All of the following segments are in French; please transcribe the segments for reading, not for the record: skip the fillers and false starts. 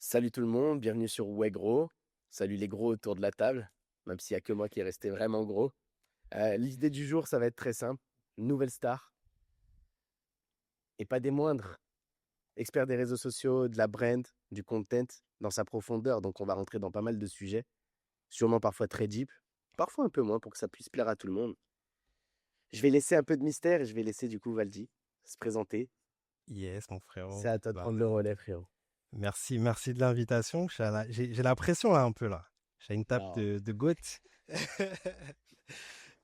Salut tout le monde, bienvenue sur Ouais Gros. Salut les gros autour de la table, même s'il n'y a que moi qui est resté vraiment gros. L'idée du jour, ça va être très simple. Nouvelle star, et pas des moindres. Expert des réseaux sociaux, de la brand, du content, dans sa profondeur. Donc on va rentrer dans pas mal de sujets, sûrement parfois très deep, parfois un peu moins pour que ça puisse plaire à tout le monde. Je vais laisser un peu de mystère et je vais laisser du coup Valdi se présenter. Yes, mon C'est frérot. à toi de Bah, prendre le relais, frérot. merci de l'invitation. J'ai la pression là un peu là. J'ai une tape Non. de goutte.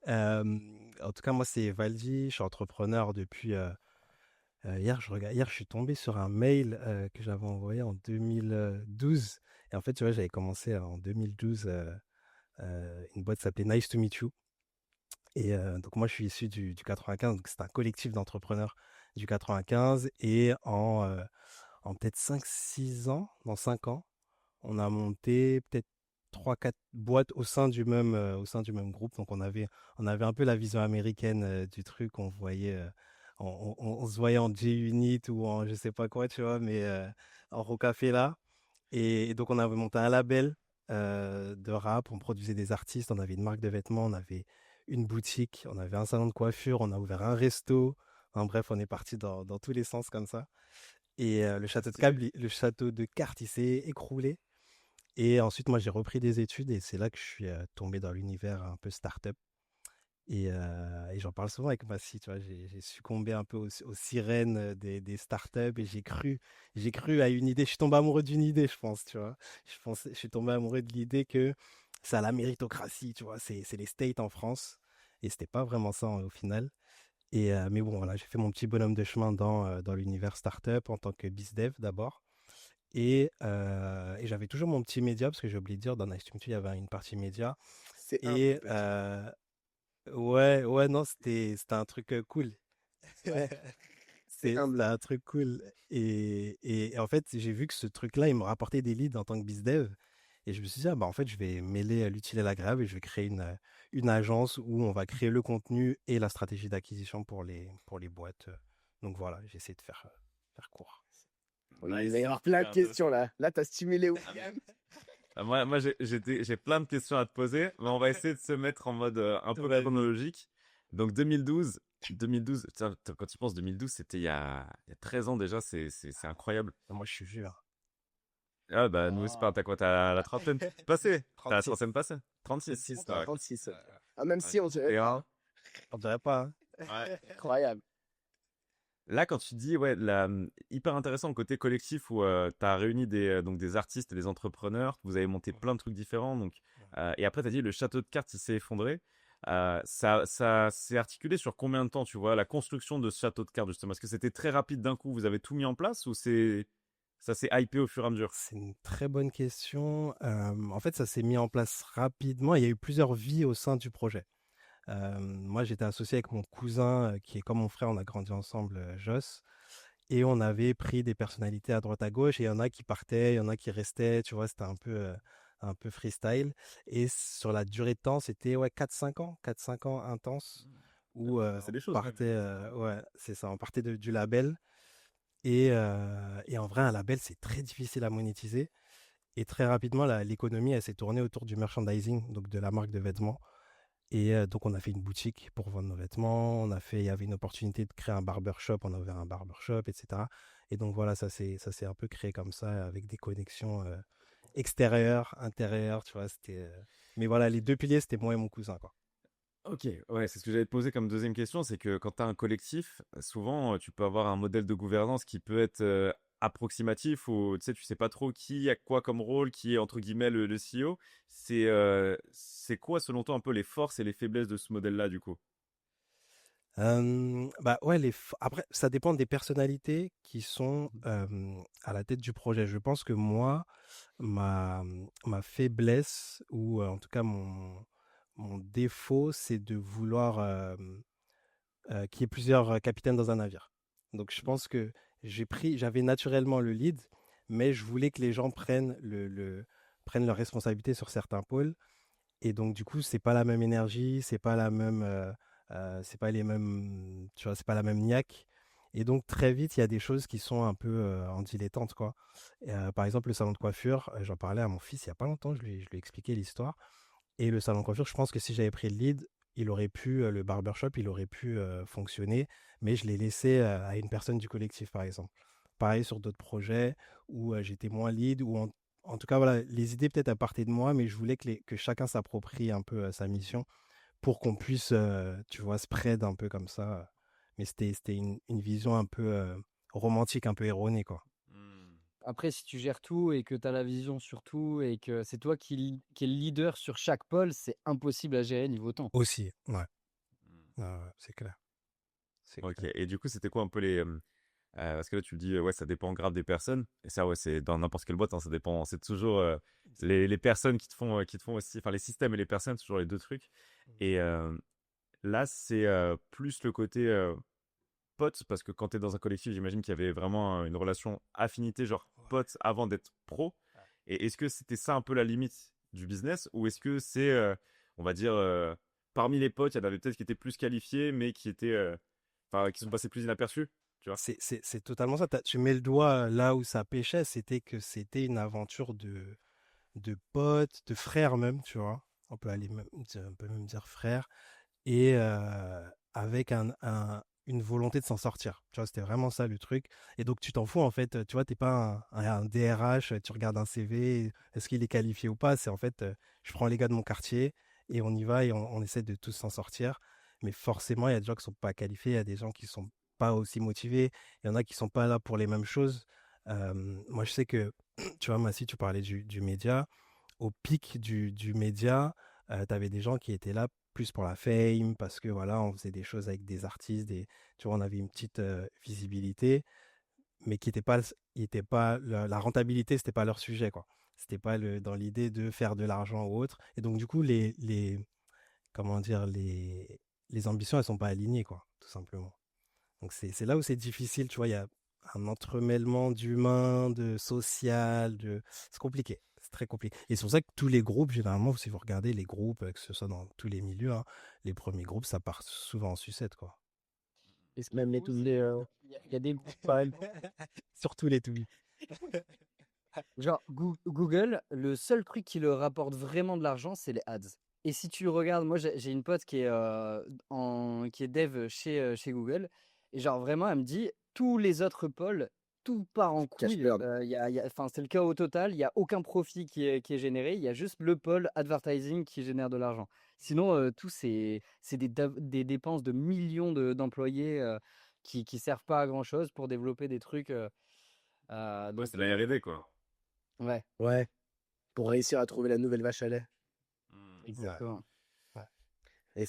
Euh, En tout cas, moi c'est Valdi. Je suis entrepreneur depuis hier. Je suis tombé sur un mail que j'avais envoyé en 2012. Et en fait, tu vois, j'avais commencé en 2012. Une boîte s'appelait Nice to Meet You. Et donc moi, je suis issu du 95. Donc c'est un collectif d'entrepreneurs du 95. Et en peut-être 5 6 ans, dans 5 ans, on a monté peut-être 3 4 boîtes au sein du même groupe. Donc on avait un peu la vision américaine du truc. On se voyait en G-Unit ou en je sais pas quoi, tu vois, mais en Rocafé là. Et donc on avait monté un label de rap, on produisait des artistes, on avait une marque de vêtements, on avait une boutique, on avait un salon de coiffure, on a ouvert un resto. En bref, on est parti dans tous les sens comme ça. Et Stylé. le château de cartes, il s'est écroulé. Et ensuite, moi, j'ai repris des études et c'est là que je suis tombé dans l'univers un peu start-up. Et j'en parle souvent avec ma fille, tu vois, j'ai succombé un peu aux sirènes des startups et j'ai cru à une idée. Je suis tombé amoureux d'une idée, je pense, tu vois. Je suis tombé amoureux de l'idée que c'est à la méritocratie, tu vois, c'est les States en France. Et c'était pas vraiment ça au final. Mais bon, voilà, j'ai fait mon petit bonhomme de chemin dans l'univers startup en tant que bizdev d'abord. Et j'avais toujours mon petit média, parce que j'ai oublié de dire, dans Nice to Meet You, il y avait une partie média. C'est humble, Et petit. ouais, non, c'était un truc cool. Ouais, c'est C'était humble. un truc cool. Et en fait, j'ai vu que ce truc-là, il me rapportait des leads en tant que bizdev. Et je me suis dit, ah, bah, en fait, je vais mêler l'utile et l'agréable et je vais créer une agence où on va créer le contenu et la stratégie d'acquisition pour les boîtes. Donc voilà, j'ai essayé de faire court. Oui, il va y Nice, avoir plein de super questions intéressant. là. Là, t'as stimulé Ah, mais, William. moi j'ai plein de questions à te poser, mais on va essayer de se mettre en mode un peu Vas-y. chronologique. Donc 2012, tiens, quand tu penses 2012, c'était il y a 13 ans déjà, c'est incroyable. Moi, je suis vieux. Ah bah nous c'est pas, Oh. t'as quoi, t'as la trentaine passée? T'as la 36. trentaine passée? 36. 36, T'as ouais. 36. Euh, Ah, même Ouais, si on dirait et pas. un. Hein. On dirait pas, hein. Ouais. Incroyable. Là, quand tu dis, ouais, hyper intéressant le côté collectif où tu as réuni donc des artistes et des entrepreneurs, vous avez monté plein de trucs différents. Donc, et après, tu as dit le château de cartes il s'est effondré. Ça s'est articulé sur combien de temps, tu vois, la construction de ce château de cartes, justement? Est-ce que c'était très rapide d'un coup, vous avez tout mis en place ou ça s'est hypé au fur et à mesure? C'est une très bonne question. En fait, ça s'est mis en place rapidement. Il y a eu plusieurs vies au sein du projet. Moi, j'étais associé avec mon cousin, qui est comme mon frère, on a grandi ensemble, Joss. Et on avait pris des personnalités à droite à gauche. Et il y en a qui partaient, il y en a qui restaient. Tu vois, c'était un peu freestyle. Et sur la durée de temps, c'était ouais, 4 5 ans. 4 5 ans intenses. Où C'est des on choses quand même. partait, ouais, c'est ça, on partait du label. Et en vrai, un label, c'est très difficile à monétiser. Et très rapidement, l'économie, elle s'est tournée autour du merchandising, donc de la marque de vêtements. Et donc, on a fait une boutique pour vendre nos vêtements. Il y avait une opportunité de créer un barbershop. On a ouvert un barbershop, etc. Et donc, voilà, ça s'est un peu créé comme ça, avec des connexions extérieures, intérieures, tu vois. Mais voilà, les deux piliers, c'était moi et mon cousin, quoi. Ok, ouais, c'est ce que j'allais te poser comme deuxième question, c'est que quand tu as un collectif, souvent tu peux avoir un modèle de gouvernance qui peut être approximatif ou tu sais pas trop qui a quoi comme rôle, qui est entre guillemets le CEO. C'est quoi selon toi un peu les forces et les faiblesses de ce modèle-là du coup? Bah ouais, après, ça dépend des personnalités qui sont à la tête du projet. Je pense que moi, ma, ma faiblesse, ou en tout cas mon défaut, c'est de vouloir qu'il y ait plusieurs capitaines dans un navire. Donc je pense que j'avais naturellement le lead, mais je voulais que les gens prennent leurs responsabilités sur certains pôles. Et donc du coup, c'est pas la même énergie, c'est pas la même, c'est pas les mêmes, tu vois, c'est pas la même niaque. Et donc, très vite, il y a des choses qui sont un peu en dilettante, quoi. Et, par exemple, le salon de coiffure, j'en parlais à mon fils il y a pas longtemps, je lui ai expliqué l'histoire. Et le salon de coiffure, je pense que si j'avais pris le lead, le barbershop, il aurait pu fonctionner, mais je l'ai laissé à une personne du collectif, par exemple. Pareil sur d'autres projets où j'étais moins lead, ou en tout cas, voilà, les idées peut-être à partir de moi, mais je voulais que chacun s'approprie un peu sa mission pour qu'on puisse, tu vois, spread un peu comme ça. Mais c'était une vision un peu romantique, un peu erronée, quoi. Après, si tu gères tout et que tu as la vision sur tout et que c'est toi qui est le leader sur chaque pôle, c'est impossible à gérer niveau temps. Aussi, ouais. C'est clair. C'est Ok, clair. et du coup, c'était quoi un peu les... parce que là, tu le dis, ouais, ça dépend grave des personnes. Et ça, ouais, c'est dans n'importe quelle boîte, hein, ça dépend. C'est toujours les personnes qui te font aussi... Enfin, les systèmes et les personnes, c'est toujours les deux trucs. Et là, c'est plus le côté pote, parce que quand tu es dans un collectif, j'imagine qu'il y avait vraiment une relation affinité, genre pote, avant d'être pro. Et est-ce que c'était ça un peu la limite du business, ou est-ce que c'est, on va dire, parmi les potes, il y en avait peut-être qui étaient plus qualifiés, mais qui étaient, enfin, qui sont passés plus inaperçus, tu vois? C'est totalement ça. Tu mets le doigt là où ça pêchait, c'était que c'était une aventure de potes, de frères même, tu vois. On peut même dire frères, et avec une volonté de s'en sortir. Tu vois, c'était vraiment ça le truc. Et donc, tu t'en fous, en fait. Tu vois, t'es pas un DRH, tu regardes un CV, est-ce qu'il est qualifié ou pas. C'est en fait, je prends les gars de mon quartier et on y va et on essaie de tous s'en sortir. Mais forcément, il y a des gens qui sont pas qualifiés, il y a des gens qui sont pas aussi motivés, il y en a qui sont pas là pour les mêmes choses. Moi, je sais que, tu vois, Massi, tu parlais du média. Au pic du média, tu avais des gens qui étaient là plus pour la fame, parce que voilà, on faisait des choses avec des artistes, tu vois, on avait une petite visibilité, mais qui n'était pas, la rentabilité, c'était pas leur sujet, quoi. C'était pas dans l'idée de faire de l'argent ou autre. Et donc, du coup, comment dire, les ambitions, elles sont pas alignées, quoi, tout simplement. Donc, c'est là où c'est difficile, tu vois, il y a un entremêlement d'humain, de social, c'est compliqué. C'est très compliqué. Et c'est pour ça que tous les groupes, généralement, si vous regardez les groupes, que ce soit dans tous les milieux, hein, les premiers groupes, ça part souvent en sucette, quoi. Et ce qui est Même les fou, tous c'est les. qu'il y a des groupes pareils. Surtout les tweets. Genre, Google, le seul truc qui leur rapporte vraiment de l'argent, c'est les ads. Et si tu regardes, moi j'ai une pote qui est dev chez Google, et genre vraiment, elle me dit, tous les autres pôles, tout part en Cash couille. burn. Enfin, c'est le cas au total, il n'y a aucun profit qui est généré, il y a juste le pôle advertising qui génère de l'argent. Sinon, tout c'est des dépenses de millions d'employés qui servent pas à grand-chose pour développer des trucs. Ouais, Donc, c'est de la R&D, quoi. ouais, Ouais, pour réussir à trouver la nouvelle vache à lait. exactement. Ouais. Et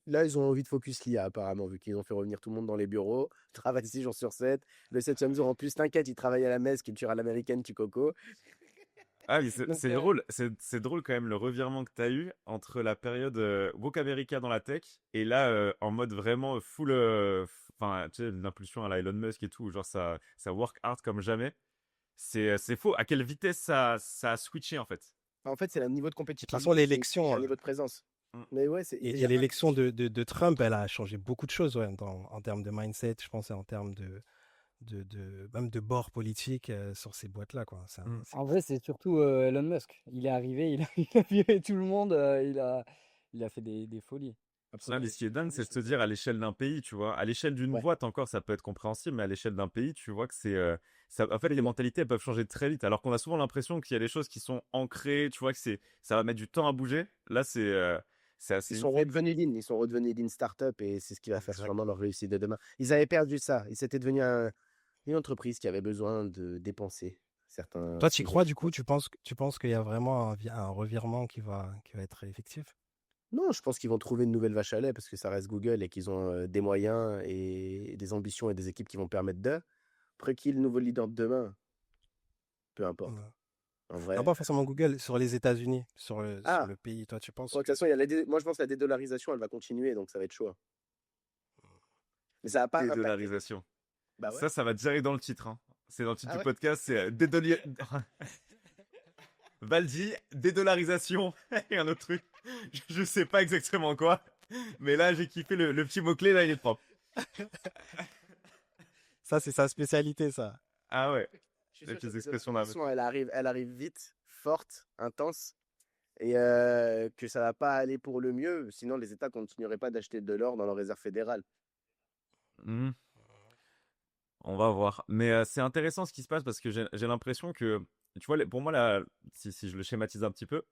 là, ils ont envie de focus l'IA, apparemment, vu qu'ils ont fait revenir tout le monde dans les bureaux. Ils travaillent 6 jours sur 7. Le 7e jour, en plus, t'inquiète, ils travaillent à la messe, culture à l'américaine, tu coco. Ah oui, Donc, c'est drôle, c'est drôle quand même le revirement que tu as eu entre la période woke America dans la tech et là en mode vraiment full, enfin tu sais, l'impulsion à la Elon Musk et tout, genre ça work hard comme jamais. C'est faux. À quelle vitesse ça a switché en fait? en fait, c'est le niveau de De toute compétitivité façon, qui exige l'élection, un niveau de présence. Mm. Mais ouais, il y et a l'élection de Trump, elle a changé beaucoup de choses, ouais, en termes de mindset, je pense, et en termes même de bord politique sur ces boîtes-là, quoi. Mm. En vrai, c'est surtout Elon Musk. Il est arrivé, il a viré tout le monde, il a fait des folies. Ah, mais ce qui est dingue, c'est de se dire à l'échelle d'un pays, tu vois. À l'échelle d'une Ouais. boîte encore, ça peut être compréhensible, mais à l'échelle d'un pays, tu vois que c'est ça. En fait, les mentalités elles peuvent changer très vite, alors qu'on a souvent l'impression qu'il y a des choses qui sont ancrées, tu vois que ça va mettre du temps à bouger. Là, c'est assez Ils sont redevenus lean, ils sont redevenus lean startup et c'est ce qui va faire sûrement leur réussite de demain. Ils avaient perdu ça, ils s'étaient devenus une entreprise qui avait besoin de dépenser certains Toi, tu y sujets. crois, du coup, tu penses qu'il y a vraiment un revirement qui va être effectif? Non, je pense qu'ils vont trouver une nouvelle vache à lait parce que ça reste Google et qu'ils ont des moyens et des ambitions et des équipes qui vont permettre de. Après, qui est le nouveau leader de demain? Peu importe. Ouais. En Non, vrai. pas forcément Google, sur les États-Unis, sur Ah, le pays. Toi, tu penses? de toute façon, moi je pense que la dédollarisation, elle va continuer, donc ça va être chaud, hein. Mais ça va pas impacter. dédollarisation. Bah ouais. Ça va direct dans le titre, hein. C'est dans le titre Ah du ouais. podcast, c'est Valdi, dédollarisation et un autre truc. Je sais pas exactement quoi, mais là j'ai kiffé le petit mot-clé, là il est propre. Ça, c'est sa spécialité, ça. Ah ouais. Je suis Les sûr que petites cette expressions là. expression, elle arrive vite, forte, intense, et que ça va pas aller pour le mieux, sinon les États continueraient pas d'acheter de l'or dans leurs réserves fédérales. Mhm. On va voir. Mais c'est intéressant ce qui se passe parce que j'ai l'impression que, tu vois, pour moi, là, si je le schématise un petit peu,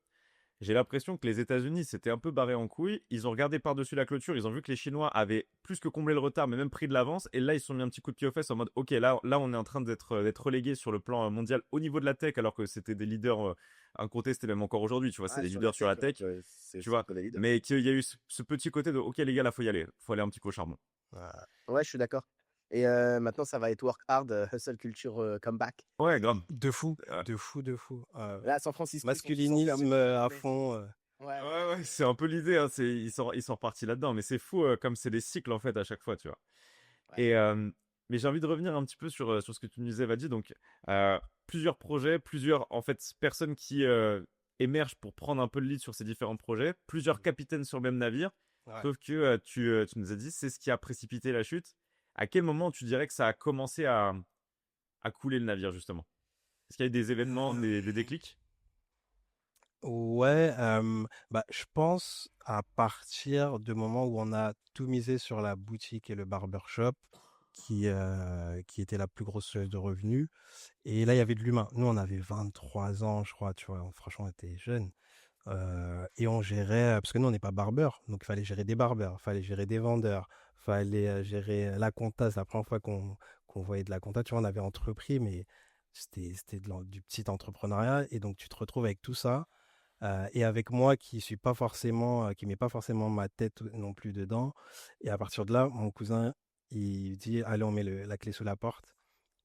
j'ai l'impression que les États-Unis s'étaient un peu barrés en couilles. Ils ont regardé par-dessus la clôture. Ils ont vu que les Chinois avaient plus que comblé le retard, mais même pris de l'avance. Et là, ils se sont mis un petit coup de pied aux fesses en mode, OK, là, on est en train d'être relégué sur le plan mondial au niveau de la tech, alors que c'était des leaders incontestés, même encore aujourd'hui. Tu vois, c'est Ah, des sur la leaders sur la tech, tech. ouais, c'est Tu c'est vois, qu'on est leader. mais qu'il y a eu ce petit côté de, OK, les gars, là, faut y aller. Faut aller un petit peu au charbon. Ouais, je suis d'accord. Et maintenant, ça va être work hard, hustle culture, comeback. Ouais, grave. De fou, Ouais. de fou, de fou. Là, à San Francisco, ils sont tous en Masculinisme à mais- fond. Ouais. Ouais, ouais, c'est un peu l'idée, hein, ils sont repartis là-dedans, mais c'est fou comme c'est des cycles en fait à chaque fois, tu vois. Ouais. Et mais j'ai envie de revenir un petit peu sur ce que tu nous disais, Vadji. Donc plusieurs projets, plusieurs en fait personnes qui émergent pour prendre un peu le lead sur ces différents projets, plusieurs capitaines sur le même navire. Ouais. Sauf que tu nous as dit, c'est ce qui a précipité la chute. À quel moment tu dirais que ça a commencé à couler le navire justement? Est-ce qu'il y a eu des événements, des déclics? Ouais, je pense à partir du moment où on a tout misé sur la boutique et le barbershop, qui était la plus grosse source de revenus. Et là, il y avait de l'humain. Nous, on avait 23 ans, je crois, tu vois. Franchement, on était jeunes. Et on gérait, parce que nous, on n'est pas barbeur. Donc, il fallait gérer des barbeurs, il fallait gérer des vendeurs, il fallait gérer la compta. C'est la première fois qu'on voyait de la compta. Tu vois, on avait entrepris, mais c'était du petit entrepreneuriat. Et donc, tu te retrouves avec tout ça. Et avec moi qui suis pas forcément, qui met pas forcément ma tête non plus dedans. Et à partir de là, mon cousin, il dit, allez, on met la clé sous la porte.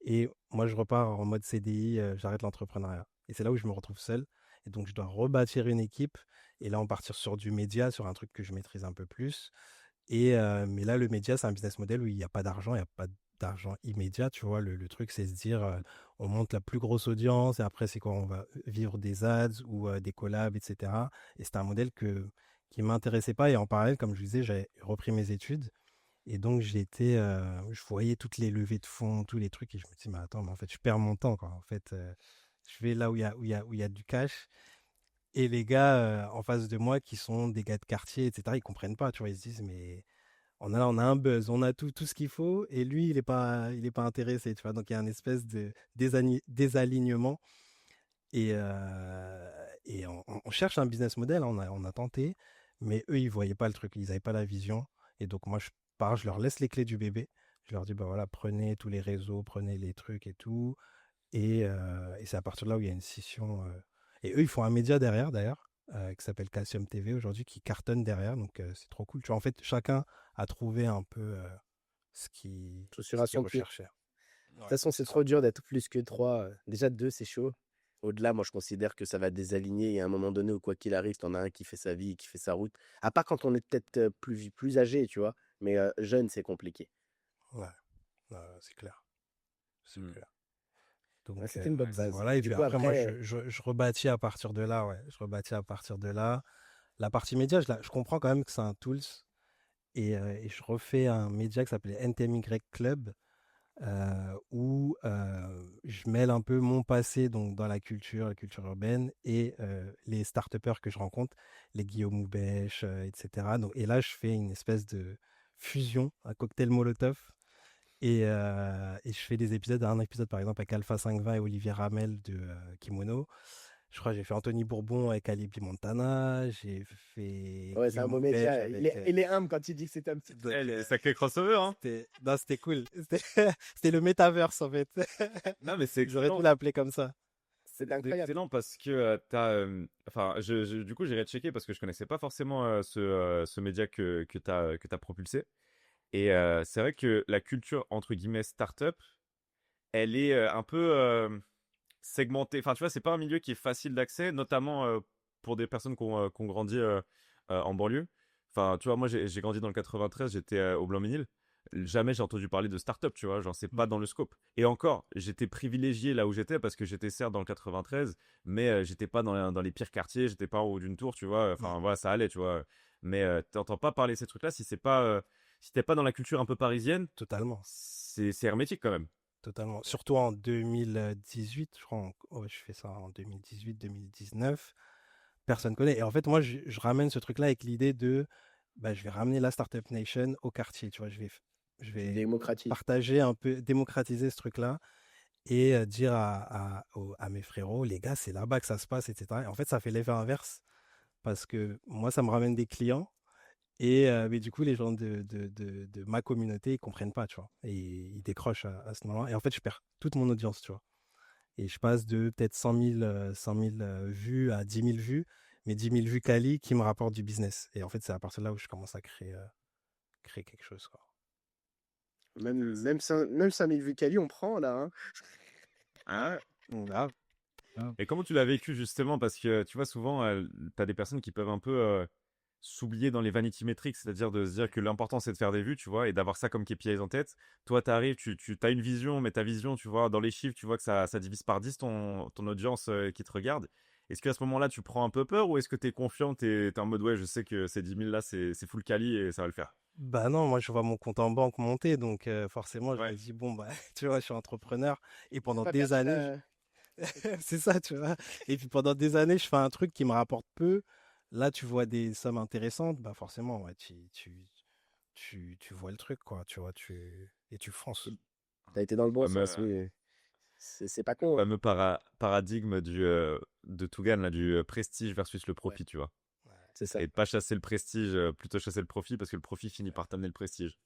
Et moi, je repars en mode CDI, j'arrête l'entrepreneuriat. Et c'est là où je me retrouve seul. Et donc, je dois rebâtir une équipe. Et là, on partir sur du média, sur un truc que je maîtrise un peu plus. Mais là, le média, c'est un business model où il n'y a pas d'argent, il n'y a pas d'argent immédiat, tu vois. Le truc, c'est se dire, on monte la plus grosse audience et après, c'est quoi? On va vivre des ads ou des collabs, etc. Et c'était un modèle qui m'intéressait pas. Et en parallèle, comme je disais, j'avais repris mes études. Et donc, je voyais toutes les levées de fonds, tous les trucs. Et je me dis, mais attends, mais en fait, je perds mon temps, quoi. En fait, je vais là où il y a du cash. Et les gars en face de moi, qui sont des gars de quartier, etc., ils comprennent pas, tu vois. Ils se disent, mais on a un buzz, on a tout ce qu'il faut, et lui, il est pas intéressé, tu vois. Donc, il y a une espèce de désalignement. Et on cherche un business model, hein, on a tenté, mais eux, ils voyaient pas le truc, ils avaient pas la vision. Et donc, moi, je pars, je leur laisse les clés du bébé. Je leur dis, bah voilà, prenez tous les réseaux, prenez les trucs et tout. Et c'est à partir de là où il y a une scission. Et eux, ils font un média derrière, d'ailleurs, qui s'appelle Calcium TV aujourd'hui, qui cartonne derrière. Donc, c'est trop cool. Tu vois, en fait, chacun a trouvé un peu Chaussure à ce qu'il son pied. recherchait. De toute façon, c'est trop dur d'être plus que 3. Déjà, 2, c'est chaud. Au-delà, moi, je considère que ça va désaligner. Et à un moment donné, où quoi qu'il arrive, t'en as un qui fait sa vie, qui fait sa route. À part quand on est peut-être plus âgé, tu vois. Mais jeune, c'est compliqué. Ouais, c'est clair. C'est Hmm. clair. Ouais, Donc, c'était une bonne base. voilà. Et Du puis coup, après, moi, après, je rebâtis à partir de là, ouais. Je rebâtis à partir de là. La partie média, je comprends quand même que c'est un tools. Et je refais un média qui s'appelait NTMY Club, où je mêle un peu mon passé donc, dans la culture urbaine, et les start-upers que je rencontre, les Guillaume Houbèche, etc. Donc, et là, je fais une espèce de fusion, un cocktail Molotov. Et je fais des épisodes, un épisode par exemple avec Alpha 520 et Olivier Ramel de Kimono. Je crois que j'ai fait Anthony Bourbon avec Alibi Montana. J'ai fait ouais, c'est un Guillaume beau Houbèche média. avec. Il est humble quand il dit que c'est un petit. Donc, Les sacrés crossover, hein. non, c'était cool. C'était le metaverse en fait. Non, mais c'est J'aurais dû excellent. l'appeler comme ça. C'est C'est incroyable. excellent parce que enfin, du coup, j'irai checker parce que je connaissais pas forcément ce média que t'as propulsé. Et c'est vrai que la culture, entre guillemets, startup, elle est un peu segmentée. Enfin, tu vois, c'est pas un milieu qui est facile d'accès, notamment pour des personnes qui ont grandi en banlieue. Enfin, tu vois, moi, j'ai grandi dans le 93, j'étais au Blanc-Ménil. Jamais j'ai entendu parler de start-up, tu vois, genre c'est pas dans le scope. Et encore, j'étais privilégié là où j'étais parce que j'étais certes dans le 93, mais j'étais pas dans les pires quartiers, j'étais pas en haut d'une tour, tu vois. Enfin, voilà, ça allait, tu vois. Mais t'entends pas parler de ces trucs-là si t'es pas dans la culture un peu parisienne. Totalement. c'est hermétique quand même. Totalement. Surtout en 2018, je crois. Ouais, je fais ça en 2018-2019. Personne connaît. Et en fait, moi, je ramène ce truc-là avec l'idée de, bah, je vais ramener la Startup Nation au quartier. Tu vois, je Tu vais démocratises. partager un peu, démocratiser ce truc-là et dire à mes frérots, les gars, c'est là-bas que ça se passe, etc. Et en fait, ça fait l'effet inverse parce que moi, ça me ramène des clients. Mais du coup, les gens de ma communauté, ils comprennent pas, tu vois. Et ils décrochent à ce moment-là. Et en fait, je perds toute mon audience, tu vois. Et je passe de peut-être 100 000 vues à 10 000 vues, mais 10 000 vues quali qui me rapportent du business. Et en fait, c'est à partir de là où je commence à créer quelque chose, quoi. Même 5000 vues quali, on prend là. Hein. Ah, Grave, grave. et comment tu l'as vécu justement? Parce que tu vois, souvent, tu as des personnes qui peuvent un peu s'oublier dans les vanity metrics, c'est-à-dire de se dire que l'important c'est de faire des vues, tu vois, et d'avoir ça comme KPIs en tête. Toi, tu arrives, tu as une vision, mais ta vision, tu vois, dans les chiffres, tu vois que ça divise par 10 ton audience qui te regarde. Est-ce qu'à ce moment-là, tu prends un peu peur ou est-ce que tu es confiant, tu es en mode ouais, je sais que ces 10 000 là, c'est full quali et ça va le faire? Bah non, moi je vois mon compte en banque monter, donc forcément je me Ouais. dis bon bah tu vois, je suis entrepreneur et T'as pendant pas des perdu années, la... c'est ça, tu vois. Et puis pendant des années, je fais un truc qui me rapporte peu. Là, tu vois des sommes intéressantes, bah forcément, ouais, tu vois le truc, quoi, tu vois, et tu fonces. T'as été dans le bon Fameux, sens, oui. C'est pas con. Hein. fameux paradigme de Tougan, là, du prestige versus le Ouais, profit, tu vois. c'est ça. Et de pas chasser le prestige, plutôt chasser le profit parce que le profit finit par t'amener le prestige.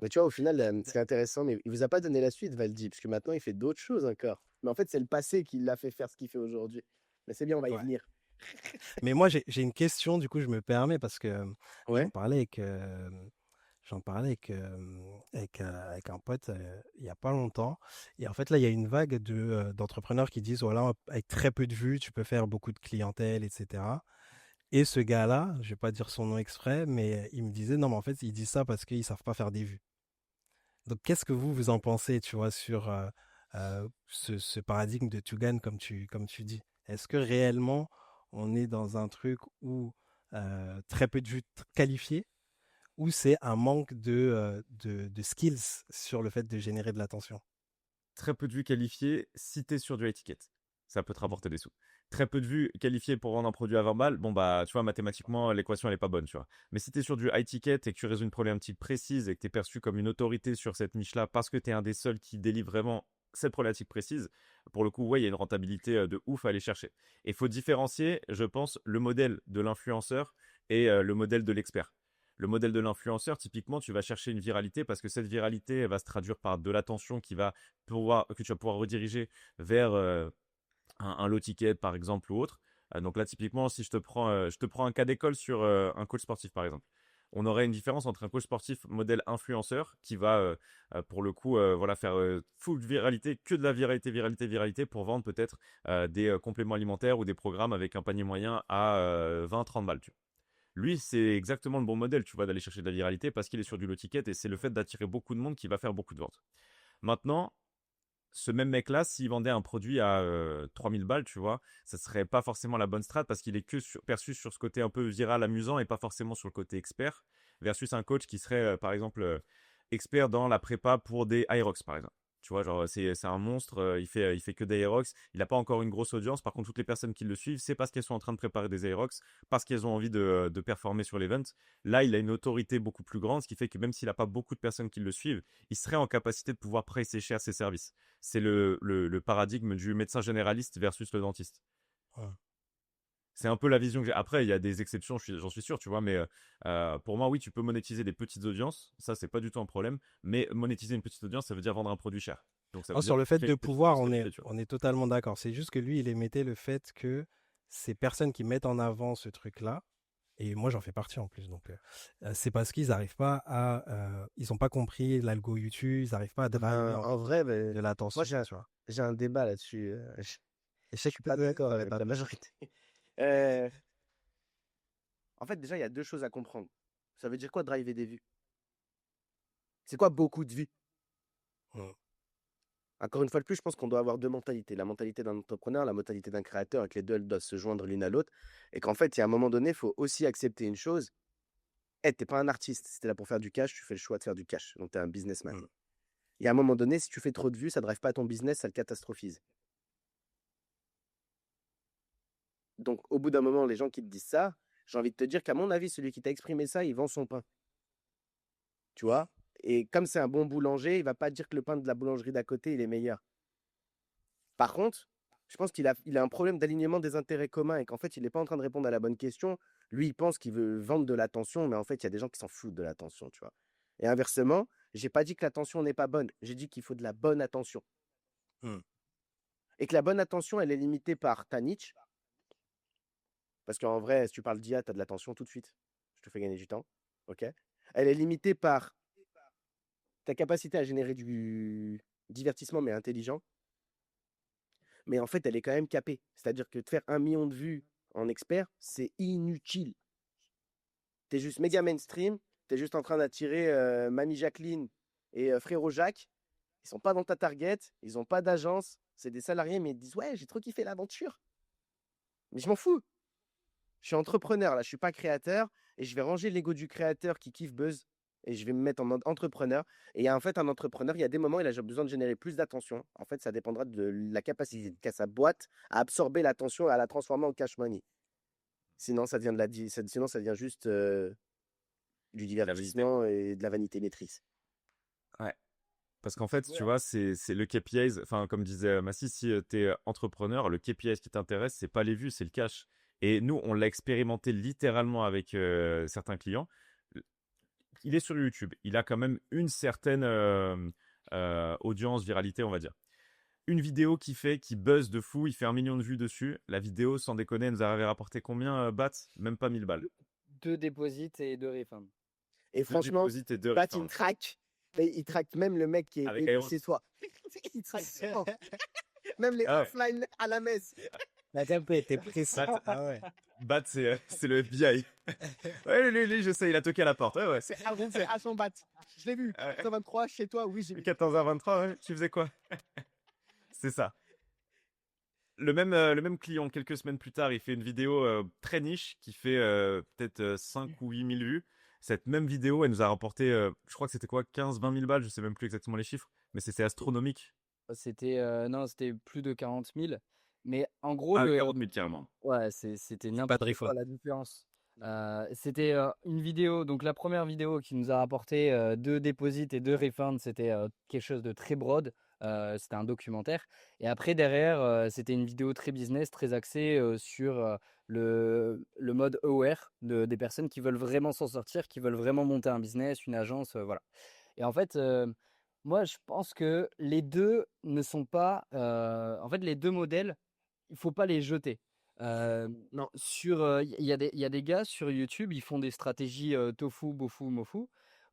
Mais tu vois, au final, c'est intéressant, mais il vous a pas donné la suite, Valdi, parce que maintenant, il fait d'autres choses encore. Mais en fait, c'est le passé qui l'a fait faire ce qu'il fait aujourd'hui. Mais c'est bien, on va y Ouais. venir. Mais moi, j'ai une question, du coup, je me permets parce que j'en Ouais. parlais avec, avec un pote il y a pas longtemps. Et en fait, là, il y a une vague d'entrepreneurs qui disent, voilà, avec très peu de vues, tu peux faire beaucoup de clientèle, etc. Et ce gars-là, je vais pas dire son nom exprès, mais il me disait, non, mais en fait, il dit ça parce qu'ils savent pas faire des vues. Donc, qu'est-ce que vous en pensez, tu vois, sur ce paradigme de Tugan, comme tu dis? Est-ce que réellement, on est dans un truc où très peu de vues qualifiées, ou c'est un manque de skills sur le fait de générer de l'attention? Très peu de vues qualifiées si t'es sur du high ticket. Ça peut te Mm. rapporter des sous. Très peu de vues qualifiées pour vendre un produit à 20 balles. Bon, bah, tu vois, mathématiquement, l'équation, elle est pas bonne, tu vois. Mais si t'es sur du high ticket et que tu résous une problématique précise et que t'es perçu comme une autorité sur cette niche-là parce que t'es un des seuls qui délivre vraiment cette problématique précise, pour le coup, ouais, il y a une rentabilité de ouf à aller chercher. Et il faut différencier, je pense, le modèle de l'influenceur et le modèle de l'expert. Le modèle de l'influenceur, typiquement, tu vas chercher une viralité parce que cette viralité elle va se traduire par de l'attention que tu vas pouvoir rediriger vers un low ticket, par exemple, ou autre. Donc là, typiquement, si je te prends un cas d'école sur un coach sportif, par exemple. On aurait une différence entre un coach sportif modèle influenceur qui va, pour le coup, voilà, faire full viralité, que de la viralité, viralité, viralité pour vendre peut-être des compléments alimentaires ou des programmes avec un panier moyen à 20-30 balles. Lui, c'est exactement le bon modèle, tu vois, d'aller chercher de la viralité parce qu'il est sur du low ticket et c'est le fait d'attirer beaucoup de monde qui va faire beaucoup de ventes. Maintenant, ce même mec-là, s'il vendait un produit à 3000 balles, tu vois, ça serait pas forcément la bonne strat parce qu'il est que perçu sur ce côté un peu viral, amusant et pas forcément sur le côté expert, versus un coach qui serait, par exemple, expert dans la prépa pour des Aerox, par exemple. Tu vois, genre, c'est un monstre, il fait que des Aerox, il n'a pas encore une grosse audience. Par contre, toutes les personnes qui le suivent, c'est parce qu'elles sont en train de préparer des Aerox, parce qu'elles ont envie de performer sur l'event. Là, il a une autorité beaucoup plus grande, ce qui fait que même s'il n'a pas beaucoup de personnes qui le suivent, il serait en capacité de pouvoir presser cher ses services. C'est le paradigme du médecin généraliste versus le dentiste. Ouais. C'est un peu la vision que j'ai. Après, il y a des exceptions, j'en suis sûr, tu vois, mais pour moi, oui, tu peux monétiser des petites audiences, ça, c'est pas du tout un problème, mais monétiser une petite audience, ça veut dire vendre un produit cher. Donc, ça Oh, veut dire sur le fait créer de une petite pouvoir, audience qualifiée, tu vois. on est totalement d'accord. C'est juste que lui, il émettait le fait que ces personnes qui mettent en avant ce truc-là, et moi j'en fais partie en plus, donc c'est parce qu'ils n'arrivent pas ils n'ont pas compris l'algo YouTube, ils n'arrivent pas à driver en En vrai, de moi, l'attention, tu vois. j'ai un débat là-dessus. Et Je suis pas d'accord avec la majorité. Euh, En fait, déjà, il y a deux choses à comprendre. Ça veut dire quoi driver des vues? C'est quoi beaucoup de vues? Mm. Encore une fois de plus, je pense qu'on doit avoir deux mentalités. La mentalité d'un entrepreneur, la mentalité d'un créateur, et que les deux, elles doivent se joindre l'une à l'autre. Et qu'en fait, il y a un moment donné, il faut aussi accepter une chose. T'es pas un artiste. Si t'es là pour faire du cash, tu fais le choix de faire du cash. Donc, t'es un businessman. Mm. Et à un moment donné, si tu fais trop de vues, ça ne drive pas ton business, ça le catastrophise. Donc, au bout d'un moment, les gens qui te disent ça, j'ai envie de te dire qu'à mon avis, celui qui t'a exprimé ça, il vend son pain. Tu vois? Et comme c'est un bon boulanger, il va pas dire que le pain de la boulangerie d'à côté, il est meilleur. Par contre, je pense qu'il a un problème d'alignement des intérêts communs et qu'en fait, il n'est pas en train de répondre à la bonne question. Lui, il pense qu'il veut vendre de l'attention, mais en fait, il y a des gens qui s'en foutent de l'attention, tu vois. Et inversement, j'ai pas dit que l'attention n'est pas bonne. J'ai dit qu'il faut de la bonne attention. Hmm. Et que la bonne attention, elle est limitée par ta niche. Parce qu'en vrai, si tu parles d'IA, tu as de l'attention tout de suite. Je te fais gagner du temps. OK? Elle est limitée par ta capacité à générer du divertissement, mais intelligent. Mais en fait, elle est quand même capée. C'est-à-dire que de faire 1 million de vues en expert, c'est inutile. Tu es juste méga mainstream, tu es juste en train d'attirer Mamie Jacqueline et Frérot Jacques. Ils sont pas dans ta target, ils n'ont pas d'agence, c'est des salariés, mais ils disent ouais, j'ai trop kiffé l'aventure. Mais je m'en fous. Je suis entrepreneur là, je suis pas créateur et je vais ranger l'ego du créateur qui kiffe buzz et je vais me mettre en mode entrepreneur. Et en fait, un entrepreneur, il y a des moments où il a besoin de générer plus d'attention. En fait, ça dépendra de la capacité qu'a sa boîte à absorber l'attention et à la transformer en cash money. Sinon, ça devient sinon, ça devient juste du La vanité. divertissement et de la vanité maîtrise. Ouais. Parce qu'en fait, tu vois, c'est le KPIs. Enfin, comme disait Massy, si tu es entrepreneur, le KPIs qui t'intéresse, c'est pas les vues, c'est le cash. Et nous, on l'a expérimenté littéralement avec certains clients. Il est sur YouTube. Il a quand même une certaine audience, viralité, on va dire. Une vidéo qui buzz de fou, il fait 1 million de vues dessus. La vidéo, sans déconner, nous avait rapporté combien, Bat? Même pas 1000 balles. 2 déposits et 2 refunds. Et Deux franchement, déposits et deux Bat, refunds. il traque même le mec qui est Avec Aeros. chez toi. Il traque vraiment. Même les Ah ouais. offline à la messe. La tempe était pressée. Bat, Ah ouais. Bat, c'est le FBI. Ouais, lui, je sais, il a toqué à la porte. Ouais, ouais. C'est à son Bat. Je l'ai vu. Ouais. 123 chez toi, oui, j'ai vu. 14h23, ouais. Tu faisais quoi? C'est ça. Le même client, quelques semaines plus tard, il fait une vidéo très niche qui fait peut-être 5 ou 8 000 vues. Cette même vidéo, elle nous a rapporté, je crois que c'était quoi, 15-20 000 balles, je sais même plus exactement les chiffres, mais c'était astronomique. C'était non, c'était plus de 40 000. Mais en gros, Ah, 40 000 carrément. ouais, c'était Pas de n'importe refund. quoi la différence. C'était une vidéo, donc la première vidéo qui nous a rapporté 2 déposits et 2 refunds, c'était quelque chose de très broad. C'était un documentaire. Et après, derrière, c'était une vidéo très business, très axée sur le mode aware des personnes qui veulent vraiment s'en sortir, qui veulent vraiment monter un business, une agence, voilà. Et en fait, moi, je pense que les deux ne sont pas. En fait, les deux modèles, il faut pas les jeter. Non. Il y a des gars sur YouTube, ils font des stratégies tofu, bofu, mofu,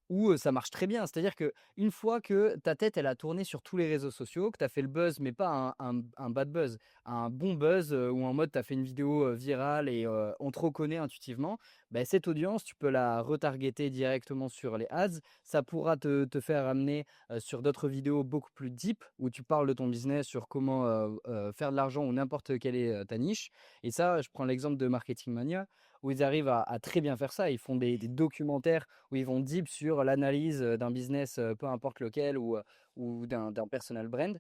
où ça marche très bien. C'est-à-dire que une fois que ta tête, elle a tourné sur tous les réseaux sociaux, que tu as fait le buzz, mais pas un bad buzz, un bon buzz où en mode tu as fait une vidéo virale et on te reconnaît intuitivement, ben, cette audience, tu peux la retargeter directement sur les ads. Ça pourra te faire amener sur d'autres vidéos beaucoup plus deep où tu parles de ton business, sur comment faire de l'argent ou n'importe quelle est ta niche. Et ça, je prends l'exemple de Marketing Mania où ils arrivent à très bien faire ça. Ils font des documentaires où ils vont deep sur l'analyse d'un business, peu importe lequel, ou d'un personal brand.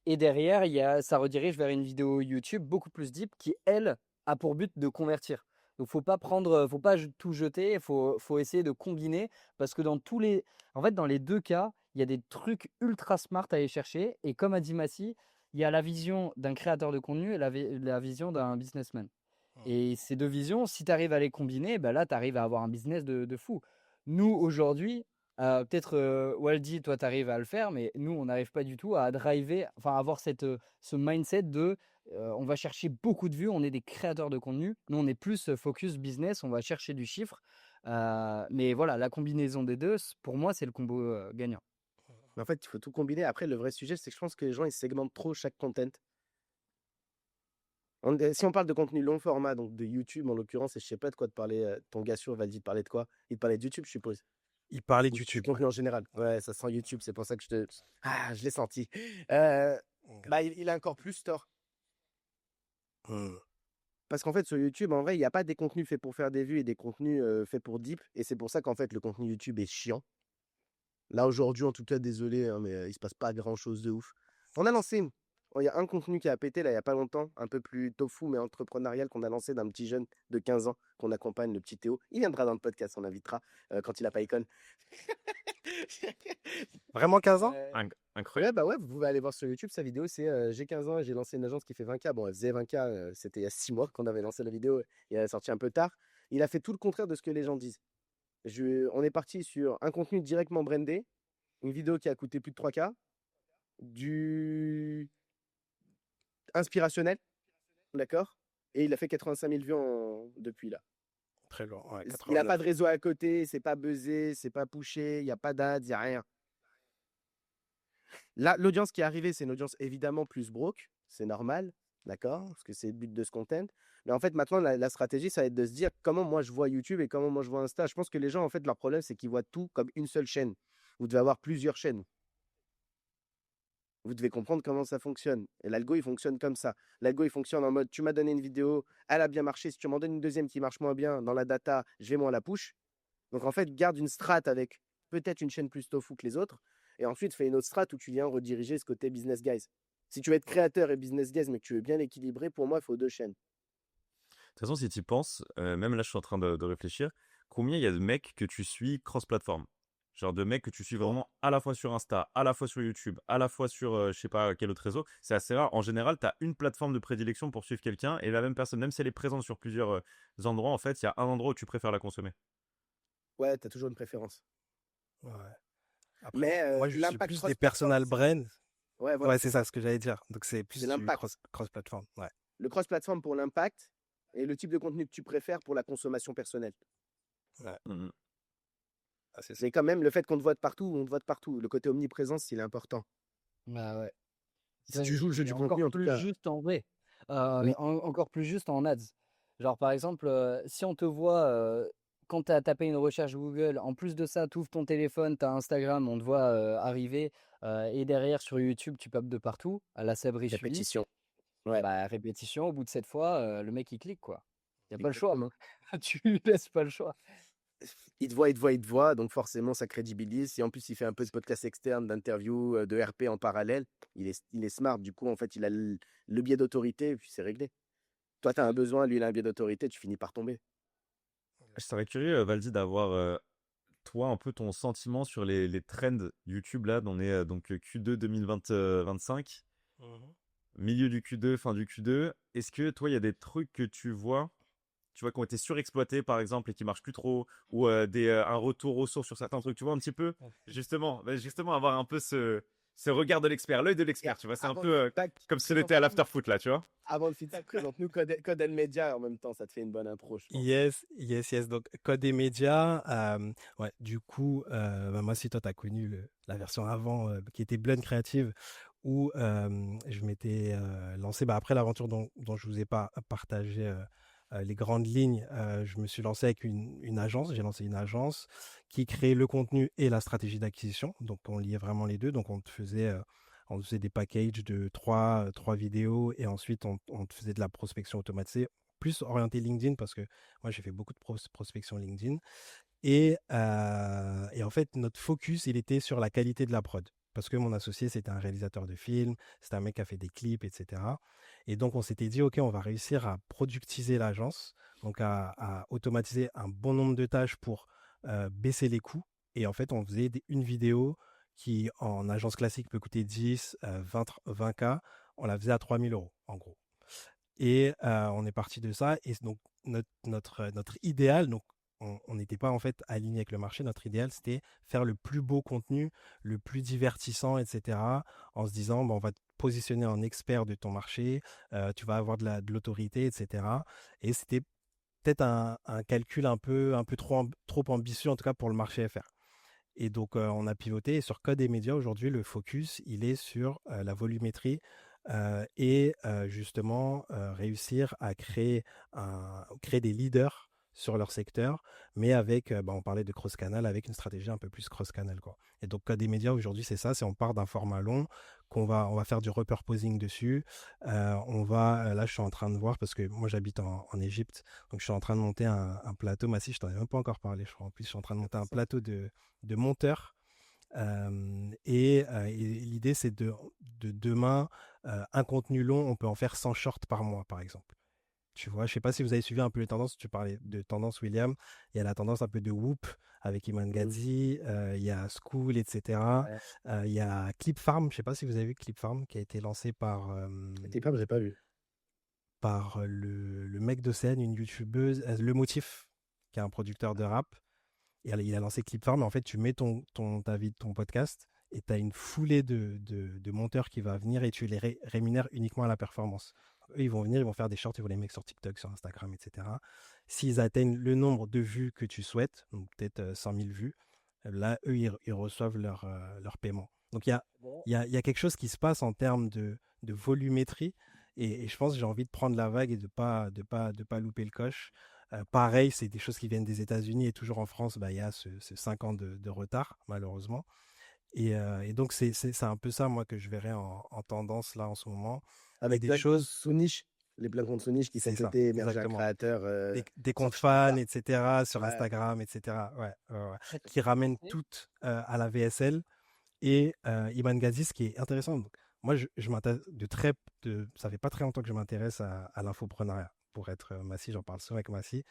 Et derrière, ça redirige vers une vidéo YouTube beaucoup plus deep qui, elle, a pour but de convertir. Donc, faut pas tout jeter, faut essayer de combiner parce que en fait, dans les deux cas, il y a des trucs ultra smart à aller chercher. Et comme a dit Massy, il y a la vision d'un créateur de contenu et la vision d'un businessman. Et ces deux visions, si tu arrives à les combiner, ben là, tu arrives à avoir un business de fou. Nous, aujourd'hui, peut-être Waldy, toi, tu arrives à le faire, mais nous, on n'arrive pas du tout à driver, enfin, à avoir ce mindset de on va chercher beaucoup de vues, on est des créateurs de contenu. Nous, on est plus focus business, on va chercher du chiffre. Mais voilà, la combinaison des deux, pour moi, c'est le combo gagnant. Mais en fait, il faut tout combiner. Après, le vrai sujet, c'est que je pense que les gens, ils segmentent trop chaque content. Si on parle de contenu long format, donc de YouTube en l'occurrence, et je sais pas de quoi te parler, ton gars sûr va te parler de quoi? Il te parlait de YouTube, je suppose. Il parlait de Ou du YouTube. contenu en général. Ouais, ça sent YouTube, c'est pour ça que je l'ai senti. Bah, il a encore plus tort. Hmm. Parce qu'en fait, sur YouTube, en vrai, il n'y a pas des contenus faits pour faire des vues et des contenus faits pour deep. Et c'est pour ça qu'en fait, le contenu YouTube est chiant. Là, aujourd'hui, en tout cas, désolé, hein, mais il se passe pas grand-chose de ouf. On a lancé, il y a un contenu qui a pété là, il y a pas longtemps, un peu plus tofu, mais entrepreneurial, qu'on a lancé d'un petit jeune de 15 ans qu'on accompagne, le petit Théo. Il viendra dans le podcast, on l'invitera quand il a pas école. Vraiment 15 ans? Ouais. Incroyable. Ouais, bah ouais, vous pouvez aller voir sur YouTube, sa vidéo, c'est j'ai 15 ans et j'ai lancé une agence qui fait 20K. Bon, elle faisait 20K, c'était il y a 6 mois qu'on avait lancé la vidéo et elle est sortie un peu tard. Il a fait tout le contraire de ce que les gens disent. On est parti sur un contenu directement brandé, une vidéo qui a coûté plus de 3K, du inspirationnel, d'accord? Et il a fait 85 000 vues depuis là. Très lourd, ouais, Il n'a 89. pas de réseau à côté, c'est pas buzzé, c'est pas pushé, il n'y a pas d'ads, il n'y a rien. Là, l'audience qui est arrivée, c'est une audience évidemment plus broke, c'est normal, d'accord? Parce que c'est le but de ce content. Mais en fait, maintenant, la stratégie, ça va être de se dire comment moi je vois YouTube et comment moi je vois Insta. Je pense que les gens, en fait, leur problème, c'est qu'ils voient tout comme une seule chaîne. Vous devez avoir plusieurs chaînes. Vous devez comprendre comment ça fonctionne. Et l'algo, il fonctionne comme ça. L'algo, il fonctionne en mode, tu m'as donné une vidéo, elle a bien marché. Si tu m'en donnes une deuxième qui marche moins bien dans la data, je vais moins la push. Donc, en fait, garde une strat avec peut-être une chaîne plus tofu que les autres. Et ensuite, fais une autre strat où tu viens rediriger ce côté business guys. Si tu veux être créateur et business guys, mais que tu veux bien l'équilibrer, pour moi, il faut deux chaînes. De toute façon, si tu y penses, même là, je suis en train de réfléchir, combien il y a de mecs que tu suis cross-platform? Genre de mecs que tu suis vraiment à la fois sur Insta, à la fois sur YouTube, à la fois sur, je sais pas quel autre réseau. C'est assez rare. En général, tu as une plateforme de prédilection pour suivre quelqu'un et la même personne, même si elle est présente sur plusieurs endroits, en fait, il y a un endroit où tu préfères la consommer. Ouais, tu as toujours une préférence. Ouais. Après, Mais moi, je suis l'impact plus des cross-platform, personal brands. ouais, voilà, Ouais, c'est ça ce que j'allais dire. Donc, c'est c'est plus du l'impact. cross-platform. Ouais. Le cross-platform pour l'impact et le type de contenu que tu préfères pour la consommation personnelle. Ouais. Mhm. Ah, c'est ça. C'est quand même le fait qu'on te voit de partout, on te voit de partout. Le côté omniprésence, il est important. Bah ouais. Si Ça, tu joues le jeu c'est du encore contenu, en tout plus cas. juste en vrai. Oui. Encore plus juste en ads. Genre, par exemple, si on te voit quand tu as tapé une recherche Google, en plus de ça, tu ouvres ton téléphone, tu as Instagram, on te voit arriver, et derrière sur YouTube, tu papes de partout, à la Sabri Sully, Répétition. Ouais. bah, répétition, au bout de 7 fois, le mec il clique quoi. Il n'y a pas le choix. Exactement. Tu lui laisses pas le choix. Il te voit, il te voit, il te voit, donc forcément ça crédibilise. Et en plus, il fait un peu de podcast externe, d'interview, de RP en parallèle. Il est smart, du coup, en fait, il a le biais d'autorité, et puis c'est réglé. Toi, tu as un besoin, lui, il a un biais d'autorité, tu finis par tomber. Je serais curieux, Valdi, d'avoir toi un peu ton sentiment sur les trends YouTube là. On est donc Q2 2025, Mhm. milieu du Q2, fin du Q2. Est-ce que toi, il y a des trucs que tu vois, qui ont été surexploités par exemple et qui marchent plus trop, ou un retour aux sources sur certains trucs, tu vois un petit peu, justement avoir un peu ce regard de l'expert, l'œil de Et l'expert, tu vois, c'est un avant peu le feedback, comme si on était à l'afterfoot là, tu vois. avant le feedback, présente-nous Code Media en même temps, ça te fait une bonne impro, je pense. Yes. Donc, code et médias. Ouais, du coup, bah, moi, si toi, tu as connu la version avant qui était Blend Creative, où je m'étais lancé, bah, après l'aventure dont je vous ai pas partagé les grandes lignes, je me suis lancé avec une agence. J'ai lancé une agence qui créait le contenu et la stratégie d'acquisition. Donc, on liait vraiment les deux. Donc, on te faisait des packages de trois vidéos et ensuite, on te faisait de la prospection automatisée, plus orienté LinkedIn parce que moi, j'ai fait beaucoup de prospection LinkedIn. Et en fait, notre focus, il était sur la qualité de la prod. Parce que mon associé, c'était un réalisateur de films, c'était un mec qui a fait des clips, etc. Et donc, on s'était dit, OK, on va réussir à productiser l'agence, donc à automatiser un bon nombre de tâches pour baisser les coûts. Et en fait, on faisait une vidéo qui, en agence classique, peut coûter 10, 20K. On la faisait à 3 000 euros, en gros. Et on est parti de ça. Et donc, notre idéal, donc, on n'était pas en fait aligné avec le marché. Notre idéal, c'était faire le plus beau contenu, le plus divertissant, etc. En se disant, on va te positionner en expert de ton marché, tu vas avoir de l'autorité, etc. Et c'était peut-être un calcul un peu trop ambitieux, en tout cas pour le marché FR. Et donc, on a pivoté. Et sur Code et Médias, aujourd'hui, le focus, il est sur la volumétrie et justement réussir à créer des leaders sur leur secteur, mais avec, on parlait de cross-canal, avec une stratégie un peu plus cross-canal, quoi. Et donc, Code et Médias, aujourd'hui, c'est ça, on part d'un format long, on va faire du repurposing dessus. Là, je suis en train de voir, parce que moi, j'habite en Égypte, donc je suis en train de monter un plateau. Massif, je t'en ai même pas encore parlé, je crois. En plus, je suis en train de monter un plateau de monteurs Et l'idée, c'est de demain, un contenu long, on peut en faire 100 shorts par mois, par exemple. Tu vois, je sais pas si vous avez suivi un peu les tendances. Tu parlais de tendance, William. Il y a la tendance un peu de Whoop avec Iman Gadzhi. Il y a School, etc. Ouais. Il y a Clip Farm. Je sais pas si vous avez vu Clip Farm qui a été lancé T'es pas, j'ai pas vu. par le mec d'Océane, une youtubeuse, Le Motif, qui est un producteur de rap. Et il a lancé Clip Farm. En fait, tu mets ta vie de ton podcast et tu as une foulée de monteurs qui va venir et tu les rémunères uniquement à la performance. Eux, ils vont venir, ils vont faire des shorts, ils vont les mettre sur TikTok, sur Instagram, etc. S'ils atteignent le nombre de vues que tu souhaites, donc peut-être 100 000 vues, là, eux, ils reçoivent leur paiement. Donc, il y a quelque chose qui se passe en termes de volumétrie. Et je pense que j'ai envie de prendre la vague et de pas louper le coche. Pareil, c'est des choses qui viennent des États-Unis et toujours en France, bah, il y a ce 5 ans de retard, malheureusement. Et donc, c'est un peu ça, moi, que je verrais en tendance là en ce moment. Et Avec des plein de comptes choses, sous niche, les plein de comptes sous niche qui c'est sont ça, pétés, émerger un exactement. créateur Des comptes sorti de nulle fans, part. etc., sur Ouais. Instagram, etc. Ouais, Après, qui ramènent toutes à la VSL. Et Iman Gazis, ce qui est intéressant. Donc, moi, je m'intéresse ça fait pas très longtemps que je m'intéresse à l'infoprenariat. Pour être Massy, j'en parle souvent avec Massy.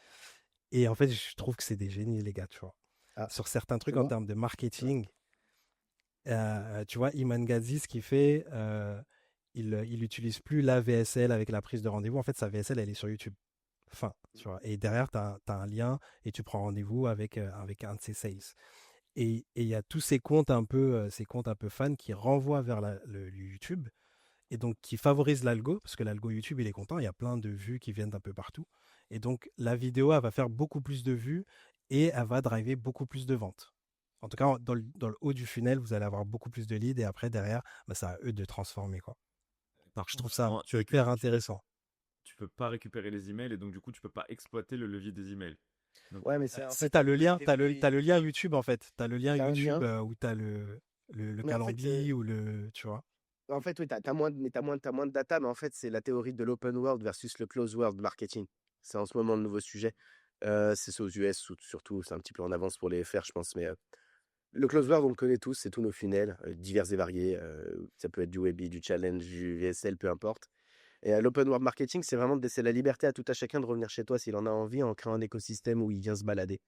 Et en fait, je trouve que c'est des génies, les gars, tu vois. Ah, Sur certains tu trucs en vois? termes de marketing, tu vois, Iman Gazzi, ce qu'il fait, il utilise plus la VSL avec la prise de rendez-vous. En fait, sa VSL, elle est sur YouTube. Fin, tu vois. Et derrière, tu as un lien et tu prends rendez-vous avec un de ses sales. Et il y a tous ces comptes un peu fans qui renvoient vers le YouTube et donc qui favorisent l'algo, parce que l'algo YouTube, il est content. Il y a plein de vues qui viennent d'un peu partout. Et donc, la vidéo, elle va faire beaucoup plus de vues et elle va driver beaucoup plus de ventes. En tout cas, dans le haut du funnel, vous allez avoir beaucoup plus de leads et après, derrière, bah, c'est à eux de transformer, quoi. Par Je contre, trouve ça tu hyper récupères, intéressant. tu peux pas récupérer les emails et donc du coup, tu peux pas exploiter le levier des emails. Donc, Ouais, mais c'est en Si fait, tu as le lien, théorie. t'as le lien YouTube, en fait. Tu as le lien T'as un YouTube lien, où tu as le mais en fait, Calendly ou le. Tu vois. oui, t'as moins de data, mais en fait, c'est la théorie de l'open world versus le closed world marketing. C'est en ce moment le nouveau sujet. C'est aux US surtout, c'est un petit peu en avance pour les FR, je pense, mais le closed world, on le connaît tous, c'est tous nos funnels, divers et variés. Ça peut être du Webby, du challenge, du VSL, peu importe. Et l'open world marketing, c'est vraiment de laisser la liberté à tout à chacun de revenir chez toi s'il en a envie en créant un écosystème où il vient se balader.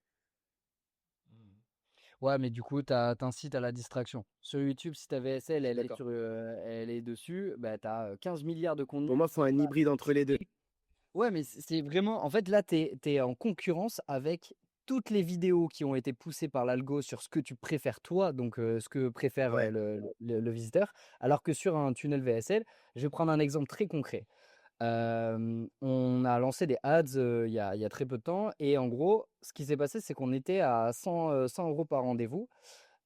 Ouais, mais du coup, t'incites à la distraction. Sur YouTube, si ta VSL, D'accord. elle est dessus, bah, tu as 15 milliards de contenus. Pour moi, il faut un hybride entre les deux. Ouais, mais c'est vraiment. En fait, là, tu es en concurrence avec toutes les vidéos qui ont été poussées par l'algo sur ce que tu préfères toi, donc ce que préfère Ouais. le visiteur. Alors que sur un tunnel VSL, je vais prendre un exemple très concret. On a lancé des ads il y a très peu de temps. Et en gros, ce qui s'est passé, c'est qu'on était à 100 euros par rendez-vous.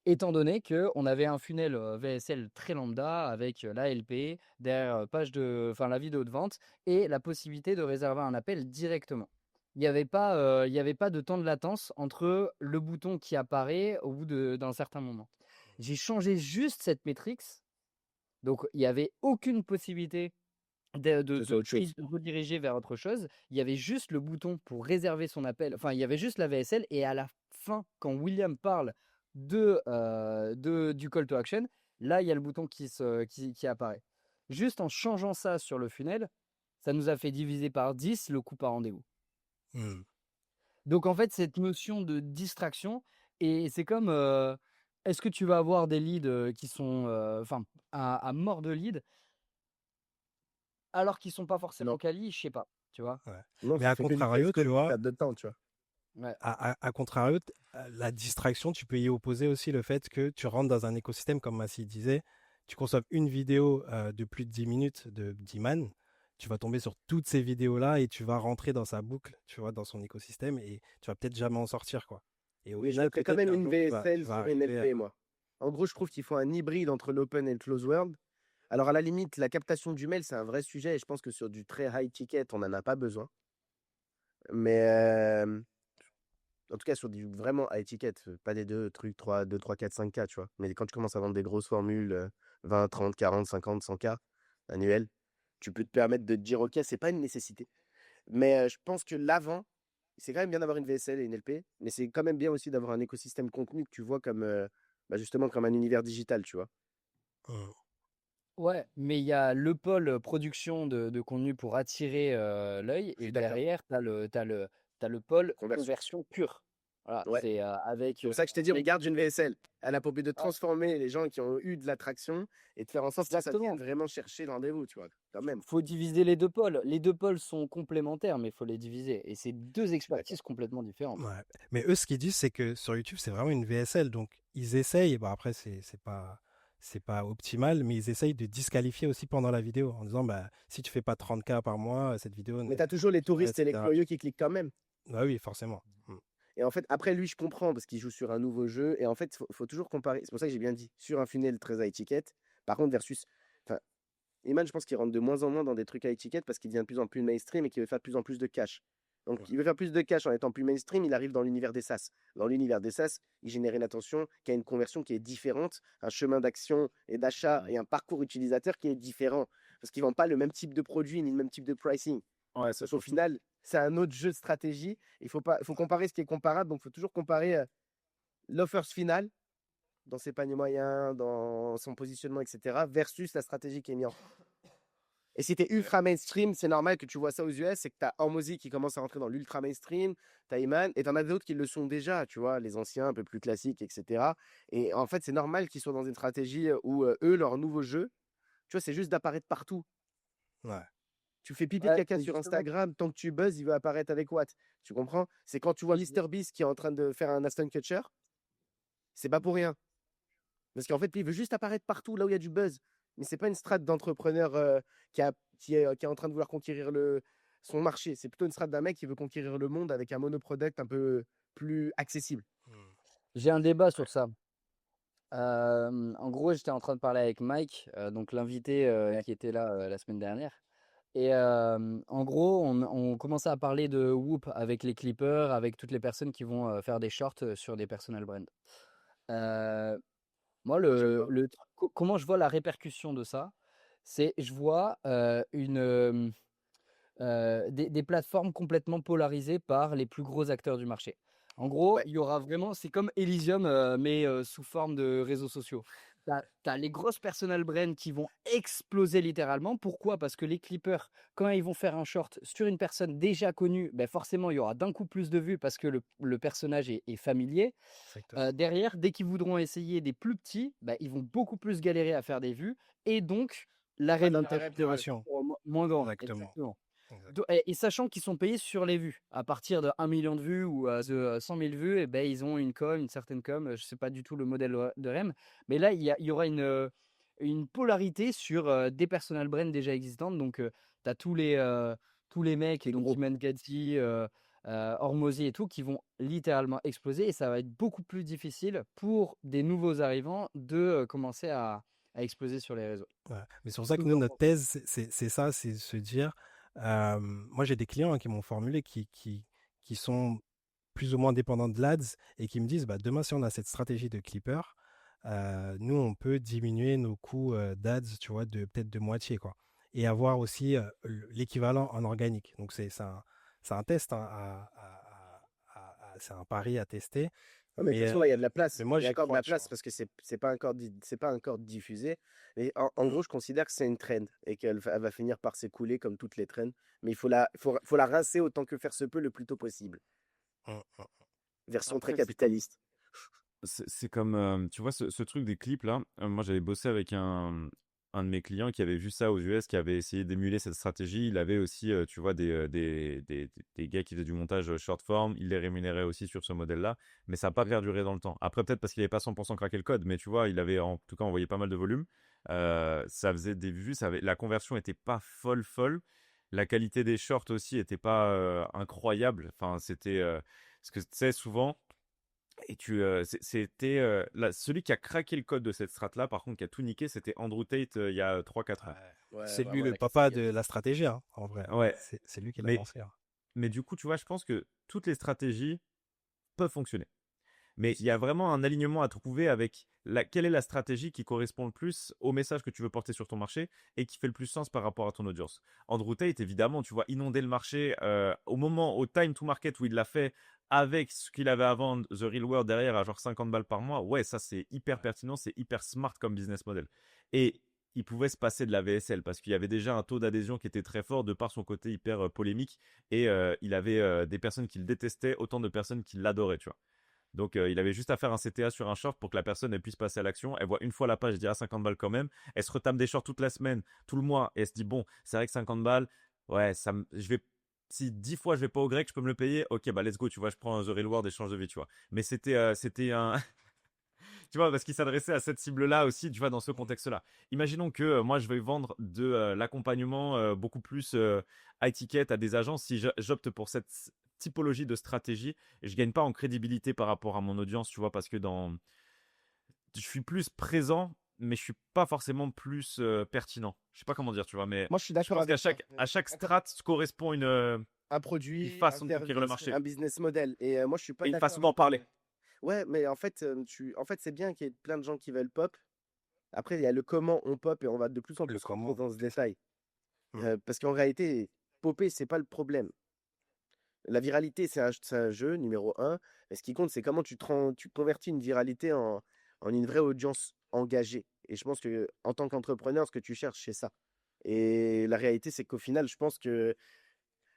Étant donné qu'on avait un funnel VSL très lambda avec l'ALP, derrière la vidéo de vente et la possibilité de réserver un appel directement. Il y avait pas de temps de latence entre le bouton qui apparaît au bout d'un certain moment. J'ai changé juste cette métrique, donc il n'y avait aucune possibilité Ce soit autre chose. de rediriger vers autre chose. Il y avait juste le bouton pour réserver son appel. Enfin, il y avait juste la VSL. Et à la fin, quand William parle du call to action, là, il y a le bouton qui apparaît. Juste en changeant ça sur le funnel, ça nous a fait diviser par 10 le coût par rendez-vous. Hmm. Donc, en fait, cette notion de distraction, et c'est comme, est-ce que tu vas avoir des leads qui sont, à mort de leads alors qu'ils sont pas forcément Non. quali, je sais pas, tu vois? Ouais. Non, Mais ça à fait que du contrario, tu casse-code, vois, perte de temps, tu vois. Ouais. à contrario, la distraction, tu peux y opposer aussi le fait que tu rentres dans un écosystème, comme Massy disait, tu consommes une vidéo de plus de 10 minutes d'Iman, tu vas tomber sur toutes ces vidéos-là et tu vas rentrer dans sa boucle, tu vois, dans son écosystème et tu vas peut-être jamais en sortir, quoi. Et au Mais je final, mettrais quand peut-être même qu'un une jour, tu VSL vas sur une arriver LP, moi. En gros, je trouve qu'il faut un hybride entre l'open et le close world. Alors, à la limite, la captation du mail, c'est un vrai sujet et je pense que sur du très high ticket, on n'en a pas besoin. Mais en tout cas, sur du vraiment high ticket, pas des deux trucs 2, 3, 4, 5K, tu vois. Mais quand tu commences à vendre des grosses formules, 20, 30, 40, 50, 100K annuels, tu peux te permettre de te dire, OK, c'est pas une nécessité. Mais je pense que l'avant, c'est quand même bien d'avoir une VSL et une LP, mais c'est quand même bien aussi d'avoir un écosystème contenu que tu vois comme justement comme un univers digital, tu vois. Mmh. Ouais, mais il y a le pôle production de contenu pour attirer l'œil, Je suis et d'accord. derrière, t'as le pôle Conversion. conversion pure. Voilà, Ouais. c'est avec. C'est pour ça que je t'ai dit, avec- regarde une VSL. Elle a pour but de Ouais, transformer les gens qui ont eu de l'attraction et de faire en sorte que ça vienne exactement. vraiment chercher le rendez-vous, tu vois, quand même. Faut diviser les deux pôles. Les deux pôles sont complémentaires, mais il faut les diviser. Et c'est deux Je suis d'accord. expertises complètement différentes. Ouais. Mais eux, ce qu'ils disent, c'est que sur YouTube, c'est vraiment une VSL. Donc, ils essayent. Bon, après, c'est pas optimal, mais ils essayent de disqualifier aussi pendant la vidéo en disant, bah, si tu fais pas 30K par mois, cette vidéo, Mais tu as toujours les touristes et les etc. curieux qui cliquent quand même. Bah oui, forcément. Et en fait, après, lui, je comprends parce qu'il joue sur un nouveau jeu. Et en fait, faut toujours comparer. C'est pour ça que j'ai bien dit, sur un funnel très à étiquette, par contre, versus. Enfin, Iman, je pense qu'il rentre de moins en moins dans des trucs à étiquette parce qu'il devient de plus en plus mainstream et qu'il veut faire de plus en plus de cash. Donc, il veut faire plus de cash en étant plus mainstream, il arrive dans l'univers des SaaS. Dans l'univers des SaaS, il génère une attention qui a une conversion qui est différente, un chemin d'action et d'achat et un parcours utilisateur qui est différent. Parce qu'ils ne vendent pas le même type de produit ni le même type de pricing. Ouais, ça Donc, au final, c'est un autre jeu de stratégie. Il faut comparer ce qui est comparable. Donc, il faut toujours comparer l'offers final dans ses paniers moyens, dans son positionnement, etc., versus la stratégie qui est mise en. Et si tu es ultra mainstream, c'est normal que tu vois ça aux US, c'est que tu as Hormozy qui commence à rentrer dans l'ultra mainstream, tu as Iman, et tu en as d'autres qui le sont déjà, tu vois, les anciens un peu plus classiques, etc. Et en fait, c'est normal qu'ils soient dans une stratégie où eux, leur nouveau jeu, tu vois, c'est juste d'apparaître partout. Ouais. Tu fais pipi de Ouais, caca c'est sur justement. Instagram, tant que tu buzzes, il va apparaître avec Watt. Tu comprends? C'est quand tu vois MrBeast qui est en train de faire un Aston Kutcher, c'est pas pour rien. Parce qu'en fait, lui, il veut juste apparaître partout, là où il y a du buzz. Mais c'est pas une strate d'entrepreneur qui est en train de vouloir conquérir son marché. C'est plutôt une strate d'un mec qui veut conquérir le monde avec un monoproduct un peu plus accessible. J'ai un débat sur ça. En gros, j'étais en train de parler avec Mike, donc l'invité Ouais. qui était là la semaine dernière. Et en gros, on commençait à parler de Whoop avec les clippers, avec toutes les personnes qui vont faire des shorts sur des personal brands. Euh, Moi, Moi, j'aime pas. comment je vois la répercussion de ça, c'est je vois des plateformes complètement polarisées par les plus gros acteurs du marché. En gros, Ouais. il y aura vraiment, c'est comme Elysium, mais sous forme de réseaux sociaux. Tu as les grosses personal brands qui vont exploser littéralement. Pourquoi? Parce que les clippers, quand ils vont faire un short sur une personne déjà connue, ben forcément, il y aura d'un coup plus de vues parce que le personnage est familier. Exactement. Derrière, dès qu'ils voudront essayer des plus petits, bah, ils vont beaucoup plus galérer à faire des vues et donc la Pas d'intérêt pour eux. rémunération sera moins grande. Exactement. Exactement. Exact. Et sachant qu'ils sont payés sur les vues, à partir de 1 million de vues ou de 100 000 vues, et ben, ils ont une certaine com. Je ne sais pas du tout le modèle de REM, mais là, il y aura une polarité sur des personal brands déjà existantes. Donc, tu as tous les mecs, Les donc gros. Iman Gadzhi, Hormozy et tout, qui vont littéralement exploser et ça va être beaucoup plus difficile pour des nouveaux arrivants de commencer à exploser sur les réseaux. Ouais. Mais c'est pour Qu'est-ce ça que que vous nous, en notre pensez? thèse, c'est ça, c'est se dire, moi j'ai des clients qui m'ont formulé, qui sont plus ou moins dépendants de l'ADS et qui me disent, bah, demain, si on a cette stratégie de clipper, nous, on peut diminuer nos coûts d'ADS, tu vois, peut-être de moitié, quoi. Et avoir aussi l'équivalent en organique. Donc, c'est un test, hein, c'est un pari à tester. Non, mais de toute Mais, façon, là, il y a de la place. mais moi, Il y a j'y encore de crois, la tu place vois. parce que c'est pas encore diffusé. Mais en gros, je considère que c'est une trend et elle va finir par s'écouler comme toutes les trends. Mais faut la rincer autant que faire se peut le plus tôt possible. Hum, hum. Version très Après, c'est comme, capitaliste. c'est comme tu vois, ce truc des clips là. Moi, j'avais bossé avec un de mes clients qui avait vu ça aux US, qui avait essayé d'émuler cette stratégie. Il avait aussi, tu vois, des gars qui faisaient du montage short form. Il les rémunérait aussi sur ce modèle-là, mais ça n'a pas perduré dans le temps. Après, peut-être parce qu'il n'avait pas 100% craqué le code, mais tu vois, il avait en tout cas envoyé pas mal de volume. Ça faisait des vues, la conversion était pas folle. La qualité des shorts aussi était pas incroyable. Enfin, c'était parce que tu sais souvent. Et c'était celui qui a craqué le code de cette strat-là, par contre, qui a tout niqué, c'était Andrew Tate il y a 3-4 ans. Ouais. Ouais, C'est lui vraiment le la papa cascade. de la stratégie, hein, en vrai. Ouais, C'est lui qui l'a mais, lancé, hein. mais du coup, tu vois, je pense que toutes les stratégies peuvent fonctionner. Mais il y a vraiment un alignement à trouver avec quelle est la stratégie qui correspond le plus au message que tu veux porter sur ton marché et qui fait le plus sens par rapport à ton audience. Andrew Tate, évidemment, tu vois, inonder le marché au time to market où il l'a fait avec ce qu'il avait avant The Real World derrière à genre 50 balles par mois. Ouais, ça c'est hyper pertinent, c'est hyper smart comme business model. Et il pouvait se passer de la VSL parce qu'il y avait déjà un taux d'adhésion qui était très fort de par son côté hyper polémique et il avait des personnes qui le détestaient, autant de personnes qui l'adoraient, tu vois. Donc, il avait juste à faire un CTA sur un short pour que la personne elle puisse passer à l'action. Elle voit une fois la page, elle dit 50 balles quand même. Elle se retame des shorts toute la semaine, tout le mois, et elle se dit bon, c'est vrai que 50 balles, ouais, je vais, si 10 fois je vais pas au grec, je peux me le payer. Ok, bah let's go, tu vois, je prends un The Real World et change de vie, tu vois. Mais c'était un, tu vois, parce qu'il s'adressait à cette cible-là aussi, tu vois, dans ce contexte-là. Imaginons que moi, je vais vendre de l'accompagnement beaucoup plus high ticket à des agences. Si j'opte pour cette typologie de stratégie, je gagne pas en crédibilité par rapport à mon audience, tu vois, parce que je suis plus présent, mais je suis pas forcément plus pertinent. Je sais pas comment dire, tu vois, mais Moi, je suis je d'accord pense qu'à avec toi. à chaque strat correspond une Un produit, façon de conquérir le marché un business model. Et moi, je suis pas et une d'accord façon d'en avec. parler. Ouais, mais en fait, c'est bien qu'il y ait plein de gens qui veulent pop. Après, il y a le comment on pop et on va de plus en Le plus rentrer comment. dans ce détail. Mm. Parce qu'en réalité, popper, c'est pas le problème. La viralité, c'est un jeu, numéro un. Mais ce qui compte, c'est comment tu convertis une viralité en une vraie audience engagée. Et je pense que en tant qu'entrepreneur, ce que tu cherches, c'est ça. Et la réalité, c'est qu'au final, je pense que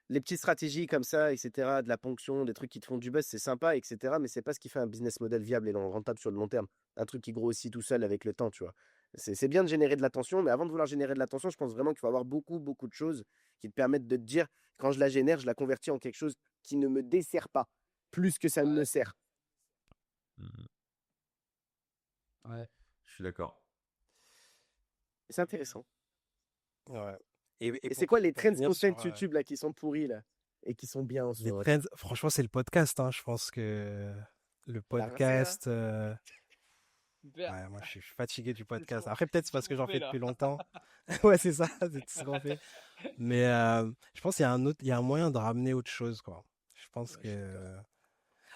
les petites stratégies comme ça, etc., de la ponction, des trucs qui te font du buzz, c'est sympa, etc., mais c'est pas ce qui fait un business model viable et rentable sur le long terme. Un truc qui grossit tout seul avec le temps, tu vois. C'est bien de générer de l'attention, mais avant de vouloir générer de l'attention, je pense vraiment qu'il faut avoir beaucoup, beaucoup de choses qui te permettent de te dire, quand je la génère, je la convertis en quelque chose qui ne me dessert pas, plus que ça ne me sert. Mhm. Ouais. Je suis d'accord. Et c'est intéressant. Ouais. Et pour c'est quoi les trends finir content sur YouTube là qui sont pourris là et qui sont bien en ce les moment? trends, franchement, c'est le podcast, hein. Je pense que le T'as rien fait, là? podcast, ouais, moi, je suis fatigué du podcast. Après, peut-être c'est parce que j'en fais depuis longtemps. Ouais, c'est ça, c'est tout ce qu'on fait. Mais je pense qu'il y a il y a un moyen de ramener autre chose, quoi. Je pense Ouais, je suis d'accord.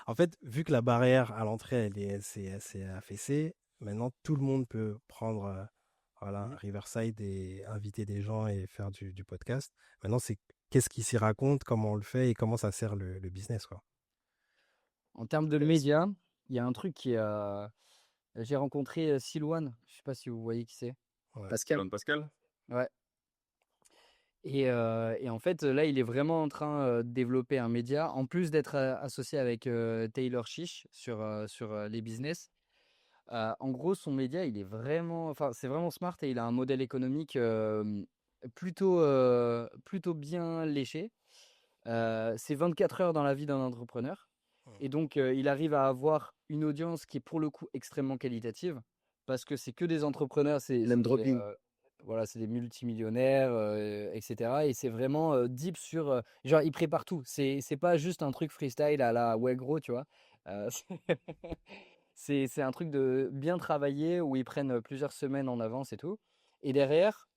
que, en fait, vu que la barrière à l'entrée, c'est affaissée, maintenant tout le monde peut prendre, voilà, Mhm. Riverside et inviter des gens et faire du podcast. Maintenant, c'est qu'est-ce qui s'y raconte, comment on le fait et comment ça sert le business, quoi. En termes de Intéressant. médias, il y a un truc qui a. J'ai rencontré Silouane, je sais pas si vous voyez qui c'est. Ouais. Pascal. Pascal? Ouais. Et en fait, là, il est vraiment en train de développer un média, en plus d'être associé avec Taylor Chiche sur les business. En gros, son média, il est vraiment, enfin, c'est vraiment smart et il a un modèle économique plutôt bien léché. C'est 24 heures dans la vie d'un entrepreneur. Et donc, il arrive à avoir une audience qui est pour le coup extrêmement qualitative parce que c'est que des entrepreneurs, Name dropping. voilà, c'est des multimillionnaires, etc. Et c'est vraiment deep sur. Genre, il prépare tout. C'est pas juste un truc freestyle à la ouais, gros, tu vois. Euh, c'est un truc de bien travaillé où ils prennent plusieurs semaines en avance et tout. Et derrière,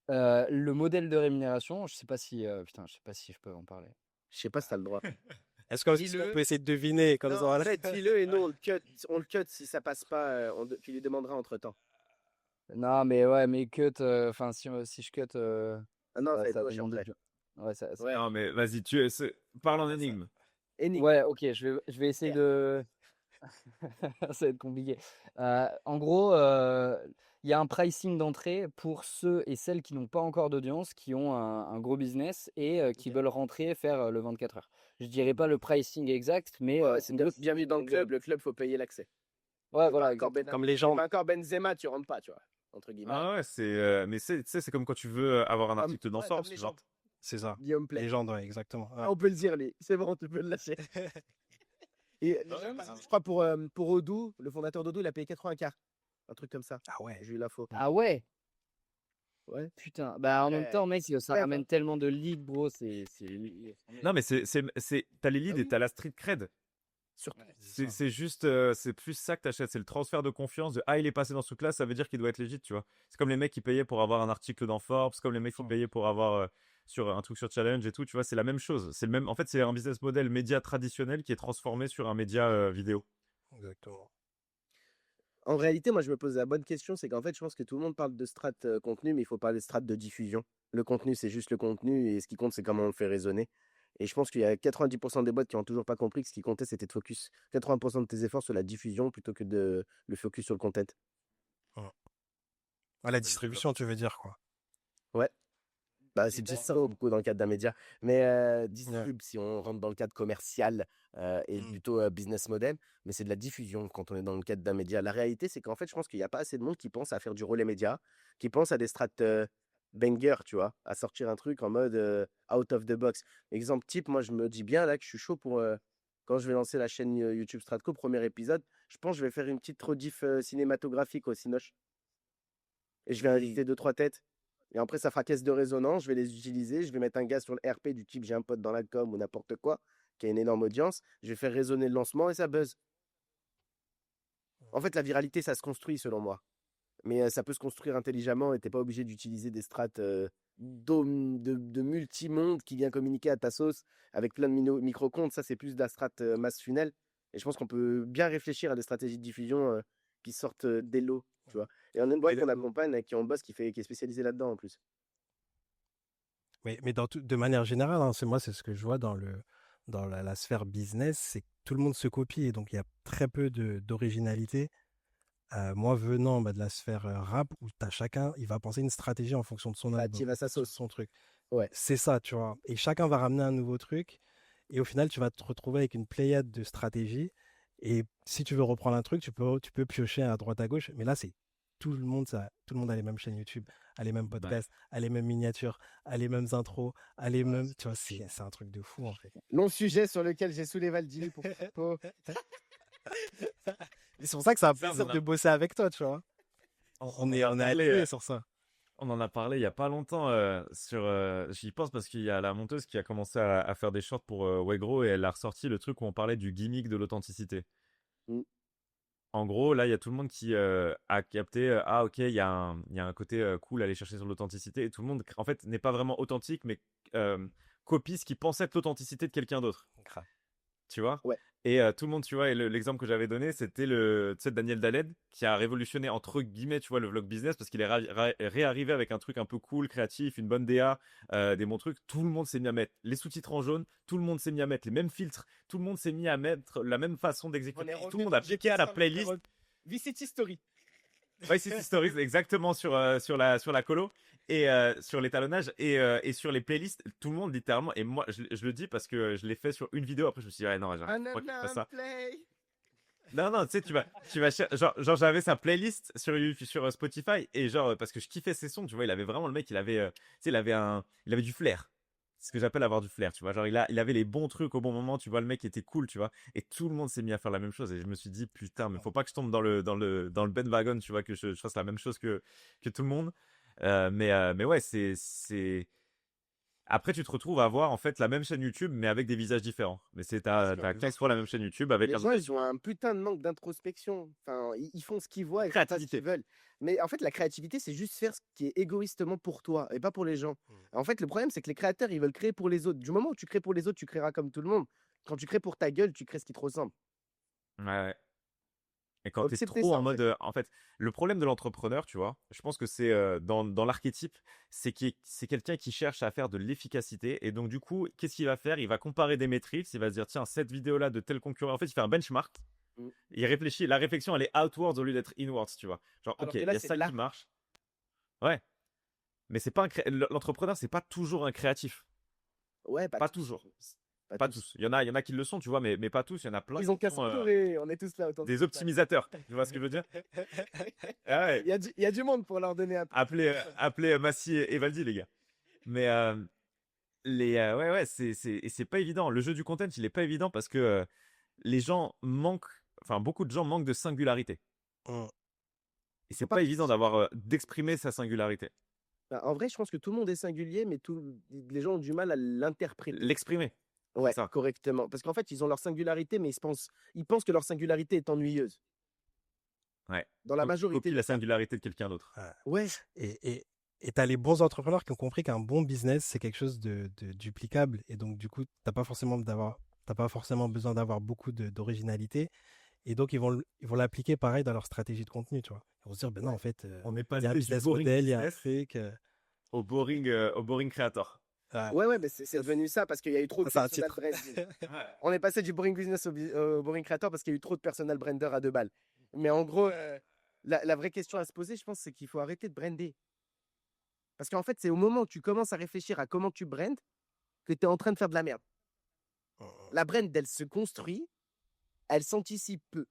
le modèle de rémunération, je sais pas si. Putain, je sais pas si je peux en parler. Je sais pas si t'as le droit. Est-ce qu'on Dis-le. peut essayer de deviner comme Non, ça? en fait, dis-le et nous, on le cut si ça passe pas. Tu lui demanderas entre-temps. Non, mais ouais, mais cut, enfin, si je cut, Ah non, ça va être ça moche demande après. de. Ouais, Ouais, Non, mais vas-y, parle en énigme. énigme. ouais, ok, je vais essayer de. Ça va être compliqué. En gros, il y a un pricing d'entrée pour ceux et celles qui n'ont pas encore d'audience, qui ont un gros business et qui Ok. veulent rentrer faire le 24 heures. Je dirais pas le pricing exact, mais Ouais, c'est en gros, bienvenue dans le club. Le club, faut payer l'accès. ouais, T'es pas voilà, encore exactement. comme les t'es gens. pas encore Benzema, tu rentres pas, tu vois. Entre guillemets. Ah ouais, mais tu sais, c'est comme quand tu veux avoir un article dans Ouais, comme Forbes, les genre. gens. C'est ça. Guillaume Play. Légende, ouais, exactement. Ouais. Ah, on peut le dire, lui. C'est bon, tu peux le lâcher. Et je crois pour Odoo, le fondateur d'Odoo, il a payé 80K. Un truc comme ça. Ah ouais. J'ai eu l'info. Ah ouais, Ouais. putain. Bah en même Ouais. temps, mec, ça Ouais, ramène enfin. tellement de leads, bro. Non, mais t'as les Ah leads et oui, t'as la street cred. surtout. C'est ça. C'est juste, c'est plus ça que t'achètes, c'est le transfert de confiance de ah il est passé dans ce truc-là, ça veut dire qu'il doit être légit, tu vois. C'est comme les mecs qui payaient pour avoir un article dans Forbes, comme les mecs qui payaient pour avoir sur un truc sur Challenge et tout, tu vois, c'est la même chose. C'est le même, en fait, c'est un business model média traditionnel qui est transformé sur un média vidéo. Exactement. En réalité, moi, je me pose la bonne question, c'est qu'en fait, je pense que tout le monde parle de strat contenu, mais il faut parler de strat de diffusion. Le contenu, c'est juste le contenu, et ce qui compte, c'est comment on le fait résonner. Et je pense qu'il y a 90% des boîtes qui ont toujours pas compris que ce qui comptait, c'était de focus 80% de tes efforts sur la diffusion plutôt que de le focus sur le content. Mm. Ah, la Le distribution, tu veux dire, quoi. Ouais, bah, Et c'est déjà toi, ça beaucoup dans le cadre d'un média. Mais Ouais. distrib, si on rentre dans le cadre commercial et Mm. plutôt business model, mais c'est de la diffusion quand on est dans le cadre d'un média. La réalité, c'est qu'en fait, je pense qu'il n'y a pas assez de monde qui pense à faire du relais média, qui pense à des strates banger, tu vois, à sortir un truc en mode out of the box. Exemple type, moi, je me dis bien là que je suis chaud pour, quand je vais lancer la chaîne YouTube Stratco, premier épisode, je pense que je vais faire une petite rediff cinématographique au Cinoche. Et je vais inviter deux, trois têtes. Et après, ça fera caisse de résonance. Je vais les utiliser. Je vais mettre un gars sur le RP du type j'ai un pote dans la com ou n'importe quoi, qui a une énorme audience. Je vais faire résonner le lancement et ça buzz. En fait, la viralité, ça se construit selon moi. Mais ça peut se construire intelligemment et t'es pas obligé d'utiliser des strates de multi-monde qui vient communiquer à ta sauce avec plein de micro-comptes. Ça, c'est plus de la strate masse funnel. Et je pense qu'on peut bien réfléchir à des stratégies de diffusion qui sortent des lots, tu vois. Et on a une boîte Mais, qu'on accompagne qui est en boss qui est spécialisée là-dedans en plus. mais de manière générale, hein, c'est ce que je vois dans la sphère business, c'est que tout le monde se copie et donc il y a très peu d'originalité. Moi, venant de la sphère rap, où t'as chacun, il va penser une stratégie en fonction de son Bah, album, tu vas en sa fonction de sauce. son truc. Ouais. C'est ça, tu vois. Et chacun va ramener un nouveau truc. Et au final, tu vas te retrouver avec une pléiade de stratégies. Et si tu veux reprendre un truc, tu peux piocher à droite à gauche. Mais là, c'est tout le monde a les mêmes chaînes YouTube, a les mêmes Bah, podcasts, a les mêmes miniatures, a les mêmes intros, a les mêmes. Tu vois, c'est un truc de fou, en fait. Long sujet sur lequel j'ai saoulé Valdi pour. Et c'est pour ça que c'est un ça, plaisir de bosser avec toi, tu vois. On est parlé, alignés sur ça. on en a parlé il y a pas longtemps j'y pense parce qu'il y a la monteuse qui a commencé à faire des shorts pour Wegro et elle a ressorti le truc où on parlait du gimmick de l'authenticité. Mm. En gros, là, il y a tout le monde qui a capté ah ok, il y a un côté cool à aller chercher sur l'authenticité et tout le monde en fait n'est pas vraiment authentique mais copie ce qui pensait être l'authenticité de quelqu'un d'autre. Grave. Tu vois? Ouais. Et tout le monde, tu vois, et l'exemple que j'avais donné, c'était tu sais, Daniel Daled, qui a révolutionné, entre guillemets, tu vois, le vlog business, parce qu'il est réarrivé avec un truc un peu cool, créatif, une bonne DA, des bons trucs. Tout le monde s'est mis à mettre les sous-titres en jaune, tout le monde s'est mis à mettre les mêmes filtres, tout le monde s'est mis à mettre la même façon d'exécuter. Tout le monde a piqué à la playlist. VCT Story. Vice City Stories, exactement sur la colo et sur l'étalonnage et sur les playlists, tout le monde littéralement. Et moi, je le dis parce que je l'ai fait sur une vidéo. Après, je me suis dit, ouais, non, j'arrête pas qu'il fasse ça. Non, non, tu sais, genre j'avais sa playlist sur YouTube, sur Spotify et genre parce que je kiffais ses sons, tu vois, il avait vraiment le mec, il avait, tu sais, il avait du flair. C'est ce que j'appelle avoir du flair, tu vois. Genre il avait les bons trucs au bon moment, tu vois, le mec était cool, tu vois. Et tout le monde s'est mis à faire la même chose et je me suis dit putain, mais faut pas que je tombe dans le bandwagon, tu vois, que je fasse la même chose que tout le monde. Mais ouais, c'est après, tu te retrouves à avoir en fait la même chaîne YouTube, mais avec des visages différents. Mais t'as 15 fois la même chaîne YouTube avec Les un gens, ils ont un putain de manque d'introspection. Enfin, ils font ce qu'ils voient et ils font pas ce créativité. qu'ils veulent. Mais en fait, la créativité, c'est juste faire ce qui est égoïstement pour toi et pas pour les gens. En fait, le problème, c'est que les créateurs, ils veulent créer pour les autres. Du moment où tu crées pour les autres, tu créeras comme tout le monde. Quand tu crées pour ta gueule, tu crées ce qui te ressemble. Ouais, ouais. Et quand Faut t'es accepter trop ça, en en mode, fait. en fait, le problème de l'entrepreneur, tu vois, je pense que c'est dans l'archétype, c'est quelqu'un qui cherche à faire de l'efficacité. Et donc, du coup, qu'est-ce qu'il va faire? Il va comparer des métriques. Il va se dire, tiens, cette vidéo-là de tel concurrent. En fait, il fait un benchmark. Mm. Il réfléchit. La réflexion, elle est outwards au lieu d'être inwards, tu vois. Genre, Alors ok, que il là, y a c'est ça de qui l'art. marche. Ouais. Mais c'est pas l'entrepreneur, c'est pas toujours un créatif. Ouais, pas Pas tous. toujours. Pas Pas tous. tous. Il y en a qui le sont, tu vois, mais pas tous. Il y en a plein Ils ont qui qu'à sont s'entourer. On est tous là autour de des cette table. optimisateurs. Tu vois ce que je veux dire? Ah ouais. Il y a du monde pour leur donner un peu. Appelez Massy et Valdi, les gars. Mais ouais, ouais, et c'est pas évident. Le jeu du content, il est pas évident parce que les gens manquent, enfin, beaucoup de gens manquent de singularité. Mm. Et Faut c'est pas pas qu'ils évident d'avoir, d'exprimer sa singularité. Bah, en vrai, je pense que tout le monde est singulier, mais les gens ont du mal à l'interpréter. L'exprimer, c'est Ouais, ça. correctement. Parce qu'en fait, ils ont leur singularité, mais ils pensent que leur singularité est ennuyeuse. Ouais. Dans la majorité Copie la des cas. singularité de quelqu'un d'autre. Ouais, Et tu as les bons entrepreneurs qui ont compris qu'un bon business, c'est quelque chose de duplicable. Et donc, du coup, t'as pas forcément besoin d'avoir beaucoup d'originalité. Et donc, ils vont l'appliquer pareil dans leur stratégie de contenu, tu vois. Ils vont se dire, ben non, en fait, On n'est il pas y a un du business boring model, il y a un business truc. au boring creator. Ouais. Ouais, mais c'est devenu ça parce qu'il y a eu trop de Ça, c'est un personal titre. branding. Ouais. On est passé du boring business au boring creator parce qu'il y a eu trop de personal brander à 2 balles. Mais en gros, la vraie question à se poser, je pense, c'est qu'il faut arrêter de brander. Parce qu'en fait, c'est au moment où tu commences à réfléchir à comment tu brandes que tu es en train de faire de la merde. La brand, elle se construit, elle s'anticipe peu.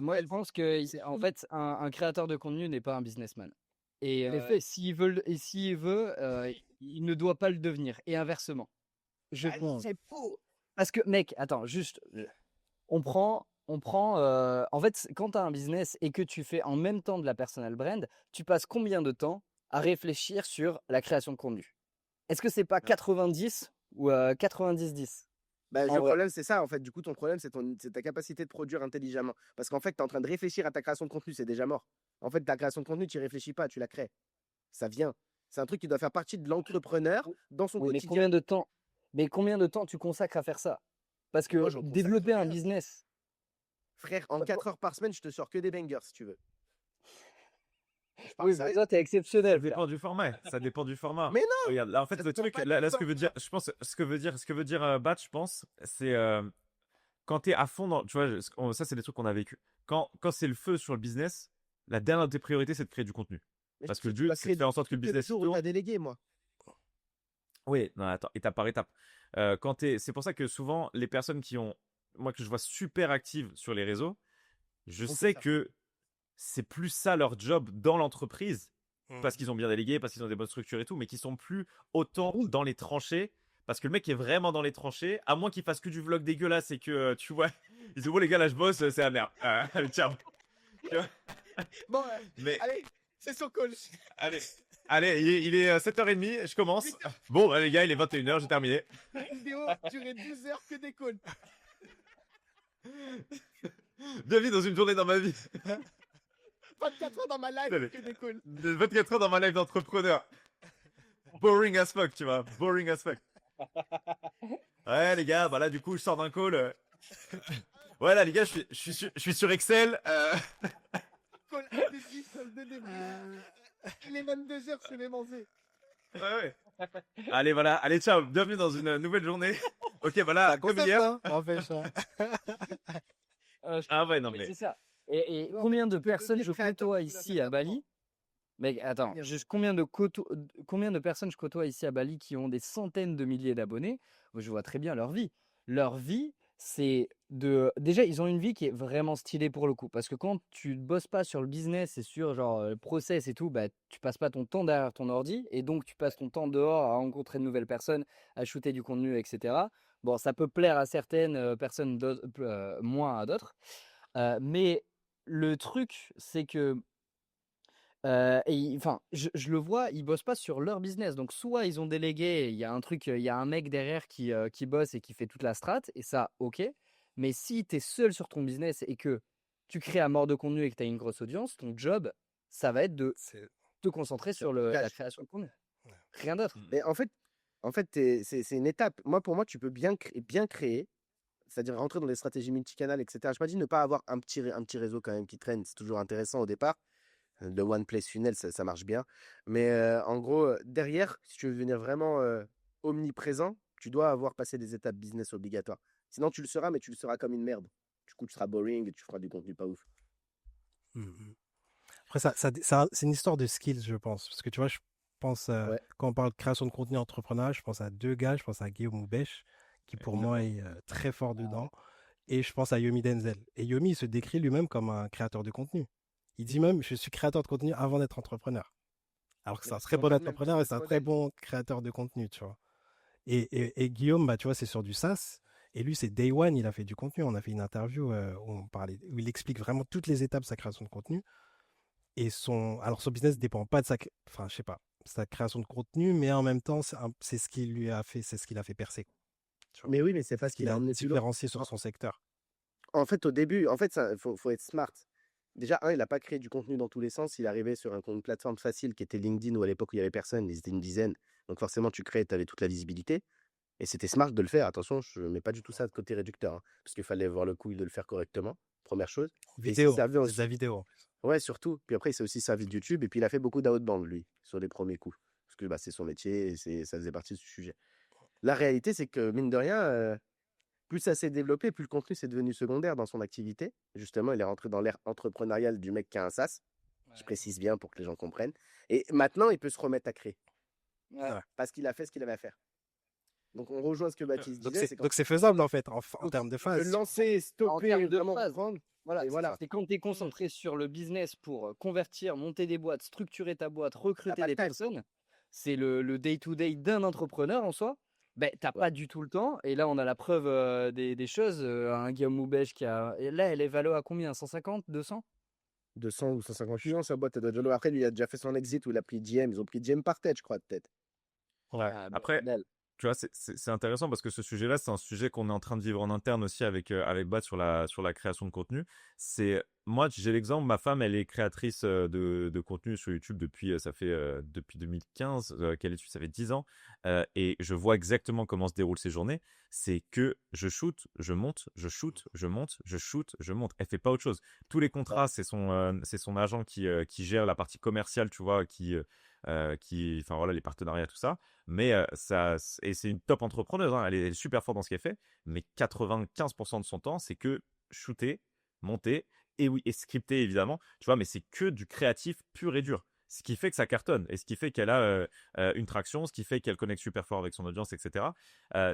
Moi, je pense que en fait, un créateur de contenu n'est pas un businessman. Et en effet, s'il veut, il ne doit pas le devenir. Et inversement, je pense. C'est faux. Parce que, mec, attends, juste, en fait, quand tu as un business et que tu fais en même temps de la personal brand, tu passes combien de temps à réfléchir sur la création de contenu? Est-ce que c'est pas 90 ou 90-10? Bah, En le vrai. problème, c'est ça, en fait. Du coup, ton problème, c'est ta capacité de produire intelligemment. Parce qu'en fait, tu es en train de réfléchir à ta création de contenu, c'est déjà mort. En fait, ta création de contenu, tu n'y réfléchis pas, tu la crées. Ça vient. C'est un truc qui doit faire partie de l'entrepreneur dans son Oui, mais quotidien. combien de temps tu consacres à faire ça? Parce Moi, que j'en consacre développer un rien. business, Frère, en 4 heures par semaine, je te sors que des bangers, si tu veux. Je parle oui, mais sérieux. toi, t'es Ça exceptionnel, frère. dépend du format. Ça dépend du format. Mais non, Regarde, là, en fait, ça le dépend truc, pas là, du ce que veut dire, je pense, ce que veut dire Bat, je pense, c'est quand t'es à fond dans, tu vois, ça, c'est des trucs qu'on a vécu. Quand c'est le feu sur le business, la dernière de tes priorités, c'est de créer du contenu. Mais Parce je que sais, le tu but, dois c'est de créer faire en du sorte que le contenu le business jour où tourne. tu as délégué, moi. Oui, non, attends, étape par étape. C'est pour ça que souvent, les personnes moi, que je vois super actives sur les réseaux, je On fait sais ça. que c'est plus ça leur job dans l'entreprise, parce qu'ils ont bien délégué, parce qu'ils ont des bonnes structures et tout, mais qui sont plus autant dans les tranchées, parce que le mec est vraiment dans les tranchées, à moins qu'il fasse que du vlog dégueulasse et que, tu vois, il se dit, bon les gars, là je bosse, c'est la merde. Allez, ciao. Tu vois. Bon, Mais allez, c'est son call. allez, allez, il est 7h30, je commence. Bon, bah, les gars, il est 21h, j'ai terminé. La vidéo durait 12 heures que des calls. Bienvenue dans une journée dans ma vie. 24 heures dans ma live Allez. que des calls. 24 heures dans ma life d'entrepreneur. Boring as fuck, tu vois. Boring as fuck. Ouais, les gars, bah là, du coup, je sors d'un call. Ouais, là, les gars, je suis sur Excel. Call 1 des 10, call 2 des 10. Il est 22 heures, je vais manger. Ouais. Allez, voilà. Allez, ciao. Bienvenue dans une nouvelle journée. Ok, voilà. Comme hier. Hein, n'empêche, hein. Ah ouais, non, Mais mais. c'est ça. Et combien de personnes je créateur, côtoie tu dois ici faire à Bali? Mec, attends, Merde. juste combien de personnes je côtoie ici à Bali qui ont des centaines de milliers d'abonnés? Je vois très bien leur vie. Leur vie, c'est de. Déjà, ils ont une vie qui est vraiment stylée pour le coup. Parce que quand tu ne bosses pas sur le business et sur genre le process et tout, bah, tu passes pas ton temps derrière ton ordi. Et donc, tu passes ton temps dehors à rencontrer de nouvelles personnes, à shooter du contenu, etc. Bon, ça peut plaire à certaines personnes, moins à d'autres. Mais le truc, c'est que enfin, je le vois, ils bossent pas sur leur business. Donc, soit ils ont délégué, il y a un truc, il y a un mec derrière qui bosse et qui fait toute la strat, et ça, ok. Mais si tu es seul sur ton business et que tu crées à mort de contenu et que tu as une grosse audience, ton job, ça va être de C'est- te concentrer sur la création de contenu. Rien d'autre. Mais en fait c'est une étape. Pour moi, tu peux bien créer, c'est-à-dire rentrer dans des stratégies multicanales, etc. Je pas dit ne pas avoir un petit réseau quand même qui traîne. C'est toujours intéressant au départ. Le One Place Funnel, ça marche bien. Mais en gros, derrière, si tu veux devenir vraiment omniprésent, tu dois avoir passé des étapes business obligatoires. Sinon, tu le seras, mais tu le seras comme une merde. Du coup, tu seras boring et tu feras du contenu pas ouf. Mhm. Après, c'est une histoire de skills, je pense. Parce que tu vois, je pense, Ouais. quand on parle de création de contenu entrepreneur, je pense à 2 gars. Je pense à Guillaume Houbèche, qui pour moi est très fort dedans. Et je pense à Yomi Denzel. Et Yomi, il se décrit lui-même comme un créateur de contenu. Il dit même, je suis créateur de contenu avant d'être entrepreneur. Alors que c'est un très bon entrepreneur et c'est un très bon créateur de contenu, tu vois. Et Guillaume, bah, tu vois, c'est sur du SaaS. Et lui, c'est Day One, il a fait du contenu. On a fait une interview où il explique vraiment toutes les étapes de sa création de contenu. Et alors son business dépend pas de enfin, je sais pas, sa création de contenu, mais en même temps, c'est ce qui lui a fait, c'est ce qu'il a fait percer. Tu vois. Mais oui, mais c'est C'est parce ce qu'il qu'il a a emmené plus loin. différencié sur son secteur. En fait, au début, il faut être smart. Déjà, il n'a pas créé du contenu dans tous les sens. Il est arrivé sur une plateforme facile qui était LinkedIn, où à l'époque, où il n'y avait personne, ils étaient une dizaine. Donc forcément, tu crées, tu avais toute la visibilité. Et c'était smart de le faire. Attention, je mets pas du tout ça de côté réducteur, hein, parce qu'il fallait avoir le couille de le faire correctement, première chose. Et il s'est Vidéo, servi c'est de la ensuite. vidéo en plus. Ouais, surtout. Puis après, il s'est aussi servi de YouTube et puis il a fait beaucoup d'outbound, lui, sur les premiers coups. Parce que bah, c'est son métier et ça faisait partie du sujet. La réalité, c'est que, mine de rien, plus ça s'est développé, plus le contenu s'est devenu secondaire dans son activité. Justement, il est rentré dans l'ère entrepreneuriale du mec qui a un SaaS. Je précise bien pour que les gens comprennent. Et maintenant, il peut se remettre à créer Ouais. Ouais. parce qu'il a fait ce qu'il avait à faire. Donc, on rejoint ce que Baptiste Donc disait. c'est donc c'est faisable en fait en Donc, termes de de phase. lancer, En stopper, termes de vraiment phase. reprendre. Voilà, Et voilà. c'est quand tu es concentré sur le business pour convertir, monter des boîtes, structurer ta boîte, T'as recruter pas de des time. personnes. C'est le day-to-day d'un entrepreneur en soi. Ben, t'as Ouais. pas du tout le temps. Et là, on a la preuve des choses. Un Guillaume Moubèche qui a. Et là, elle est valo à combien? 150, 200? 200 ou 150 millions, sa boîte, elle doit déjà loin. Après, lui, il a déjà fait son exit où il a pris GM. Ils ont pris GM par tête, je crois, de tête. Ouais. Ah, Après, bordel. tu vois, c'est intéressant parce que ce sujet-là, c'est un sujet qu'on est en train de vivre en interne aussi avec Bat sur la création de contenu. Moi, j'ai l'exemple, ma femme, elle est créatrice de contenu sur YouTube depuis 2015 qu'elle est dessus, ça fait 10 ans. Et je vois exactement comment se déroulent ses journées. C'est que je shoot, je monte, je shoot, je monte, je shoot, je monte. Elle fait pas autre chose. Tous les contrats, c'est son agent qui gère la partie commerciale, tu vois, enfin voilà, les partenariats, tout ça. Mais et c'est une top entrepreneuse, hein, elle est super forte dans ce qu'elle fait, mais 95% de son temps, c'est que shooter, monter, et oui, et scripter évidemment, tu vois, mais c'est que du créatif pur et dur. Ce qui fait que ça cartonne, et ce qui fait qu'elle a une traction, ce qui fait qu'elle connecte super fort avec son audience, etc.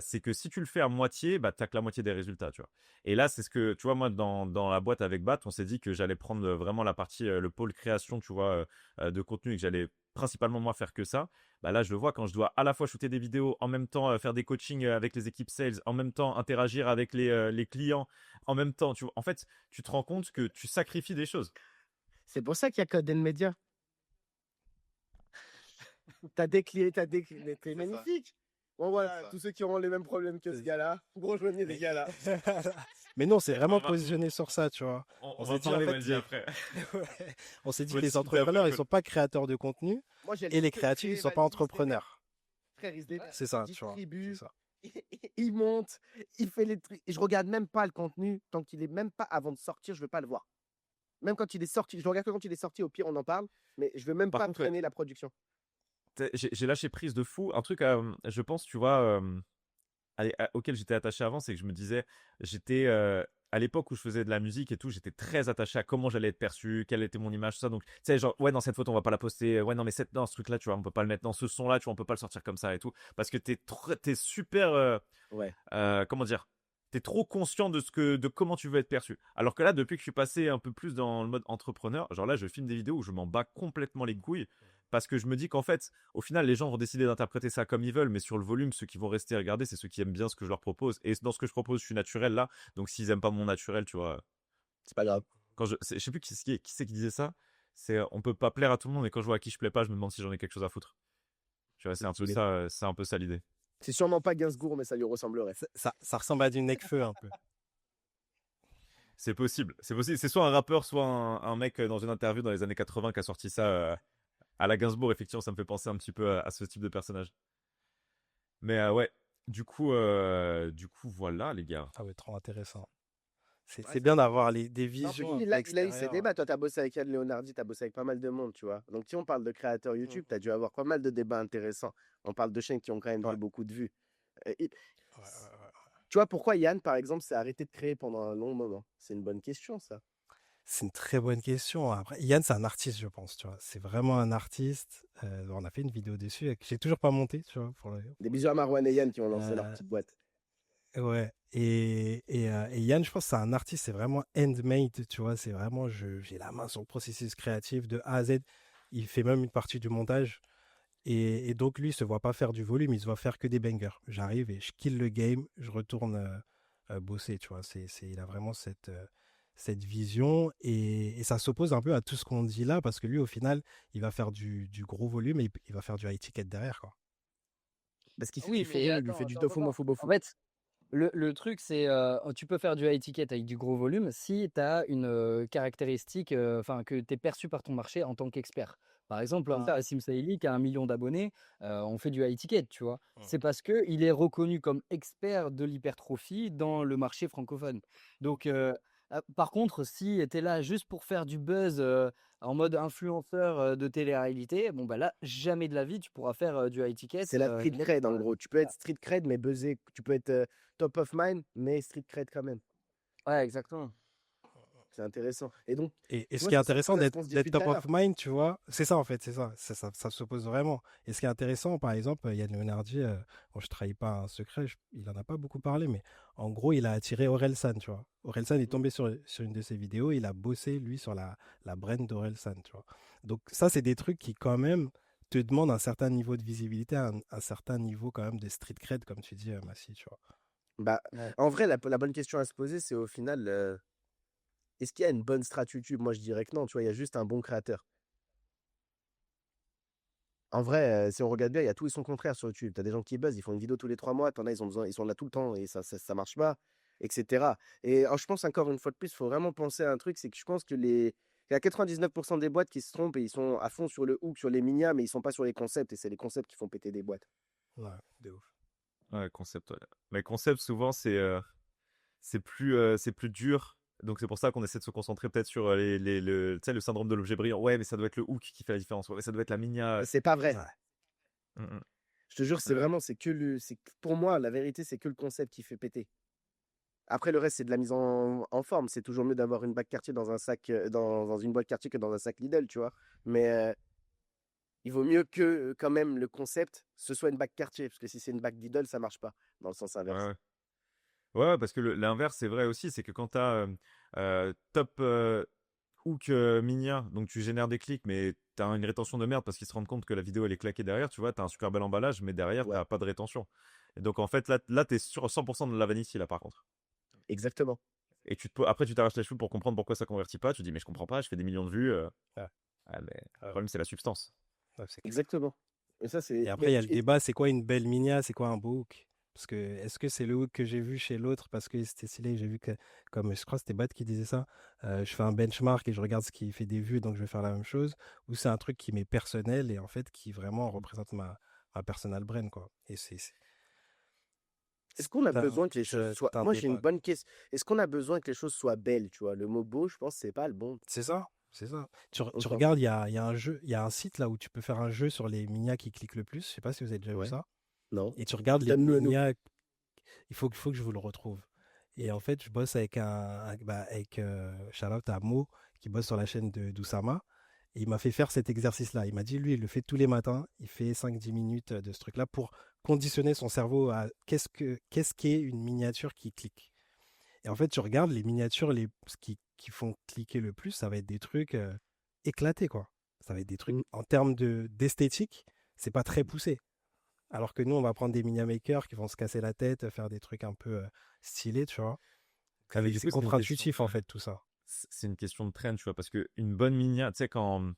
C'est que si tu le fais à moitié, bah, t'as que la moitié des résultats, tu vois. Et là, c'est ce que, tu vois, moi, dans la boîte avec Bat, on s'est dit que j'allais prendre vraiment la partie, le pôle création, tu vois, de contenu, et que j'allais principalement moi faire que ça. Bah là, je le vois quand je dois à la fois shooter des vidéos, en même temps faire des coachings avec les équipes sales, en même temps interagir avec les clients, en même temps, tu vois, en fait, tu te rends compte que tu sacrifies des choses. C'est pour ça qu'il y a Code Media. T'as des clés C'est magnifiques. Bon, voilà, C'est ça. tous ceux qui auront les mêmes problèmes que ce C'est- gars-là, vous rejoignez les gars là. Mais non, c'est vraiment On va- positionné sur ça, tu vois. On s'est va dit, parler, en fait, Valdi, après. Ouais. On s'est dit On va que les discuter après, entrepreneurs, ils cool. sont pas créateurs de contenu Moi, j'ai le et les titre créatifs, ils créé, sont pas Valdi, entrepreneurs. frère, il se débrouille, C'est ça, il tu vois. distribue, C'est ça. il monte, il fait les trucs. Et je regarde même pas le contenu tant qu'il est même pas avant de sortir, je veux pas le voir. Même quand il est sorti, je le regarde que quand il est sorti, au pire on en parle, mais je veux même Par pas contre, ouais, traîner la production. j'ai lâché prise de fou. Un truc, je pense, tu vois, auquel j'étais attaché avant, c'est que je me disais, à l'époque où je faisais de la musique et tout, j'étais très attaché à comment j'allais être perçu, quelle était mon image, tout ça. Donc, tu sais, genre, ouais, dans cette photo, on va pas la poster. Ouais, non, mais dans ce truc-là, tu vois, on peut pas le mettre dans ce son-là, tu vois, on peut pas le sortir comme ça et tout. Parce que t'es super, Ouais. comment dire, t'es trop conscient de comment tu veux être perçu. Alors que là, depuis que je suis passé un peu plus dans le mode entrepreneur, genre là, je filme des vidéos où je m'en bats complètement les couilles. Parce que je me dis qu'en fait, au final, les gens vont décider d'interpréter ça comme ils veulent, mais sur le volume, ceux qui vont rester regarder, c'est ceux qui aiment bien ce que je leur propose. Et dans ce que je propose, je suis naturel là. Donc s'ils aiment pas mon naturel, tu vois, C'est pas grave. je sais plus qui c'est qui disait ça. On peut pas plaire à tout le monde, et quand je vois à qui je plais pas, je me demande si j'en ai quelque chose à foutre. Tu vois, c'est un peu ça l'idée. C'est sûrement pas Gainsbourg, mais ça lui ressemblerait. Ça ressemble à du Nekfeu un peu. C'est possible. C'est possible. C'est soit un rappeur, soit un mec dans une interview dans les années 80 qui a sorti ça à la Gainsbourg. Effectivement, ça me fait penser un petit peu à ce type de personnage. Mais ouais, du coup, voilà, les gars. Ah ouais, trop intéressant. C'est Ouais, bien d'avoir des Non, visions puis un peu là, il a eu ses extérieures. débats. Toi, tu as bossé avec Yann Leonardi, tu as bossé avec pas mal de monde, tu vois. Donc, si on parle de créateurs YouTube, tu as dû avoir pas mal de débats intéressants. On parle de chaînes qui ont quand même Ouais. fait beaucoup de vues. Ouais, ouais, ouais. Tu vois, pourquoi Yann, par exemple, s'est arrêté de créer pendant un long moment? C'est une bonne question, ça. C'est une très bonne question. Après, Yann, c'est un artiste, je pense, tu vois. C'est vraiment un artiste. On a fait une vidéo dessus que j'ai toujours pas montée, tu vois. Des bisous à Marwan et Yann qui ont lancé leur Euh, petite boîte. Ouais. Et Yann, je pense que c'est un artiste, c'est vraiment handmade, tu vois. C'est vraiment, j'ai la main sur le processus créatif de A à Z. Il fait même une partie du montage. Et donc, lui, il se voit pas faire du volume, il se voit faire que des bangers. J'arrive et je kill le game, je retourne bosser, tu vois. Il a vraiment cette vision et ça s'oppose un peu à tout ce qu'on dit là parce que lui, au final, il va faire du gros volume et il va faire du high ticket derrière, quoi. Parce qu'il fait Oui, du mais fond, il lui fait du tofu, mofu, En bofu. fait, le truc, c'est tu peux faire du high ticket avec du gros volume si tu as une caractéristique, enfin que tu es perçu par ton marché en tant qu'expert. Par exemple, Wassim Saïli qui a 1 million d'abonnés, on fait du high ticket, tu vois. C'est parce qu'il est reconnu comme expert de l'hypertrophie dans le marché francophone. Donc, par contre, si tu es là juste pour faire du buzz en mode influenceur de télé-réalité, bon, bah là, jamais de la vie, tu pourras faire du high ticket. C'est la street cred en gros. Tu peux être street cred, mais buzzer. Tu peux être top of mind, mais street cred quand même. Ouais, exactement. C'est intéressant. Et donc, Et tu ce vois, qui est c'est intéressant ça ce qu'on se dit d'être depuis tout top à of l'heure. mind, tu vois, c'est ça en fait, c'est ça. Ça se pose vraiment. Et ce qui est intéressant, par exemple, Yann Leonardi, bon, je trahis pas un secret, il en a pas beaucoup parlé, mais en gros, il a attiré Orelsan, tu vois. Orelsan est tombé sur une de ses vidéos, il a bossé, lui, sur la brand d'Orelsan, tu vois. Donc ça, c'est des trucs qui, quand même, te demandent un certain niveau de visibilité, un certain niveau, quand même, de street cred, comme tu dis, Massi, tu vois. Bah, Ouais. en vrai, la bonne question à se poser, c'est au final, est-ce qu'il y a une bonne strat YouTube? Moi, je dirais que non, tu vois, il y a juste un bon créateur. En vrai, si on regarde bien, il y a tout et son contraire sur YouTube. Tu as des gens qui buzzent, ils font une vidéo tous les 3 mois, t'en as, ils sont là tout le temps et ça marche pas, etc. Et alors, je pense encore une fois de plus, il faut vraiment penser à un truc, c'est que je pense que il y a 99% des boîtes qui se trompent et ils sont à fond sur le hook, sur les mignas, mais ils sont pas sur les concepts et c'est les concepts qui font péter des boîtes. Ouais, de ouf. Ouais, concept, ouais. Mais concept, souvent, c'est plus dur. Donc, c'est pour ça qu'on essaie de se concentrer peut-être sur tu sais, le syndrome de l'objet brillant. Ouais, mais ça doit être le hook qui fait la différence. Ouais, mais ça doit être la minia. C'est pas vrai. Ouais. Mm, mm. Je te jure, c'est vraiment, pour moi, la vérité, c'est que le concept qui fait péter. Après, le reste, c'est de la mise en forme. C'est toujours mieux d'avoir une bague Cartier dans un sac, dans une boîte Cartier que dans un sac Lidl, tu vois. Mais il vaut mieux que, quand même, le concept, ce soit une bague Cartier. Parce que si c'est une bague Lidl, ça marche pas, dans le sens Ouais, inverse. ouais. Ouais, parce que l'inverse, c'est vrai aussi. C'est que quand tu as top hook minia, donc tu génères des clics, mais tu as une rétention de merde parce qu'ils se rendent compte que la vidéo, elle est claquée derrière. Tu vois, tu as un super bel emballage, mais derrière, tu Ouais, n'as pas de rétention. Et donc, en fait, là tu es sur 100% de la vanity, là, par contre. exactement. Et après, tu t'arraches les cheveux pour comprendre pourquoi ça convertit pas. Tu te dis, mais je comprends pas, je fais des millions de vues. Ouais. Ah, mais le Ouais, problème, c'est la substance. ouais, c'est clair. Exactement. Et ça, Et c'est. après, il y a le débat, c'est quoi une belle minia, c'est quoi un beau hook? Parce que est-ce que c'est le hook que j'ai vu chez l'autre parce que c'était stylé, j'ai vu que, comme je crois que c'était Bat qui disait ça, je fais un benchmark et je regarde ce qui fait des vues, donc je vais faire la même chose, ou c'est un truc qui m'est personnel et en fait qui vraiment représente ma personal brand, quoi. Et Est-ce qu'on a t'as besoin que les choses soient. t'as un Moi, j'ai une débat. bonne question. Est-ce qu'on a besoin que les choses soient belles, tu vois? Le mot beau, je pense, c'est pas le bon. C'est ça, c'est ça. Tu Enfin, regardes, il y a un jeu, il y a un site là où tu peux faire un jeu sur les minias qui cliquent le plus. Je sais pas si vous avez déjà vu ouais, ça. non. Et tu regardes les Donne-nous à nous. minias. Il faut que je vous le retrouve. Et en fait, je bosse avec shout out à Mo, qui bosse sur la chaîne d'Oussama. Et il m'a fait faire cet exercice-là. Il m'a dit, lui, il le fait tous les matins. Il fait 5-10 minutes de ce truc-là pour conditionner son cerveau à qu'est-ce qu'est une miniature qui clique. Et en fait, tu regardes les miniatures qui font cliquer le plus, ça va être des trucs éclatés, quoi. Ça va être des trucs, Mm. en termes d'esthétique, c'est pas très poussé. Alors que nous, on va prendre des mini makers qui vont se casser la tête, faire des trucs un peu stylés, tu vois. Et du C'est coup, c'est une question. contre-intuitif, en fait, tout ça. C'est une question de trend, tu vois, parce que une bonne minia, tu sais, quand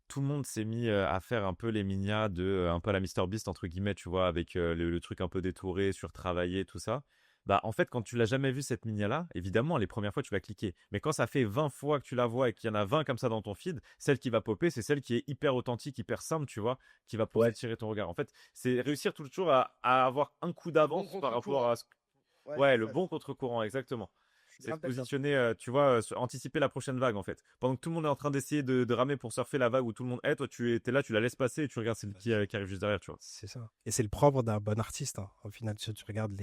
tout le monde s'est mis à faire un peu les minias un peu à la MrBeast, entre guillemets, tu vois, avec le truc un peu détouré, surtravaillé, tout ça. Bah, en fait, quand tu l'as jamais vu cette minia-là, évidemment, les premières fois, tu vas cliquer. Mais quand ça fait 20 fois que tu la vois et qu'il y en a 20 comme ça dans ton feed, celle qui va popper, c'est celle qui est hyper authentique, hyper simple, tu vois, qui va pouvoir Ouais. attirer ton regard. En fait, c'est réussir toujours à avoir un coup d'avance par rapport à Ouais, le bon contre-courant, exactement. C'est se grave d'accord. positionner, tu vois, anticiper la prochaine vague en fait. Pendant que tout le monde est en train d'essayer de ramer pour surfer la vague où tout le monde est, toi tu es là, tu la laisses passer et tu regardes celle qui arrive juste derrière, tu vois. C'est ça. Et c'est le propre d'un bon artiste, hein. Au final, si tu regardes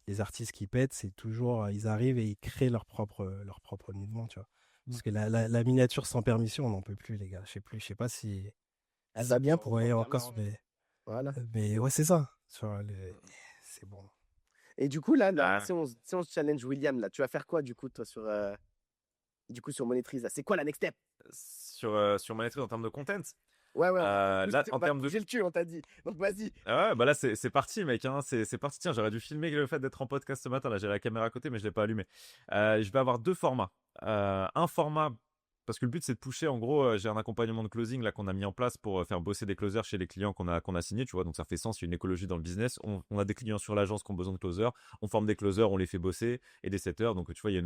les artistes qui pètent, c'est toujours, ils arrivent et ils créent leur propre mouvement, tu vois. Parce que la miniature sans permission, on n'en peut plus, les gars. Je sais pas si elle va bien pour aller encore, Voilà. mais ouais, c'est ça. C'est bon. Et du coup, là, Ah. si on se challenge William, là, tu vas faire quoi, du coup, toi, sur Monétrise, là? C'est quoi la next step? Sur Manettrise en termes de content. Ouais, ouais. Là, en termes de. J'ai le cul, on t'a dit. Donc, vas-y. Ah ouais, bah là c'est parti mec, hein, c'est parti. Tiens, j'aurais dû filmer le fait d'être en podcast ce matin. Là, j'ai la caméra à côté, mais je l'ai pas allumé. Je vais avoir deux formats. Un format parce que le but c'est de pusher. En gros, j'ai un accompagnement de closing là qu'on a mis en place pour faire bosser des closers chez les clients qu'on a signés. Tu vois, donc ça fait sens. Il y a une écologie dans le business. On a des clients sur l'agence qui ont besoin de closers. On forme des closers, on les fait bosser et des setters. Donc tu vois, il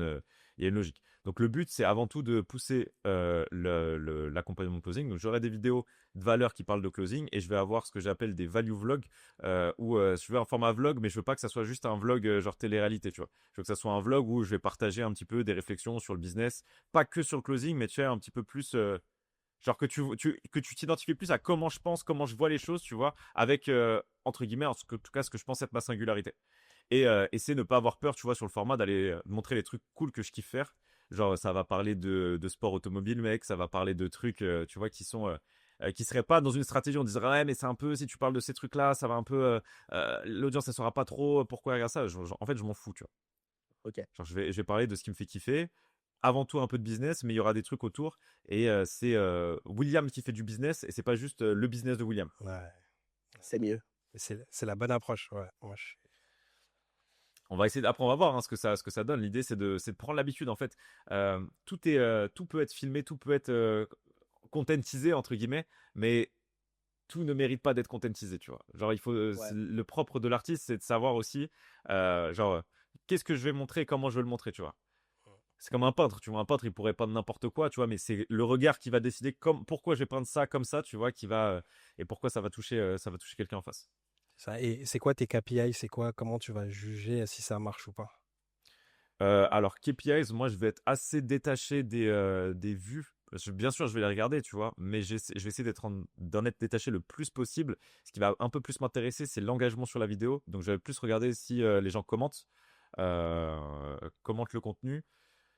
y Il y a une logique. Donc le but, c'est avant tout de pousser l'accompagnement de closing. Donc j'aurai des vidéos de valeur qui parlent de closing et je vais avoir ce que j'appelle des value vlogs où je veux un format vlog, mais je veux pas que ça soit juste un vlog genre télé-réalité, tu vois. Je veux que ça soit un vlog où je vais partager un petit peu des réflexions sur le business, pas que sur le closing, mais tu sais, un petit peu plus genre que tu t'identifies plus à comment je pense, comment je vois les choses, tu vois, avec entre guillemets en tout cas ce que je pense être ma singularité. Et essayer de ne pas avoir peur, tu vois, sur le format d'aller montrer les trucs cool que je kiffe faire. Genre ça va parler de sport automobile, mec, ça va parler de trucs, tu vois, qui seraient pas dans une stratégie. On dirait ouais, mais c'est un peu, si tu parles de ces trucs-là, ça va un peu, l'audience elle saura pas trop pourquoi elle regarde ça. En fait, je m'en fous, tu vois. Ok. Genre je vais parler de ce qui me fait kiffer. Avant tout un peu de business, mais il y aura des trucs autour. Et c'est William qui fait du business et c'est pas juste le business de William. Ouais. C'est mieux. C'est la bonne approche. Ouais. Moi, On va essayer. Après, on va voir hein, ce que ça donne. L'idée, c'est de prendre l'habitude. En fait, tout peut être filmé, tout peut être contentisé entre guillemets, mais tout ne mérite pas d'être contentisé. Tu vois. Genre, Ouais. le propre de l'artiste, c'est de savoir aussi, qu'est-ce que je vais montrer, et comment je veux le montrer. Tu vois. C'est comme un peintre. Tu vois, un peintre, il pourrait peindre n'importe quoi. Tu vois, mais c'est le regard qui va décider pourquoi je vais peindre ça comme ça. Tu vois, et pourquoi ça va toucher quelqu'un en face. ça. Et c'est quoi tes KPI? C'est quoi? Comment tu vas juger si ça marche ou pas? Alors KPIs, moi je vais être assez détaché des vues. Bien sûr, je vais les regarder, tu vois, mais je vais essayer d'en être détaché le plus possible. Ce qui va un peu plus m'intéresser, c'est l'engagement sur la vidéo. Donc je vais plus regarder si les gens commentent le contenu.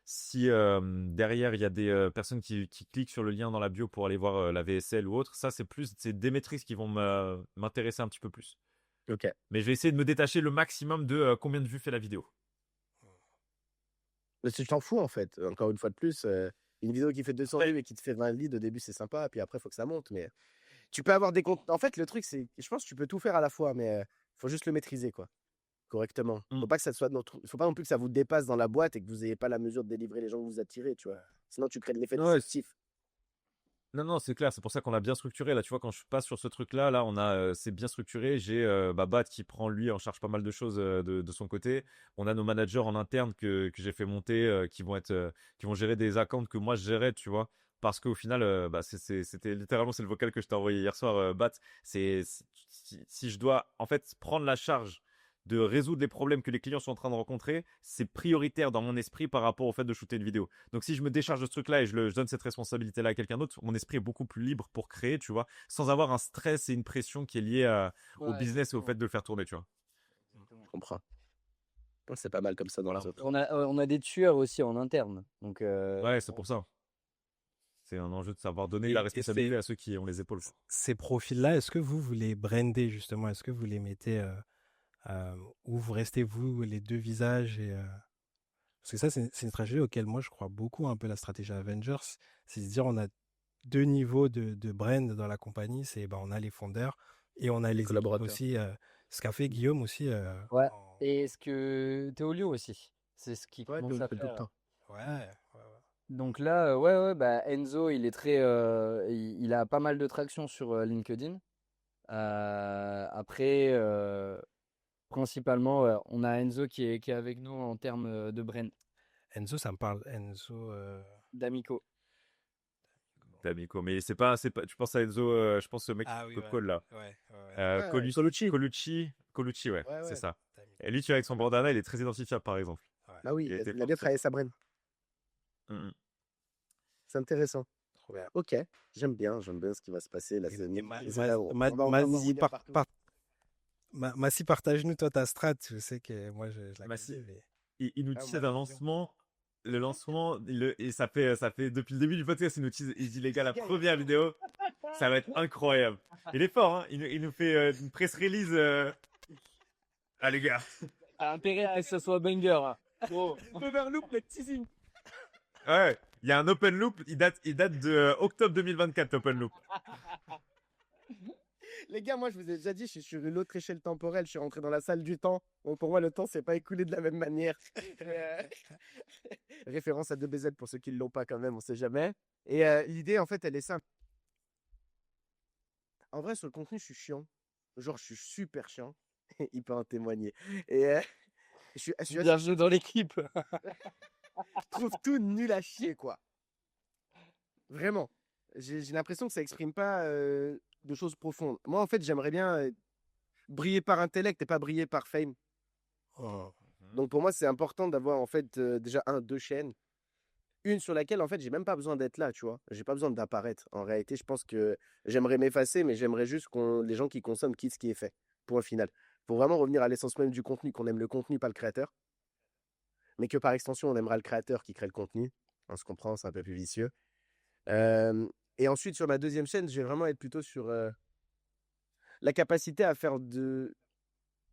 Si derrière il y a des personnes qui cliquent sur le lien dans la bio pour aller voir la VSL ou autre, ça c'est des métriques qui vont m'intéresser un petit peu plus. Ok. Mais je vais essayer de me détacher le maximum de combien de vues fait la vidéo. Mais tu t'en fous en fait. Encore une fois de plus, une vidéo qui fait 200 vues et qui te fait 20 leads au début, c'est sympa. Puis après, il faut que ça monte. Mais tu peux avoir des comptes. En fait, le truc, c'est. Je pense que tu peux tout faire à la fois, mais il faut juste le maîtriser, quoi. Correctement. Mm. Faut pas que ça soit faut pas non plus que ça vous dépasse dans la boîte et que vous n'ayez pas la mesure de délivrer les gens que vous attirez, tu vois. Sinon, tu crées de l'effet Ouais, déceptif. non, non, c'est clair, c'est pour ça qu'on a bien structuré. Là, tu vois, quand je passe sur ce truc-là, là, c'est bien structuré. J'ai Bat qui prend lui en charge pas mal de choses de son côté. On a nos managers en interne que j'ai fait monter, qui vont gérer des accounts que moi je gérais, tu vois. Parce qu'au final, c'était littéralement c'est le vocal que je t'ai envoyé hier soir, Bat. Si je dois en fait prendre la charge de résoudre les problèmes que les clients sont en train de rencontrer, c'est prioritaire dans mon esprit par rapport au fait de shooter une vidéo. Donc si je me décharge de ce truc-là et je donne cette responsabilité-là à quelqu'un d'autre, mon esprit est beaucoup plus libre pour créer, tu vois, sans avoir un stress et une pression qui est liée au Ouais, business et au exactement. fait de le faire tourner, tu vois. Je comprends. Ouais, c'est pas mal comme ça dans les autres. On a des tueurs aussi en interne. Donc, Ouais, c'est pour ça. C'est un enjeu de savoir donner la Et responsabilité à ceux qui ont les épaules. ces profils-là, est-ce que vous les brandez justement? Est-ce que vous les mettez ou vous restez vous les deux visages parce que ça, c'est une stratégie auquel moi je crois beaucoup, un peu la stratégie Avengers. C'est de se dire on a deux niveaux de brand dans la compagnie. C'est on a les fondeurs et on a Les les équipes collaborateurs. aussi. Ce qu'a fait Guillaume aussi. ouais. Et ce que Théolio aussi, c'est ce qui Ouais, commence à tout le faire. temps. Ouais. Donc là, ouais, bah Enzo, il est très, il a pas mal de traction sur LinkedIn. Après, principalement, ouais, on a Enzo qui est avec nous en termes de brand, Enzo, ça me parle. Enzo. d'Amico. D'Amico. Mais c'est pas, tu penses à Enzo, je pense au mec Ah oui, de ouais. call là. Ouais. Ouais, Colucci. Colucci, ouais, Ouais, c'est ouais. ça. Et lui, tu vois, avec son bandana, il est très identifiable par exemple. Bah oui, Il a été il a fort bien dessus. travaillé sa brain. Mm, mm. C'est intéressant. Trop bien. Ok, j'aime bien ce qui va se passer là. Et Mazzi, Massi, partage-nous toi ta strat. Je sais que moi je la Massi. connais, mais Il nous Ah, tease moi, un lancement. Le lancement, et ça fait depuis le début du podcast, il nous tease. Il dit, les gars, la première vidéo, ça va être incroyable. Il est fort, hein. Il nous fait une press release. Ah, les gars. A intérêt à ce que ce soit banger. Hein. Oh. Overloop, le teasing. Ouais, il y a un open loop. Il date de octobre 2024, l'open loop. Les gars, moi, je vous ai déjà dit, je suis sur une autre échelle temporelle. Je suis rentré dans la salle du temps. Bon, pour moi, le temps s'est pas écoulé de la même manière. Référence à 2BZ pour ceux qui ne l'ont pas quand même, on sait jamais. Et l'idée, en fait, elle est simple. En vrai, sur le contenu, je suis chiant. Genre, je suis super chiant. Il peut en témoigner. Et je suis assez... Bienvenue dans l'équipe. Je trouve tout nul à chier, quoi. Vraiment. J'ai l'impression que ça exprime pas de choses profondes. Moi, en fait, j'aimerais bien briller par intellect et pas briller par fame. Oh. Donc, pour moi, c'est important d'avoir, en fait, déjà, deux chaînes. Une sur laquelle, en fait, j'ai même pas besoin d'être là, tu vois. J'ai pas besoin d'apparaître. En réalité, je pense que j'aimerais m'effacer, mais j'aimerais juste que les gens qui consomment quittent ce qui est fait. Point final. Pour vraiment revenir à l'essence même du contenu, qu'on aime le contenu, pas le créateur. Mais que par extension, on aimera le créateur qui crée le contenu. On se comprend, c'est un peu plus vicieux. Euh, et ensuite, sur ma deuxième chaîne, je vais vraiment être plutôt sur la capacité à faire de.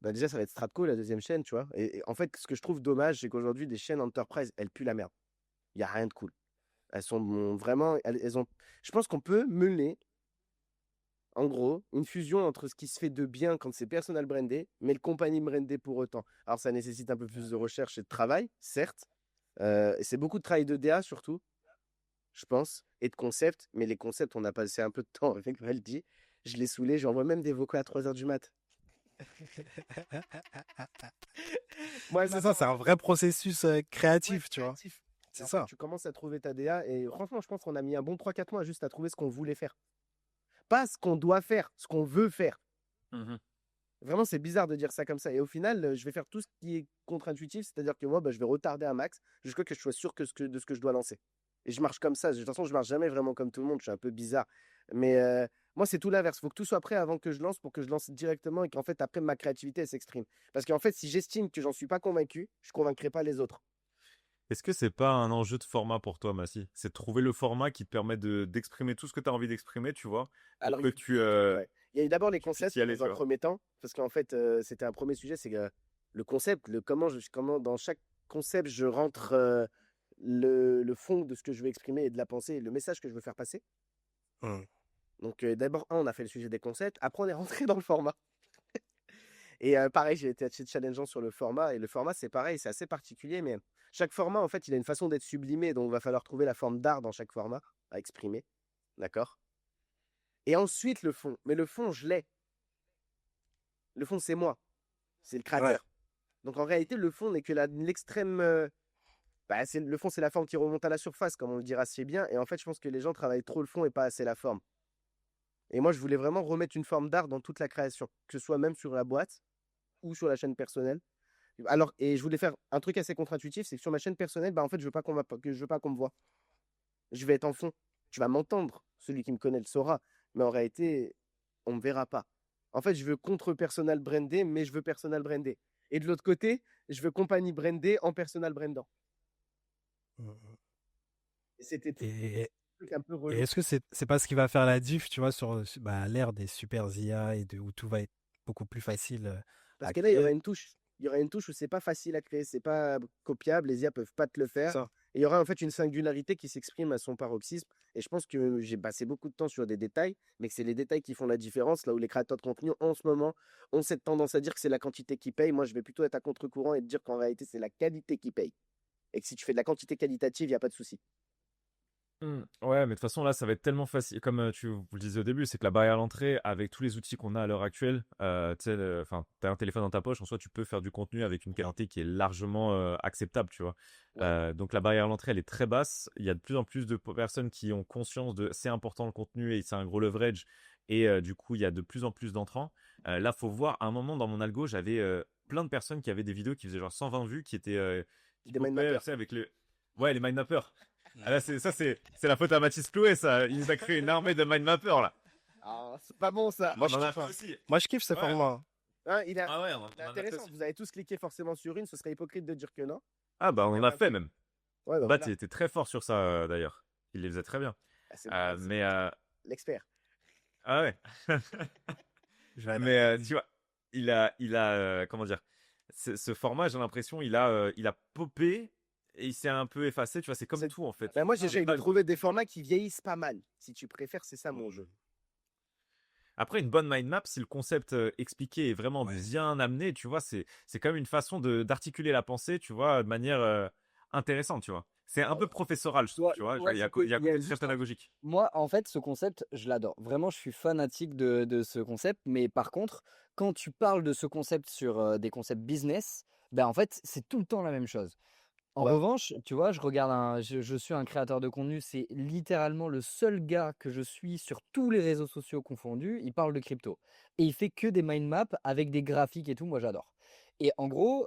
Bah déjà, ça va être Stratco, la deuxième chaîne, tu vois. Et en fait, ce que je trouve dommage, c'est qu'aujourd'hui, des chaînes enterprise, elles puent la merde. Il n'y a rien de cool. Elles sont vraiment. Elles ont. Je pense qu'on peut mener, en gros, une fusion entre ce qui se fait de bien quand c'est personal brandé, mais le compagnie brandé pour autant. Alors, ça nécessite un peu plus de recherche et de travail, certes. Et c'est beaucoup de travail de DA surtout, je pense, et de concept. Mais les concepts, on a passé un peu de temps avec Valdi. Je l'ai saoulé, j'envoie même des vocaux à 3h du mat. Moi, C'est ça, c'est un vrai processus créatif, tu vois. créatif. C'est En fait, ça. tu commences à trouver ta DA et franchement, je pense qu'on a mis un bon 3-4 mois juste à trouver ce qu'on voulait faire. Pas ce qu'on doit faire, ce qu'on veut faire. Vraiment, c'est bizarre de dire ça comme ça. Et au final, je vais faire tout ce qui est contre-intuitif, c'est-à-dire que moi, bah, je vais retarder un max jusqu'à ce que je sois sûr de ce que je dois lancer. Et je marche comme ça. De toute façon, je marche jamais vraiment comme tout le monde. Je suis un peu bizarre. Mais moi, c'est tout l'inverse. Il faut que tout soit prêt avant que je lance pour que je lance directement et qu'en fait, après, ma créativité, elle s'exprime. Parce qu'en fait, si j'estime que j'en suis pas convaincu, je convaincrai pas les autres. Est-ce que c'est pas un enjeu de format pour toi, Massy? C'est de trouver le format qui te permet d'exprimer tout ce que tu as envie d'exprimer, tu vois, pour Alors, que ouais. Il y a eu d'abord les tu puisses concepts y aller, dans tu un vois. premier temps, parce qu'en fait, c'était un premier sujet, c'est le concept, comment dans chaque concept je rentre le fond de ce que je veux exprimer et de la pensée et le message que je veux faire passer. Hum. Donc d'abord, on a fait le sujet des concepts, après on est rentré dans le format. Et pareil, j'ai été assez challengeant sur le format, et le format c'est pareil, c'est assez particulier, mais chaque format en fait, il a une façon d'être sublimé, donc il va falloir trouver la forme d'art dans chaque format à exprimer, d'accord? Et ensuite le fond, mais le fond je l'ai, le fond c'est moi. C'est le Ouais. créateur. Donc en réalité, le fond n'est que l'extrême. Le fond, c'est la forme qui remonte à la surface, comme on le dira assez bien. Et en fait, je pense que les gens travaillent trop le fond et pas assez la forme. Et moi, je voulais vraiment remettre une forme d'art dans toute la création, que ce soit même sur la boîte ou sur la chaîne personnelle. Alors, et je voulais faire un truc assez contre-intuitif, c'est que sur ma chaîne personnelle, bah, en fait, je veux pas je veux pas qu'on me voit. Je vais être en fond. Tu vas m'entendre. Celui qui me connaît le saura. Mais en réalité, on me verra pas. En fait, je veux contre personal brandé, mais je veux personal brandé. Et de l'autre côté, je veux compagnie brandée en personal brandant. Hum. Et c'était tout Et, un truc un peu et relou. est-ce que c'est pas ce qui va faire la diff, tu vois, sur bah, l'ère des super IA où tout va être beaucoup plus facile Parce à que là, il y aura créer? une touche. Il y aura une touche où c'est pas facile à créer, c'est pas copiable, les IA peuvent pas te le faire. Ça. Et il y aura en fait une singularité qui s'exprime à son paroxysme. Et je pense que j'ai passé beaucoup de temps sur des détails, mais que c'est les détails qui font la différence. Là où les créateurs de contenu, en ce moment, ont cette tendance à dire que c'est la quantité qui paye. Moi, je vais plutôt être à contre-courant et te dire qu'en réalité, c'est la qualité qui paye. Et que si tu fais de la quantité qualitative, il n'y a pas de souci. Ouais, mais de toute façon, là, ça va être tellement facile. Comme vous le disiez au début, c'est que la barrière à l'entrée, avec tous les outils qu'on a à l'heure actuelle, tu sais, t'as un téléphone dans ta poche, en soi, tu peux faire du contenu avec une qualité qui est largement acceptable, tu vois. Ouais. Donc, la barrière à l'entrée, elle est très basse. Il y a de plus en plus de personnes qui ont conscience de c'est important le contenu et c'est un gros leverage. Et du coup, il y a de plus en plus d'entrants. Là, faut voir, à un moment dans mon algo, j'avais plein de personnes qui avaient des vidéos qui faisaient genre 120 vues, qui Des mind popaient, mappers. tu sais, avec le. Ouais, les mind mappers. Ah là, c'est la faute à Mathis Plouet, ça. Il nous a créé une armée de mind mappers, là. Ah, c'est pas bon ça. Moi, On je en a kiffe, fait hein. aussi. Moi, je kiffe ce Ouais. format. Hein, Ah ouais, on c'est en a fait intéressant. aussi. Vous avez tous cliqué forcément sur une, ce serait hypocrite de dire que non. Ah bah, on en a fait même. Ouais, bah Bat, voilà. il était très fort sur ça, d'ailleurs. Il les faisait très bien. Ah, c'est Mais, l'expert. ah ouais. Mais, tu vois, comment dire, ce format, j'ai l'impression, il a popé et il s'est un peu effacé, tu vois, c'est comme C'est- tout, en fait. Ben moi, C'est j'essaye pas de trouver des formats qui vieillissent pas mal. Si tu préfères, c'est ça mon jeu. Après, une bonne mind map, si le concept expliqué est vraiment Ouais. bien amené, tu vois, c'est quand même une façon d'articuler la pensée, tu vois, de manière intéressante, tu vois. C'est un peu professoral, je trouve, tu vois. Ouais, Il y a, c'était- il y a un il y a côté juste très pédagogique. Moi, en fait, ce concept, je l'adore. Vraiment, je suis fanatique de ce concept. Mais par contre, quand tu parles de ce concept sur des concepts business, ben en fait, c'est tout le temps la même chose. En Ouais. revanche, tu vois, je suis un créateur de contenu, c'est littéralement le seul gars que je suis sur tous les réseaux sociaux confondus, il parle de crypto. Et il fait que des mind maps avec des graphiques et tout, moi j'adore. Et en gros,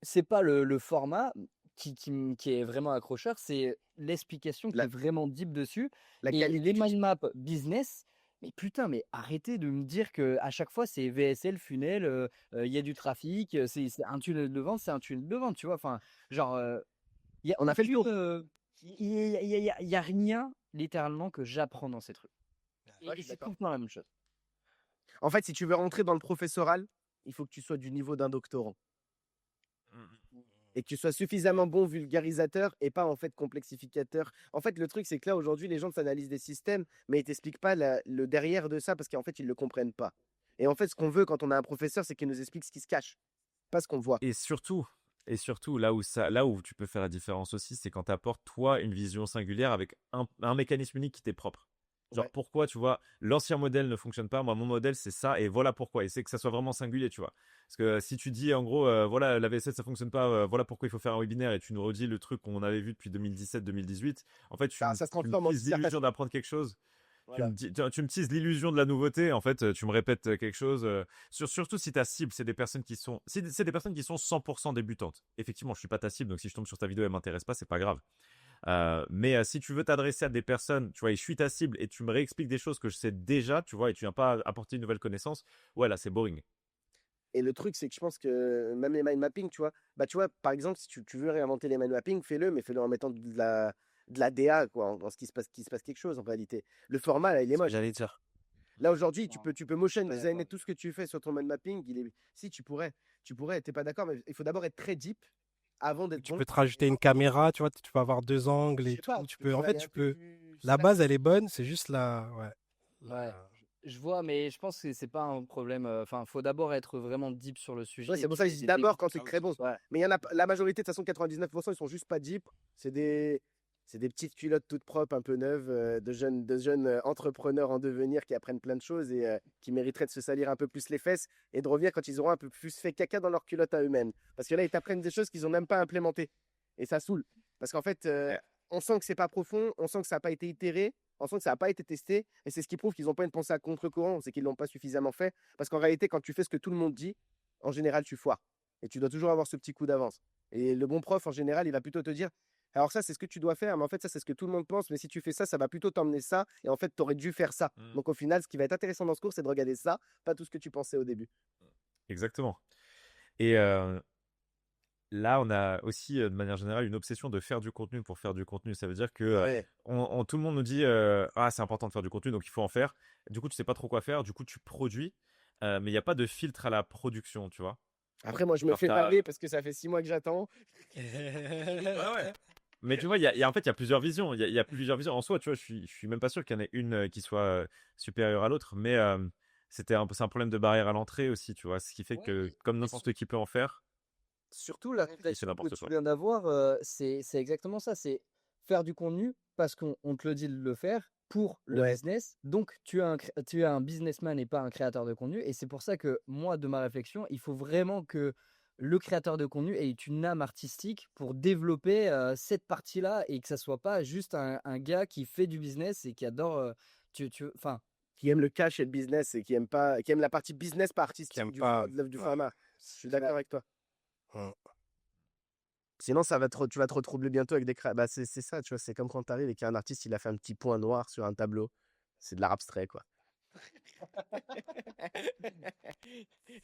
c'est pas le format qui est vraiment accrocheur, c'est l'explication qui est La, vraiment deep dessus. la Et qualité les du. mind maps business, mais putain, mais arrêtez de me dire que à chaque fois c'est VSL, funnel, il y a du trafic, c'est un tunnel de vente, c'est un tunnel de vente, tu vois. Enfin, genre, il y a On a fait le aucune, tour. il y a rien littéralement que j'apprends dans ces trucs. Ouais, je Et suis c'est tout d'accord. le temps la même chose. En fait, si tu veux rentrer dans le professoral, il faut que tu sois du niveau d'un doctorant et que tu sois suffisamment bon vulgarisateur et pas en fait complexificateur. En fait, le truc, c'est que là, aujourd'hui, les gens t'analysent des systèmes, mais ils t'expliquent pas le derrière de ça parce qu'en fait, ils le comprennent pas. Et en fait, ce qu'on veut quand on a un professeur, c'est qu'il nous explique ce qui se cache, pas ce qu'on voit. Et surtout, là où tu peux faire la différence aussi, c'est quand tu apportes toi une vision singulière avec un mécanisme unique qui t'est propre. Genre Ouais. pourquoi, tu vois, l'ancien modèle ne fonctionne pas, moi mon modèle c'est ça et voilà pourquoi. Et c'est que ça soit vraiment singulier, tu vois. Parce que si tu dis en gros, voilà, la V7 ça fonctionne pas, voilà pourquoi il faut faire un webinaire et tu nous redis le truc qu'on avait vu depuis 2017-2018, en fait Ça se tu me transforme en teases l'illusion dissertation. d'apprendre quelque chose. Voilà. Tu me teases l'illusion de la nouveauté. En fait, tu me répètes quelque chose. Surtout si ta cible, c'est des personnes qui sont, si c'est des personnes qui sont 100% débutantes. Effectivement, je suis pas ta cible, donc si je tombe sur ta vidéo et elle m'intéresse pas, c'est pas grave. Mais si tu veux t'adresser à des personnes, tu vois, et je suis ta cible et tu me réexpliques des choses que je sais déjà, tu vois, et tu viens pas apporter une nouvelle connaissance, ouais, là, c'est boring. Et le truc, c'est que je pense que même les mind mapping, tu vois, bah, tu vois, par exemple, si tu veux réinventer les mind mapping, fais-le, mais fais-le en mettant de la DA, quoi, en ce qu'il se passe quelque chose, en réalité. Le format, là, il est Ce que moche. j'allais dire. Là, aujourd'hui, tu Non, peux, tu peux je suis motion pas designer d'accord. tout ce que tu fais sur ton mind mapping. Si, tu pourrais, t'es pas d'accord, mais il faut d'abord être très deep avant d'être Tu bon. peux te rajouter une caméra, tu vois, tu peux avoir deux angles Je et sais pas, tout. Tu peux, faut en fait, aller un tu peu peux. plus La snack. base, elle est bonne, c'est juste la, ouais, Ouais, la- je vois, mais je pense que c'est pas un problème. Enfin, faut d'abord être vraiment deep sur le Ouais, sujet c'est et pour puis ça que je dis des d'abord quand c'est Ah oui, très bon. ouais. Mais il y en a, la majorité, de toute façon, 99%, ils sont juste pas deep. C'est des petites culottes toutes propres, un peu neuves, de jeunes entrepreneurs en devenir qui apprennent plein de choses et qui mériteraient de se salir un peu plus les fesses et de revenir quand ils auront un peu plus fait caca dans leurs culottes à eux-mêmes. Parce que là, ils t'apprennent des choses qu'ils n'ont même pas implémentées. Et ça saoule. Parce qu'en fait, Eh, on sent que c'est pas profond, on sent que ça n'a pas été itéré, on sent que ça n'a pas été testé. Et c'est ce qui prouve qu'ils n'ont pas une pensée à contre-courant, c'est qu'ils l'ont pas suffisamment fait. Parce qu'en réalité, quand tu fais ce que tout le monde dit, en général, tu foires. Et tu dois toujours avoir ce petit coup d'avance. Et le bon prof, en général, il va plutôt te dire, alors ça, c'est ce que tu dois faire, mais en fait, ça, c'est ce que tout le monde pense. Mais si tu fais ça, ça va plutôt t'emmener ça. Et en fait, tu aurais dû faire ça. hmm, Donc au final, ce qui va être intéressant dans ce cours, c'est de regarder ça, pas tout ce que tu pensais au début. exactement. Et là, on a aussi, de manière générale, une obsession de faire du contenu pour faire du contenu. Ça veut dire que Ouais. tout le monde nous dit ah, c'est important de faire du contenu, donc il faut en faire. Du coup, tu sais pas trop quoi faire. Du coup, tu produis, mais il n'y a pas de filtre à la production, tu vois. Après, moi, je me Genre, fais baver parce que ça fait 6 mois que j'attends. Ouais, ouais. Mais tu vois, en fait, il y a plusieurs visions. Il y a plusieurs visions. En soi, tu vois, je suis même pas sûr qu'il y en ait une qui soit supérieure à l'autre, mais c'est un problème de barrière à l'entrée aussi, tu vois. Ce qui fait Ouais, que, comme et n'importe qui peut en faire, surtout la il fait réflexion que n'importe tu quoi. viens d'avoir, c'est exactement ça. C'est faire du contenu parce qu'on te le dit de le faire pour le Ouais. business. Donc, tu es un businessman et pas un créateur de contenu. Et c'est pour ça que moi, de ma réflexion, il faut vraiment que le créateur de contenu ait une âme artistique pour développer cette partie-là et que ça soit pas juste un gars qui fait du business et qui adore. Enfin, Qui aime le cash et le business et qui aime la partie business, pas qui artistique aime du, pas. du Ouais. format. Je suis d'accord avec toi. Hum. Sinon, tu vas te retrouver bientôt avec des bah, c'est ça, tu vois. C'est comme quand tu arrives et qu'il y a un artiste, il a fait un petit point noir sur un tableau. C'est de l'art abstrait, quoi.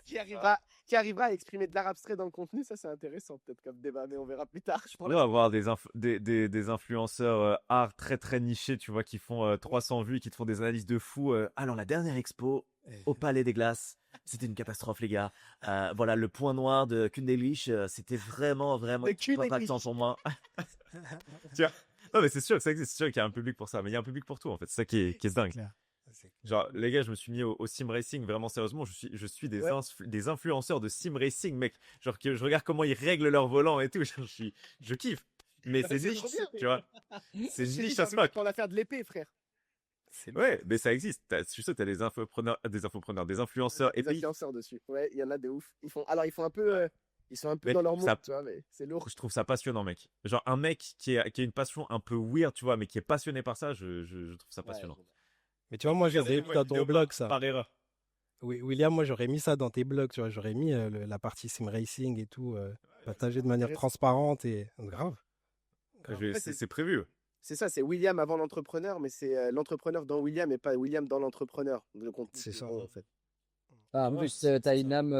qui arrivera, qui arrivera à exprimer de l'art abstrait dans le contenu, ça c'est intéressant peut-être comme débat, mais on verra plus tard. On pourrait avoir des influenceurs art très très nichés, tu vois, qui font 300 vues, qui te font des analyses de fou. Alors, la dernière expo au Palais des Glaces, c'était une catastrophe, les gars. Voilà, le point noir de Kundelish, c'était vraiment, vraiment De Kundelish. impactant pour moi. Tiens. Non, mais c'est sûr que ça existe, c'est sûr qu'il y a un public pour ça, mais il y a un public pour tout, en fait. C'est ça qui est dingue. Clair. Genre, les gars, je me suis mis au sim racing, vraiment sérieusement, je suis Ouais. des influenceurs de sim racing, mec. Genre, que je regarde comment ils règlent leur volant et tout, je kiffe. Mais c'est C'est niche, trop bien. tu vois. C'est J'ai dit, niche t'as as fuck. pour la faire de l'épée, frère. Ouais, mais ça existe. Je suis sûr que t'as des influenceurs, des influenceurs, et Des puis, influenceurs dessus. Ouais, il y en a de ouf. Alors, ils font un peu. Ils sont un peu Mais dans leur ça- monde, tu vois, mais c'est lourd. Je trouve ça passionnant, mec. Genre, un mec qui a une passion un peu weird, tu vois, mais qui est passionné par ça, je trouve ça Ouais, passionnant. Mais tu vois, moi, j'aurais mis dans ton blog ça. Par erreur. Oui, William, moi, j'aurais mis ça dans tes blogs, tu vois. J'aurais mis la partie sim racing et tout, partagé de manière intéressant. transparente et grave. En fait, C'est prévu. c'est ça, c'est William avant l'entrepreneur, mais c'est l'entrepreneur dans William et pas William dans l'entrepreneur. Le contenu, C'est ça. bon, en fait. En Ouais, plus, c'est tu as ça. une âme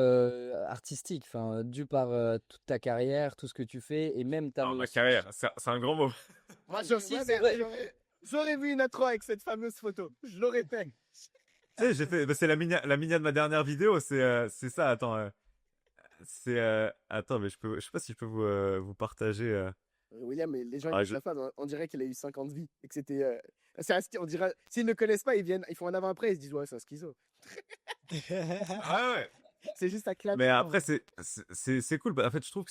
artistique, enfin, dû par toute ta carrière, tout ce que tu fais, et même ta Non, ma carrière, c'est un grand mot. Moi, Si, c'est vrai. j'aurais vu une intro avec cette fameuse photo. Je l'aurais fait. Tu sais, c'est la mignonne de ma dernière vidéo, c'est ça, attends. Attends, mais je sais pas si je peux vous partager. William, mais les gens, Ah, ils la fin, on dirait qu'il a eu 50 vies et que c'était. On dirait, s'ils ne connaissent pas, ils font un avant-après, ils se disent, ouais, c'est un schizo. Ah ouais. C'est juste à clapper. Mais après, c'est cool. Bah, en fait, je trouve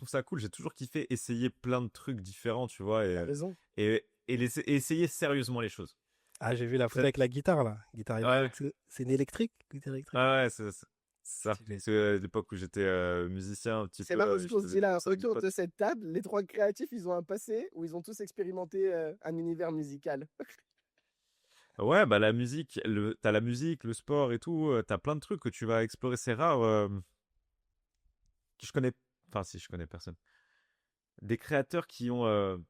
ça cool. J'ai toujours kiffé essayer plein de trucs différents, tu vois, T'as raison. et essayer sérieusement les choses. Ah, j'ai vu la photo avec la guitare, là. Guitare Ouais. électrique. C'est une électrique? Guitare électrique? Ah ouais, c'est ça. Stylé. C'est l'époque où j'étais musicien un petit C'est peu. marrant ce qu'on se dit là. je faisais du Autour pot. de cette table, les trois créatifs, ils ont un passé où ils ont tous expérimenté un univers musical. Ouais, bah la musique, t'as la musique, le sport et tout, t'as plein de trucs que tu vas explorer. C'est rare. Que je connais, enfin si je connais personne. Des créateurs qui ont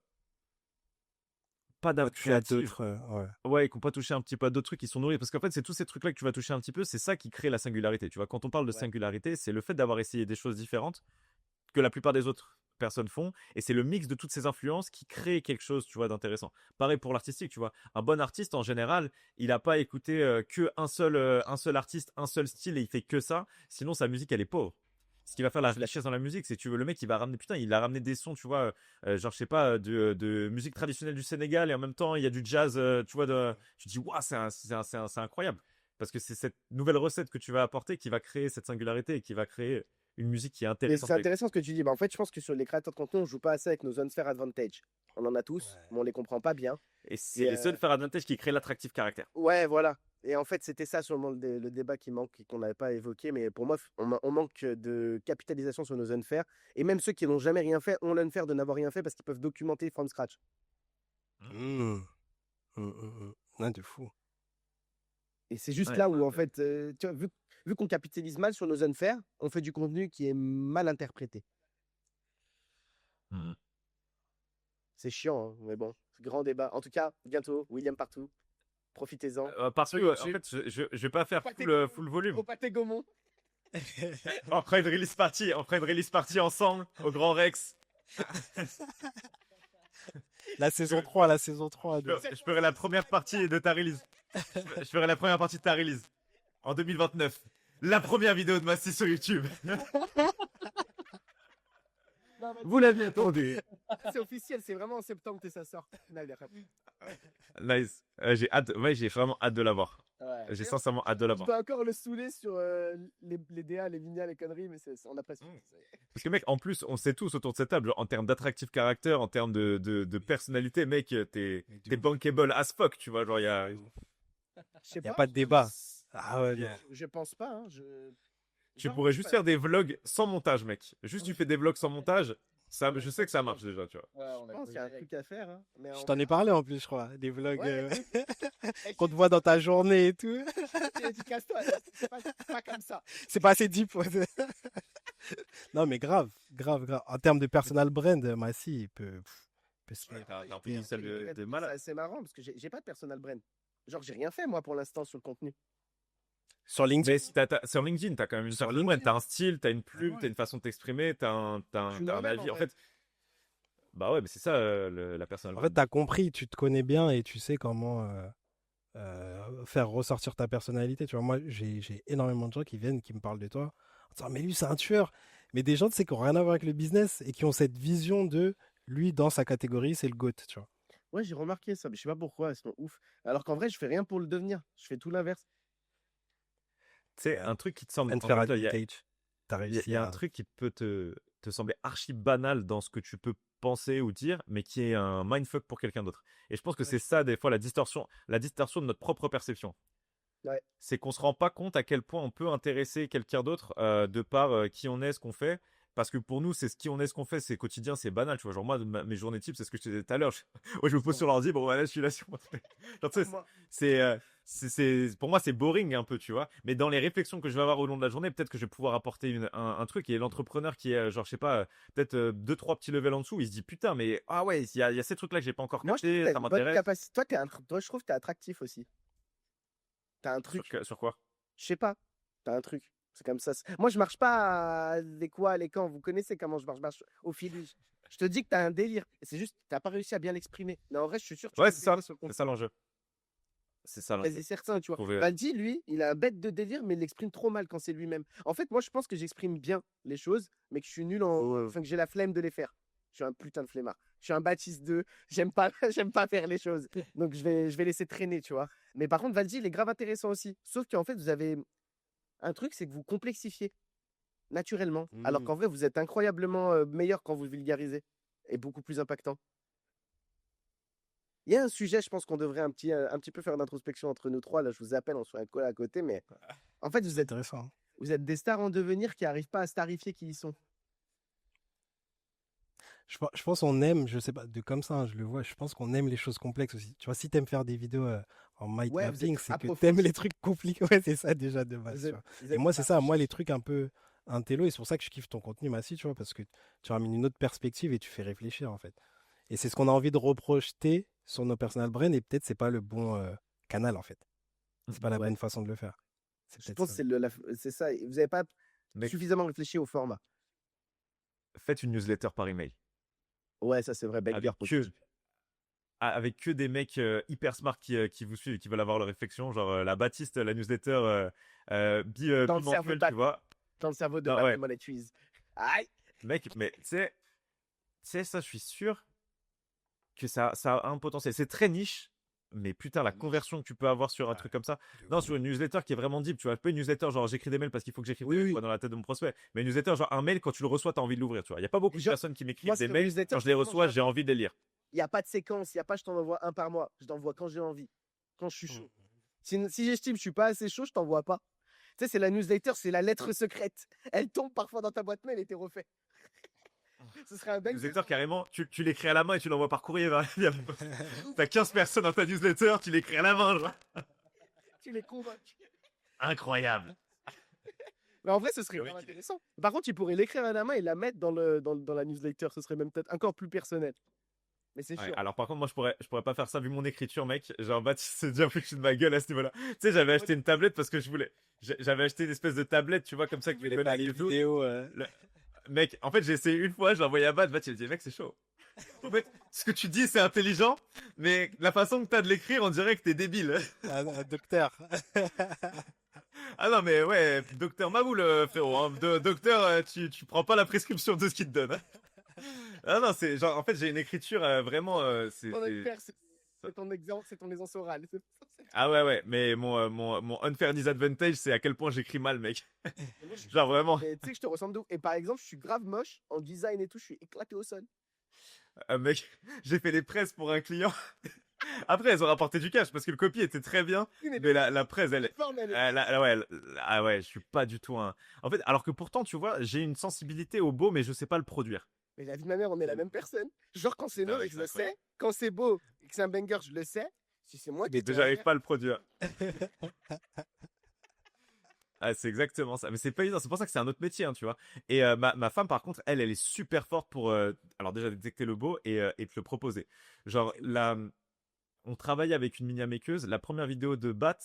pas d'âme Tu as créative. d'autres, ouais. Ouais, qui n'ont pas touché un petit peu à d'autres trucs, qui sont nourris. Parce qu'en fait, c'est tous ces trucs-là que tu vas toucher un petit peu, c'est ça qui crée la singularité. Tu vois, quand on parle de Ouais. singularité, c'est le fait d'avoir essayé des choses différentes que la plupart des autres personnes font. Et c'est le mix de toutes ces influences qui crée quelque chose, tu vois, d'intéressant. Pareil pour l'artistique, tu vois. Un bon artiste, en général, il n'a pas écouté que un seul artiste, un seul style et il fait que ça. Sinon, sa musique, elle est pauvre. Ce qui va faire la richesse dans la musique, c'est que tu veux le mec, il va ramener, putain, il a ramené des sons, tu vois, genre, je sais pas, de musique traditionnelle du Sénégal et en même temps, il y a du jazz, tu vois, tu te dis, waouh, c'est incroyable. Parce que c'est cette nouvelle recette que tu vas apporter qui va créer cette singularité et qui va créer une musique qui est Mais intéressante. c'est intéressant ce que tu dis. Bah, en fait, je pense que sur les créateurs de contenu, on joue pas assez avec nos unfair advantage. On en a tous, mais on les comprend pas bien. Et c'est Et, les seuls faire advantage qui créent l'attractif caractère. Ouais, voilà. Et en fait, c'était ça sûrement le débat qui manque et qu'on n'avait pas évoqué. Mais pour moi, on manque de capitalisation sur nos unfair. Et même ceux qui n'ont jamais rien fait ont l'unfair de n'avoir rien fait parce qu'ils peuvent documenter from scratch. Non, de fou. Et c'est juste Ouais. là où, en fait, tu vois, vu qu'on capitalise mal sur nos unfair, on fait du contenu qui est mal interprété. Mhm. C'est chiant, hein, mais bon, grand débat. En tout cas, bientôt, William partout. Profitez-en. Parce que, en fait, je vais pas faire full volume. Au pâté Gaumont. On fera une release party ensemble au Grand Rex. La saison 3, la saison 3. Je ferai la première partie de ta release. Je ferai la première partie de ta release en 2029. La première vidéo de Massy sur YouTube. Vous l'aviez entendu. C'est officiel, c'est vraiment en septembre que ça sort. Nice. J'ai vraiment hâte de l'avoir. Ouais. J'ai sincèrement hâte de Je l'avoir. dois encore le saouler sur les DA, les mignons, les conneries, mais on apprécie. Parce que mec, en plus, on sait tous autour de cette table, genre, en termes d'attractive caractère, en termes de personnalité, mec, t'es bankable as fuck, tu vois, genre il y a. Je sais Y a pas de débat. Ah ouais, non. Je pense pas. Hein, Tu pourrais juste faire des vlogs sans montage, mec. Juste tu fais des vlogs sans montage, ça, je sais que ça marche déjà, tu vois. Je pense qu'il y a un truc à faire. Hein, mais Je t'en ai parlé en plus, je crois. Des vlogs Ouais. qu'on te voit dans ta journée et tout. Tu casses-toi, c'est pas comme ça. C'est pas assez deep. Ouais. Non, mais grave. En termes de personal brand, Massy, il peut se faire. T'as un potentiel de malade. C'est marrant parce que j'ai pas de personal brand. Genre, j'ai rien fait moi pour l'instant sur le contenu. Sur LinkedIn. Mais si sur LinkedIn, t'as quand même une Sur certaine brand, t'as un style, t'as une plume, ouais. t'as une façon de t'exprimer, t'as un Je suis normal, avis. en En fait, bah ouais, mais c'est ça la personne. En fait, t'as compris, tu te connais bien et tu sais comment faire ressortir ta personnalité. Tu vois, moi, j'ai énormément de gens qui viennent, qui me parlent de toi, en disant, mais lui, c'est un tueur. Mais des gens, tu sais, qui n'ont rien à voir avec le business et qui ont cette vision de lui, dans sa catégorie, c'est le GOAT, tu vois. Ouais, j'ai remarqué ça, mais je sais pas pourquoi, elles sont ouf. Alors qu'en vrai, je fais rien pour le devenir. Je fais tout l'inverse. Tu sais, un truc qui te semble. Unfair en fait, il y a- advantage. T'as réussi Il y a à- un truc qui peut te sembler archi banal dans ce que tu peux penser ou dire, mais qui est un mindfuck pour quelqu'un d'autre. Et je pense que c'est ça, des fois, la distorsion de notre propre perception. Ouais. C'est qu'on se rend pas compte à quel point on peut intéresser quelqu'un d'autre de par qui on est, ce qu'on fait. parce que pour nous, c'est ce qu'on fait, c'est quotidien, c'est banal, tu vois. Genre, moi, mes journées type, c'est ce que je te disais tout à l'heure. Ouais, je me pose sur l'ordi, bon, voilà, je suis là sur mon truc. Genre, tu sais, Moi, pour moi, c'est boring un peu, tu vois. Mais dans les réflexions que je vais avoir au long de la journée, peut-être que je vais pouvoir apporter un truc. Et l'entrepreneur qui est, genre, je sais pas, peut-être 2, 3 petits levels en dessous, il se dit, putain, mais ah ouais, il y a ces trucs-là que j'ai pas encore je trouve que capté, t'as ça une bonne m'intéresse. capacité. Toi, je trouve que t'es attractif aussi. T'as un truc. Sur quoi? Je sais pas. T'as un truc. C'est comme ça. Moi, je marche pas les quoi, les quand. Vous connaissez comment je marche. Je marche au fil. Je te dis que t'as un délire. C'est juste, t'as pas réussi à bien l'exprimer. Mais en vrai, je suis sûr que tu Ouais, peux délivrer sur le c'est ça l'enjeu. C'est ça l'enjeu. C'est certain, tu vois. Trouver. Valdi, lui, il a un bête de délire, mais il l'exprime trop mal quand c'est lui-même. En fait, moi, je pense que j'exprime bien les choses, mais que je suis nul enfin, que j'ai la flemme de les faire. Je suis un putain de flemmard. Je suis un Baptiste 2. J'aime pas, j'aime pas faire les choses. Donc, je vais laisser traîner, tu vois. Mais par contre, Valdi, il est grave intéressant aussi. Sauf qu'en fait, vous avez un truc, c'est que vous complexifiez naturellement. Alors qu'en vrai, vous êtes incroyablement meilleur quand vous vulgarisez et beaucoup plus impactant. Il y a un sujet, je pense qu'on devrait un petit peu faire d'introspection entre nous trois. Là, je vous appelle, on se fait un call à côté, mais en fait, C'est intéressant. vous êtes des stars en devenir qui n'arrivent pas à starifier qui ils sont. Je pense qu'on aime, je sais pas, de comme ça, hein, je le vois, je pense qu'on aime les choses complexes aussi. Tu vois, si t'aimes faire des vidéos en mind Ouais, vous mapping, êtes c'est que approfondis. t'aimes les trucs compliqués. Ouais, c'est ça déjà de base, Vous tu êtes, vois. vous Et êtes moi, c'est ça, moi, les archi- trucs un peu intello, et c'est pour ça que je kiffe ton contenu, Massy, tu vois, parce que tu ramènes une autre perspective et tu fais réfléchir, en fait. Et c'est ce qu'on a envie de reprojeter sur nos personal brands, et peut-être c'est pas le bon canal, en fait. C'est pas la Ouais. bonne façon de le faire. C'est Je peut-être pense ça. que c'est ça. Vous n'avez pas Mec, suffisamment réfléchi au format. faites une newsletter par email. Ouais, ça c'est vrai. Banger Avec avec que des mecs hyper smart qui vous suivent et qui veulent avoir leur réflexion. Genre la Baptiste, la newsletter dans le cerveau bimensuelle, de tu vois. dans le cerveau de Non, ouais, Patrimoine et Trees. Aïe. mec, mais tu sais, ça, je suis sûr que ça a un potentiel. C'est très niche, mais putain, la conversion que tu peux avoir sur un truc comme ça. Non, sur une newsletter qui est vraiment deep, tu vois. Pas une newsletter genre j'écris des mails parce qu'il faut que j'écrive Oui, des oui. mails, quoi, dans la tête de mon prospect. Mais une newsletter, genre un mail, quand tu le reçois, t'as envie de l'ouvrir, tu vois. Il y a pas beaucoup de Genre, personnes qui m'écrivent moi, des sur mails. newsletter, Quand je les c'est vraiment, reçois, j'ai envie de les lire. il n'y a pas de séquence, il n'y a pas je t'en envoie un par mois. Je t'envoie quand j'ai envie, quand je suis chaud. Si j'estime que je suis pas assez chaud, je t'envoie pas. Tu sais, c'est la newsletter, c'est la lettre secrète. Elle tombe parfois dans ta boîte mail et t'es refait. Ce serait un banger. Newsletter, carrément, tu l'écris à la main et tu l'envoies par courrier. Via la poste. T'as 15 personnes dans ta newsletter, tu l'écris à la main, genre. Tu les convaincs. Incroyable. Mais en vrai, ce serait Le mec, vraiment intéressant. Par contre, tu pourrais l'écrire à la main et la mettre dans la newsletter. Ce serait même peut-être encore plus personnel. Mais c'est Ouais, sûr. alors par contre, moi je pourrais pas faire ça vu mon écriture, mec. Genre, Baptiste s'est déjà foutu de ma gueule à ce niveau-là. Tu sais, j'avais acheté une tablette parce que j'avais acheté une espèce de tablette, tu vois, comme ça, que je vais Pas les et tout. vidéos. Mec, en fait, j'ai essayé une fois, je l'ai envoyé à Bat, il a dit, mec, c'est chaud. En fait, ce que tu dis, c'est intelligent, mais la façon que t'as de l'écrire, on dirait que t'es débile. Un docteur. Ah non, mais ouais, docteur Maboul, frérot. Hein. Docteur, tu prends pas la prescription de ce qu'il te donne. Hein. Ah non, c'est genre, en fait, j'ai une écriture vraiment. Ton expert, c'est ton exemple, c'est ton aisance orale. Ah ouais, mais mon unfair disadvantage, c'est à quel point j'écris mal, mec. Genre vraiment. Mais tu sais que je te ressemble de ouf. Et par exemple, je suis grave moche en design et tout, je suis éclaté au sol. Mec, j'ai fait des presses pour un client. Après, elles ont rapporté du cash parce que le copie était très bien. Mais la presse, elle. Ah ouais, je suis pas du tout un. En fait, alors que pourtant, tu vois, j'ai une sensibilité au beau, mais je sais pas le produire. Mais la vie de ma mère, on est la même personne. Genre, quand c'est Ah neuf, ouais, je c'est le incroyable. sais. Quand c'est beau et que c'est un banger, je le sais. Si c'est moi qui Mais te j'arrive pas à le produire. Ah, c'est exactement ça. Mais c'est pas évident. C'est pour ça que c'est un autre métier, hein, tu vois. Et ma femme, par contre, elle est super forte pour, alors déjà détecter le beau et te le proposer. Genre, là, on travaille avec une mini makeuse. La première vidéo de Bat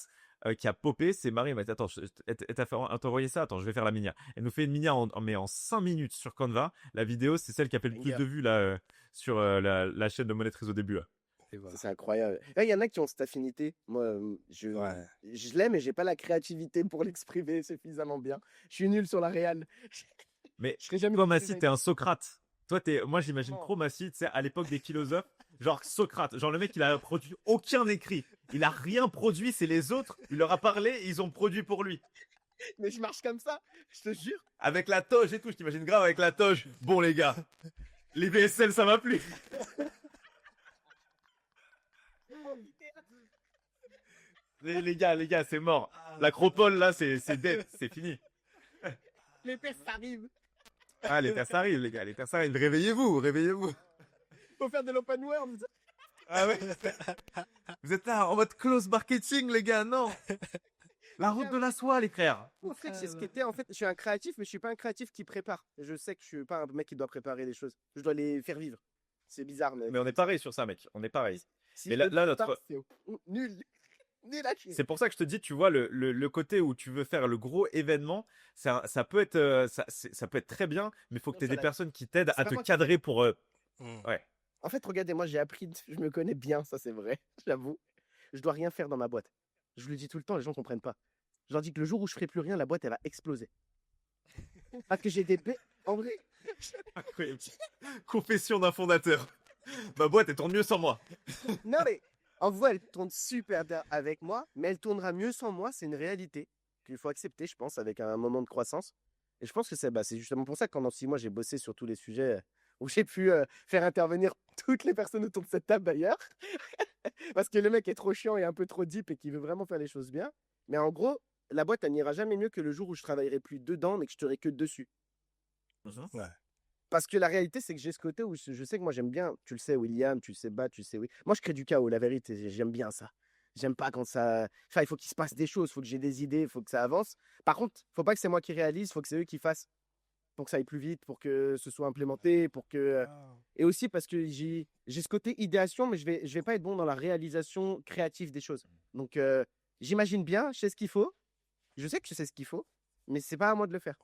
qui a popé, c'est Marie. Elle m'a dit, attends, elle t'a envoyé ça. Attends, je vais faire la mini. Elle nous fait une mini mais en 5 minutes sur Canva. La vidéo, c'est celle qui a fait le plus de vues là, sur la chaîne de Monétrise au début. Là. Ça, c'est incroyable. Il y en a qui ont cette affinité. Moi, je l'aime et j'ai pas la créativité pour l'exprimer suffisamment bien. Je suis nul sur la réal. Mais Je serais jamais toi, fait Massy, designer. t'es un Socrate. Toi, moi, j'imagine Non. trop Massy, tu sais, à l'époque des philosophes, genre Socrate. Genre le mec, il a produit aucun écrit. Il a rien produit, c'est les autres. Il leur a parlé, ils ont produit pour lui. Mais je marche comme ça, je te jure. Avec la toge et tout, je t'imagine grave avec la toge. Bon, les gars, les VSL, ça m'a plu. Les gars, c'est mort. L'acropole, là, c'est dead, c'est fini. Les pestes arrivent. Ah, les terres, ça arrive, les gars. Les terres, ça arrive. Réveillez-vous, réveillez-vous. Faut faire de l'open world. Ah ouais. Vous êtes là en mode close marketing, les gars. Non. La route de la soie, les frères. En fait, c'est ce qui était. En fait, je suis un créatif, mais je suis pas un créatif qui prépare. Je sais que je suis pas un mec qui doit préparer les choses. Je dois les faire vivre. C'est bizarre, mais. Mais on est pareil sur ça, mec. On est pareil. Si mais je là, le là, prépare, notre. c'est nul. Nul à chier. C'est pour ça que je te dis, tu vois, le côté où tu veux faire le gros événement, ça peut être, ça peut être très bien, mais il faut que Non, tu aies ça des l'a- personnes qui t'aident c'est à pas te moi qui cadrer pour. Ouais. En fait, regardez, moi, j'ai appris. Je me connais bien, ça, c'est vrai. J'avoue. Je dois rien faire dans ma boîte. Je le dis tout le temps, les gens comprennent pas. Je leur dis que le jour où je ferai plus rien, la boîte, elle va exploser. Parce que j'ai des. En vrai. Incroyable. Confession d'un fondateur. Ma boîte, elle tourne mieux sans moi. Non, mais en vrai, elle tourne super bien avec moi, mais elle tournera mieux sans moi. C'est une réalité qu'il faut accepter, je pense, avec un moment de croissance. Et je pense que c'est justement pour ça que pendant 6 mois, j'ai bossé sur tous les sujets où j'ai pu faire intervenir toutes les personnes autour de cette table d'ailleurs. Parce que le mec est trop chiant et un peu trop deep et qui veut vraiment faire les choses bien. Mais en gros, la boîte, elle n'ira jamais mieux que le jour où je travaillerai plus dedans, mais que je serai que dessus. Ouais. Parce que la réalité, c'est que j'ai ce côté où je sais que moi j'aime bien, tu le sais, William, tu le sais, Bat, tu le sais, oui. Moi, je crée du chaos, la vérité, j'aime bien ça. J'aime pas quand ça. Enfin, il faut qu'il se passe des choses, il faut que j'ai des idées, il faut que ça avance. Par contre, faut pas que c'est moi qui réalise, il faut que c'est eux qui fassent pour que ça aille plus vite, pour que ce soit implémenté, pour que. Et aussi parce que j'ai ce côté idéation, mais je vais pas être bon dans la réalisation créative des choses. Donc, j'imagine bien, je sais ce qu'il faut, je sais que je sais ce qu'il faut, mais c'est pas à moi de le faire.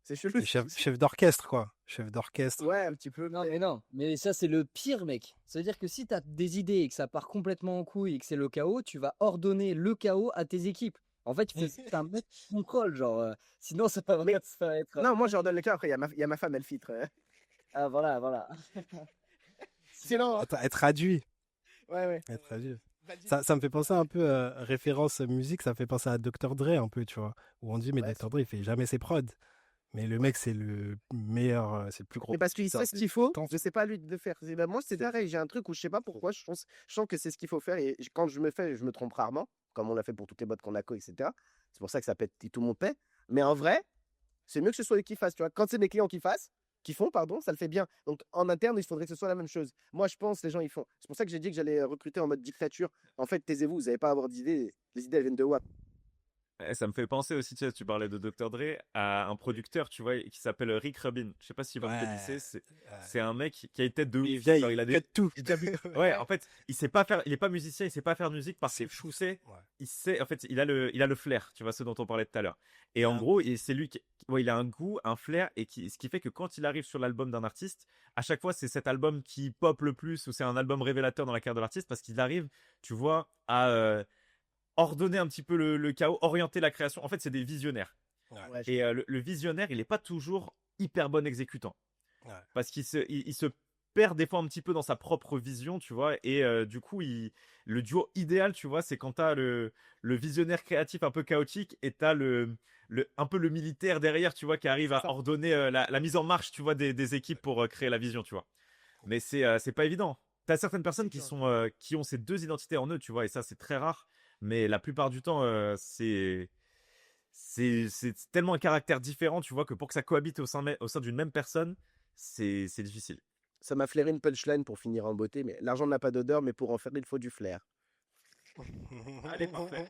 C'est chelou. Et chef d'orchestre, quoi. Chef d'orchestre. Ouais, un petit peu. Non, mais non, mais ça, c'est le pire, mec. C'est-à-dire que si tu as des idées et que ça part complètement en couille et que c'est le chaos, tu vas ordonner le chaos à tes équipes. En fait, c'est un mec qui contrôle, genre. Sinon, ça va Mais- ça va être. Non, moi, je leur donne le cœur. Après, il y a ma femme, elle filtre. Ah, voilà, voilà. Sinon. Être traduit. Ouais. Être traduit. Ça me fait penser un peu, référence musique, ça me fait penser à Dr. Dre un peu, tu vois. Où on dit, mais Ouais, Dr. Dre, il fait jamais ses prods. Mais le mec, c'est le meilleur, c'est le plus gros. Mais parce qu'il Ça- sait ce qu'il faut, Tant- je sais pas à lui de le faire. Moi, c'est pareil. J'ai un truc où je sais pas pourquoi. Je sens que c'est ce qu'il faut faire. Et quand je me fais, je me trompe rarement, comme on l'a fait pour toutes les boîtes qu'on a co, etc. C'est pour ça que ça pète tout le monde paie. Mais en vrai, c'est mieux que ce soit eux qui fassent. Tu vois, quand c'est mes clients qui font, pardon, ça le fait bien. Donc en interne, il faudrait que ce soit la même chose. Moi, je pense, les gens, ils font. C'est pour ça que j'ai dit que j'allais recruter en mode dictature. En fait, taisez-vous, vous n'allez pas à avoir d'idées. Les idées, elles viennent de WAP. Ça me fait penser aussi, tu parlais de Dr. Dre, à un producteur, tu vois, qui s'appelle Rick Rubin. Je sais pas si vous Ouais. connaissez, c'est un mec qui a une tête de Il ouf. vient, Genre, il a des... cut tout. Ouais, en fait, il sait pas faire, il est pas musicien, il sait pas faire de musique parce qu'il sait, Ouais. il sait, en fait, il a le flair, tu vois, ce dont on parlait tout à l'heure. Et en Ah. gros, c'est lui ouais, il a un goût, un flair, et ce qui fait que quand il arrive sur l'album d'un artiste, à chaque fois, c'est cet album qui pop le plus, ou c'est un album révélateur dans la carrière de l'artiste, parce qu'il arrive, tu vois, à ordonner un petit peu le chaos, orienter la création. En fait, c'est des visionnaires. Ouais, Et le visionnaire, il est pas toujours hyper bon exécutant. Ouais. Parce qu'il il se perd des fois un petit peu dans sa propre vision, tu vois. Et du coup, le duo idéal, tu vois, c'est quand t'as le visionnaire créatif un peu chaotique et t'as un peu le militaire derrière, tu vois, qui arrive à ordonner la mise en marche, tu vois, des équipes pour créer la vision, tu vois. Mais c'est pas évident. T'as certaines personnes qui ont ces deux identités en eux, tu vois, et ça, c'est très rare. Mais la plupart du temps, c'est tellement un caractère différent, tu vois, que pour que ça cohabite au sein d'une même personne, c'est difficile. Ça m'a flairé une punchline pour finir en beauté, mais l'argent n'a pas d'odeur, mais pour en faire, il faut du flair. Allez, parfait.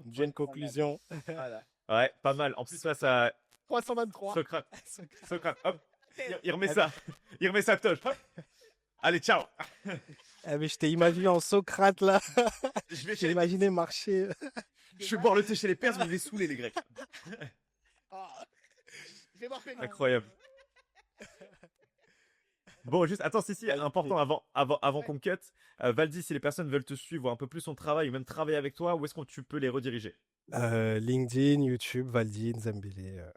Une jeune conclusion. Voilà. Ouais, pas mal. En plus, ça 323. Socrate, hop, il remet ça. Il remet sa toche. Hop. Allez, ciao. Ah, mais je t'ai imaginé en Socrate, là. Je vais J'ai imaginé marcher. Je vais boire le thé chez les Perses, mais je vais saouler les Grecs. Incroyable. Bon, juste, attends, si, important avant qu'on cut. Valdi, si les personnes veulent te suivre un peu plus son travail ou même travailler avec toi, où est-ce que tu peux les rediriger? LinkedIn, YouTube, Valdi, Nzambele.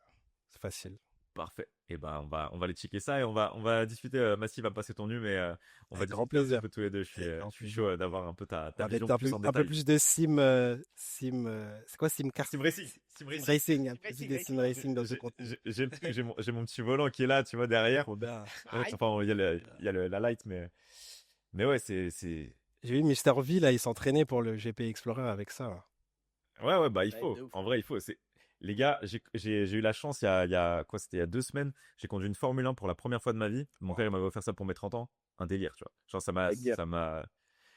C'est facile. Parfait. Et ben, on va aller checker ça et on va discuter. Massy va me passer ton nu, mais on va Avec grand discuter un plaisir. peu tous les deux. Je grand suis plaisir. chaud d'avoir un peu ta Avec vision plus en un peu détail. plus de sim, c'est quoi sim car Sim Racing. Sim racing, un peu plus de sim racing dans ce contenu. J'ai mon petit volant qui est là, tu vois, derrière. Trop bien. Enfin, il y a la light, mais ouais, c'est. J'ai vu Mister V là, il s'entraînait pour le GP Explorer avec ça. Ouais, bah il Ouais, faut. de ouf. En vrai, il faut. Les gars, j'ai eu la chance, quoi, c'était il y a 2 semaines, j'ai conduit une Formule 1 pour la première fois de ma vie. Mon père, il m'avait offert ça pour mes 30 ans. Un délire, tu vois. Genre, Baguette.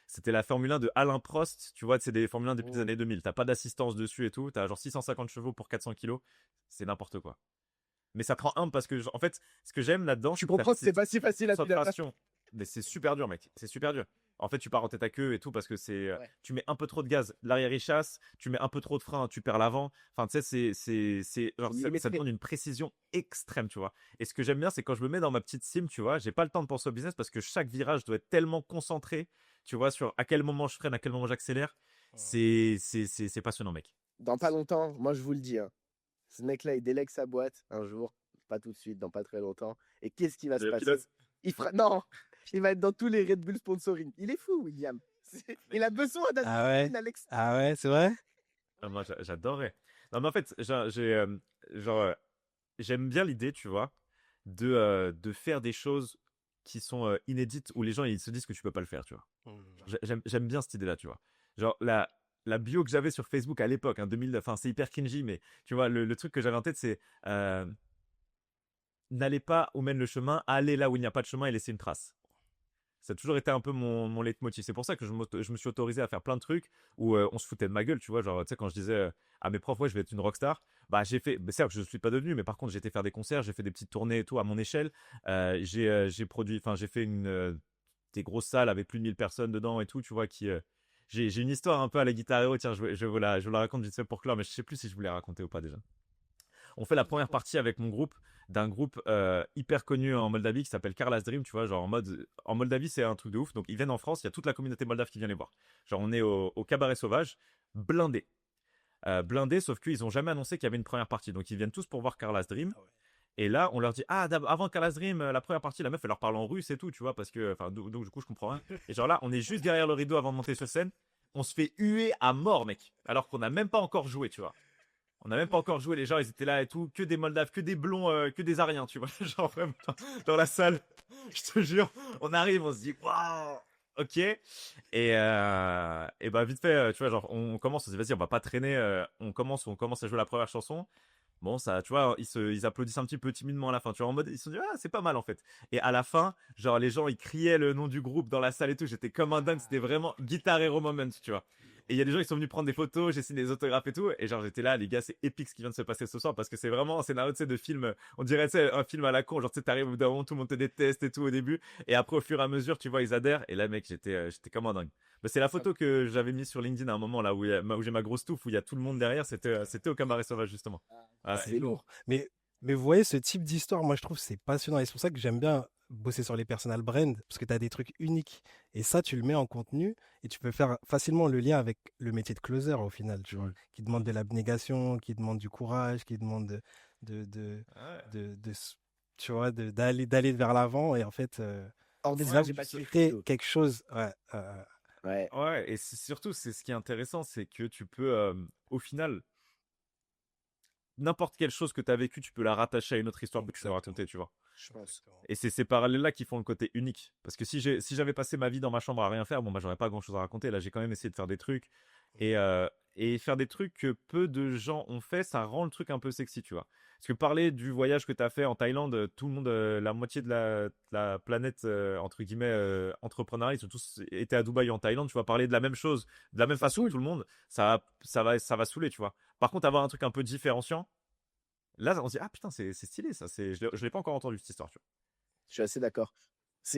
c'était la Formule 1 de Alain Prost, tu vois, c'est des Formule 1 depuis les Oh. années 2000. T'as pas d'assistance dessus et tout. T'as genre 650 chevaux pour 400 kilos. C'est n'importe quoi. Mais ça prend un parce que, en fait, ce que j'aime là-dedans, Tu c'est que comprends que c'est cette pas si facile à piloter. concentration. Mais c'est super dur, mec. C'est super dur. En fait, tu pars en tête à queue et tout parce que Ouais. tu mets un peu trop de gaz, l'arrière il chasse, tu mets un peu trop de frein, tu perds l'avant. Enfin, tu sais, genre, ça te Millimétré. demande une précision extrême, tu vois. Et ce que j'aime bien, c'est quand je me mets dans ma petite sim, tu vois, j'ai pas le temps de penser au business parce que chaque virage doit être tellement concentré, tu vois, sur à quel moment je freine, à quel moment j'accélère. C'est passionnant, mec. Dans pas longtemps, moi je vous le dis, hein, ce mec-là, il délègue sa boîte un jour, pas tout de suite, dans pas très longtemps. Et qu'est-ce qui va se Le passer? pilote. Il fera... Non, il va être dans tous les Red Bull sponsoring. Il est fou, William. Il a besoin Ah ouais? d'adrénaline à l'extérieur. Ah ouais, c'est vrai? Ah, moi, j'adorais. Non, mais en fait, genre, j'aime bien l'idée, tu vois, de faire des choses qui sont inédites où les gens ils se disent que tu peux pas le faire, tu vois. J'aime bien cette idée-là, tu vois. Genre, la bio que j'avais sur Facebook à l'époque, hein, 2009, enfin, c'est hyper cringy, mais tu vois, le truc que j'avais en tête, c'est n'allez pas où mène le chemin, allez là où il n'y a pas de chemin et laissez une trace. Ça a toujours été un peu mon leitmotiv. C'est pour ça que je me suis autorisé à faire plein de trucs où on se foutait de ma gueule, tu vois. Genre, tu sais, quand je disais à mes profs, ouais, je vais être une rockstar, bah, j'ai fait, bah, certes, je ne suis pas devenu, mais par contre, j'ai été faire des concerts, j'ai fait des petites tournées et tout à mon échelle. J'ai produit, enfin, j'ai fait des grosses salles avec plus de 1000 personnes dedans et tout, tu vois, j'ai une histoire un peu à la Guitar Hero, tiens, je vous la raconte vite fait pour clore, mais je sais plus si je vous l'ai raconté ou pas déjà. On fait la première partie avec mon groupe d'un groupe hyper connu en Moldavie qui s'appelle Carla's Dream, tu vois, genre en Moldavie c'est un truc de ouf, donc ils viennent en France, il y a toute la communauté moldave qui vient les voir. Genre on est au Cabaret Sauvage, blindé. Blindé, sauf qu'ils ont jamais annoncé qu'il y avait une première partie, donc ils viennent tous pour voir Carla's Dream. Et là, on leur dit, ah, avant Carla's Dream, la première partie, la meuf, elle leur parle en russe et tout, tu vois, parce que, enfin, donc du coup, je comprends rien. Et genre là, on est juste derrière le rideau avant de monter sur scène, on se fait huer à mort, mec, alors qu'on n'a même pas encore joué, tu vois. On n'a même pas encore joué, les gens ils étaient là et tout, que des Moldaves, que des blonds, que des Ariens, tu vois, genre vraiment dans la salle, je te jure, on arrive, on se dit waouh, ok, et bah vite fait, tu vois, genre on commence, on se dit vas-y, on va pas traîner, on commence à jouer la première chanson. Bon, ça, tu vois, ils applaudissent un petit peu timidement à la fin, tu vois, en mode, ils se sont dit, ah, c'est pas mal en fait. Et à la fin, genre, les gens, ils criaient le nom du groupe dans la salle et tout, j'étais comme un dingue, c'était vraiment Guitar Hero Moment, tu vois. Et il y a des gens qui sont venus prendre des photos, j'ai signé des autographes et tout, et genre, j'étais là, les gars, c'est épique ce qui vient de se passer ce soir, parce que c'est vraiment un scénario, tu sais, de film, on dirait, tu sais, un film à la con, genre, tu sais, t'arrives au bout d'un moment, tout le monde te déteste et tout au début, et après, au fur et à mesure, tu vois, ils adhèrent, et là, mec, j'étais comme un dingue. Bah, c'est la photo que j'avais mise sur LinkedIn à un moment, là, où j'ai ma grosse touffe, où il y a tout le monde derrière, c'était au Cabaret Sauvage, justement. Ah, C'est c'est lourd. Mais vous voyez, ce type d'histoire, moi, je trouve c'est passionnant. Et c'est pour ça que j'aime bien bosser sur les personal brands, parce que tu as des trucs uniques. Et ça, tu le mets en contenu et tu peux faire facilement le lien avec le métier de closer au final, tu vois, qui demande de l'abnégation, qui demande du courage, qui demande tu vois, d'aller vers l'avant. Et en fait, Hors des c'est là où j'ai tu pas suivi crées plutôt. quelque chose. Ouais, Ouais. Ouais, et surtout, c'est ce qui est intéressant, c'est que tu peux, au final, n'importe quelle chose que tu as vécue, tu peux la rattacher à une autre histoire que tu as racontée, tu vois. Je pense. Et c'est ces parallèles-là qui font le côté unique. Parce que si j'avais passé ma vie dans ma chambre à rien faire, bon, bah, j'aurais pas grand-chose à raconter. Là, j'ai quand même essayé de faire des trucs. Et faire des trucs que peu de gens ont fait, ça rend le truc un peu sexy, tu vois. Parce que parler du voyage que tu as fait en Thaïlande, tout le monde, la moitié de la planète, entre guillemets, entrepreneuriale, ils ont tous été à Dubaï ou en Thaïlande, tu vois, parler de la même chose, de la même Ça façon que saoule. tout le monde, ça va saouler, tu vois. Par contre, avoir un truc un peu différenciant, là, on se dit, ah putain, c'est stylé, ça, je l'ai pas encore entendu, cette histoire, tu Je suis assez d'accord.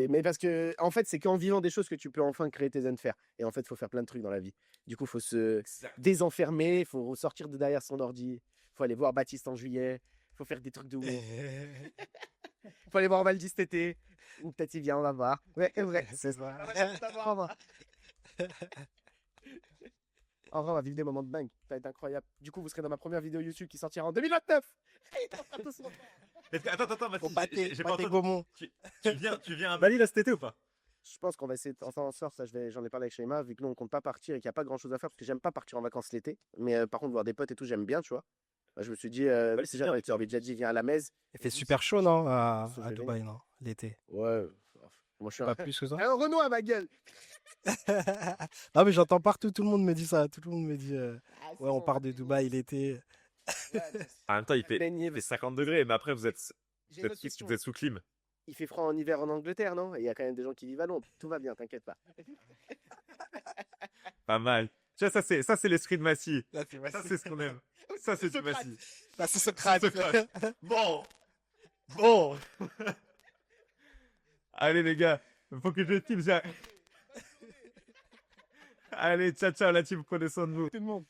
Mais parce que, en fait, c'est qu'en vivant des choses que tu peux enfin créer tes zones faire. Et en fait, il faut faire plein de trucs dans la vie. Du coup, il faut se vois. désenfermer, il faut sortir de derrière son ordi, il faut aller voir Baptiste en juillet, il faut faire des trucs de ouf. Il faut aller voir Valdi cet été. Ou peut-être il vient, on va voir. Ouais, c'est vrai. C'est ça. Au revoir. En vrai, on va vivre des moments de dingue. Ça va être incroyable. Du coup, vous serez dans ma première vidéo YouTube qui sortira en 2029. Attends, Pour Mathis, j'ai pas pâter entendu. Gaumont. Tu viens à Bali là cet été ou pas? Je pense qu'on va essayer de faire en sorte, ça j'en ai parlé avec Shaima, vu que nous on compte pas partir et qu'il n'y a pas grand chose à faire, parce que j'aime pas partir en vacances l'été. Mais par contre, voir des potes et tout, j'aime bien, tu vois. Bah, je me suis dit, Bali, si c'est bien, jamais mec. tu as envie de dit, viens à la Mez. Il fait super chaud, non, Ça à fait Dubaï, non, l'été. Ouais, moi je suis un. Pas plus que ça. Un Renault à ma gueule. Non, mais j'entends partout, tout le monde me dit ça. Tout le monde me dit, Ah, ouais, on bon, part de Dubaï l'été. En même temps, il fait Pénible. 50 degrés, mais après, vous êtes, J'ai une autre vous question. êtes sous clim. Il fait froid en hiver en Angleterre, non? Et il y a quand même des gens qui vivent à Londres. Tout va bien, t'inquiète pas. Pas mal. Tu vois, ça, c'est l'esprit de Massy. Là, c'est Ça, c'est ce qu'on aime. Ça, c'est du Massy. Là, c'est Socrate. Bon. Bon. Allez, les gars. Faut que je team. Allez, ciao, ciao, la team. Prenez soin de vous. Tout le monde.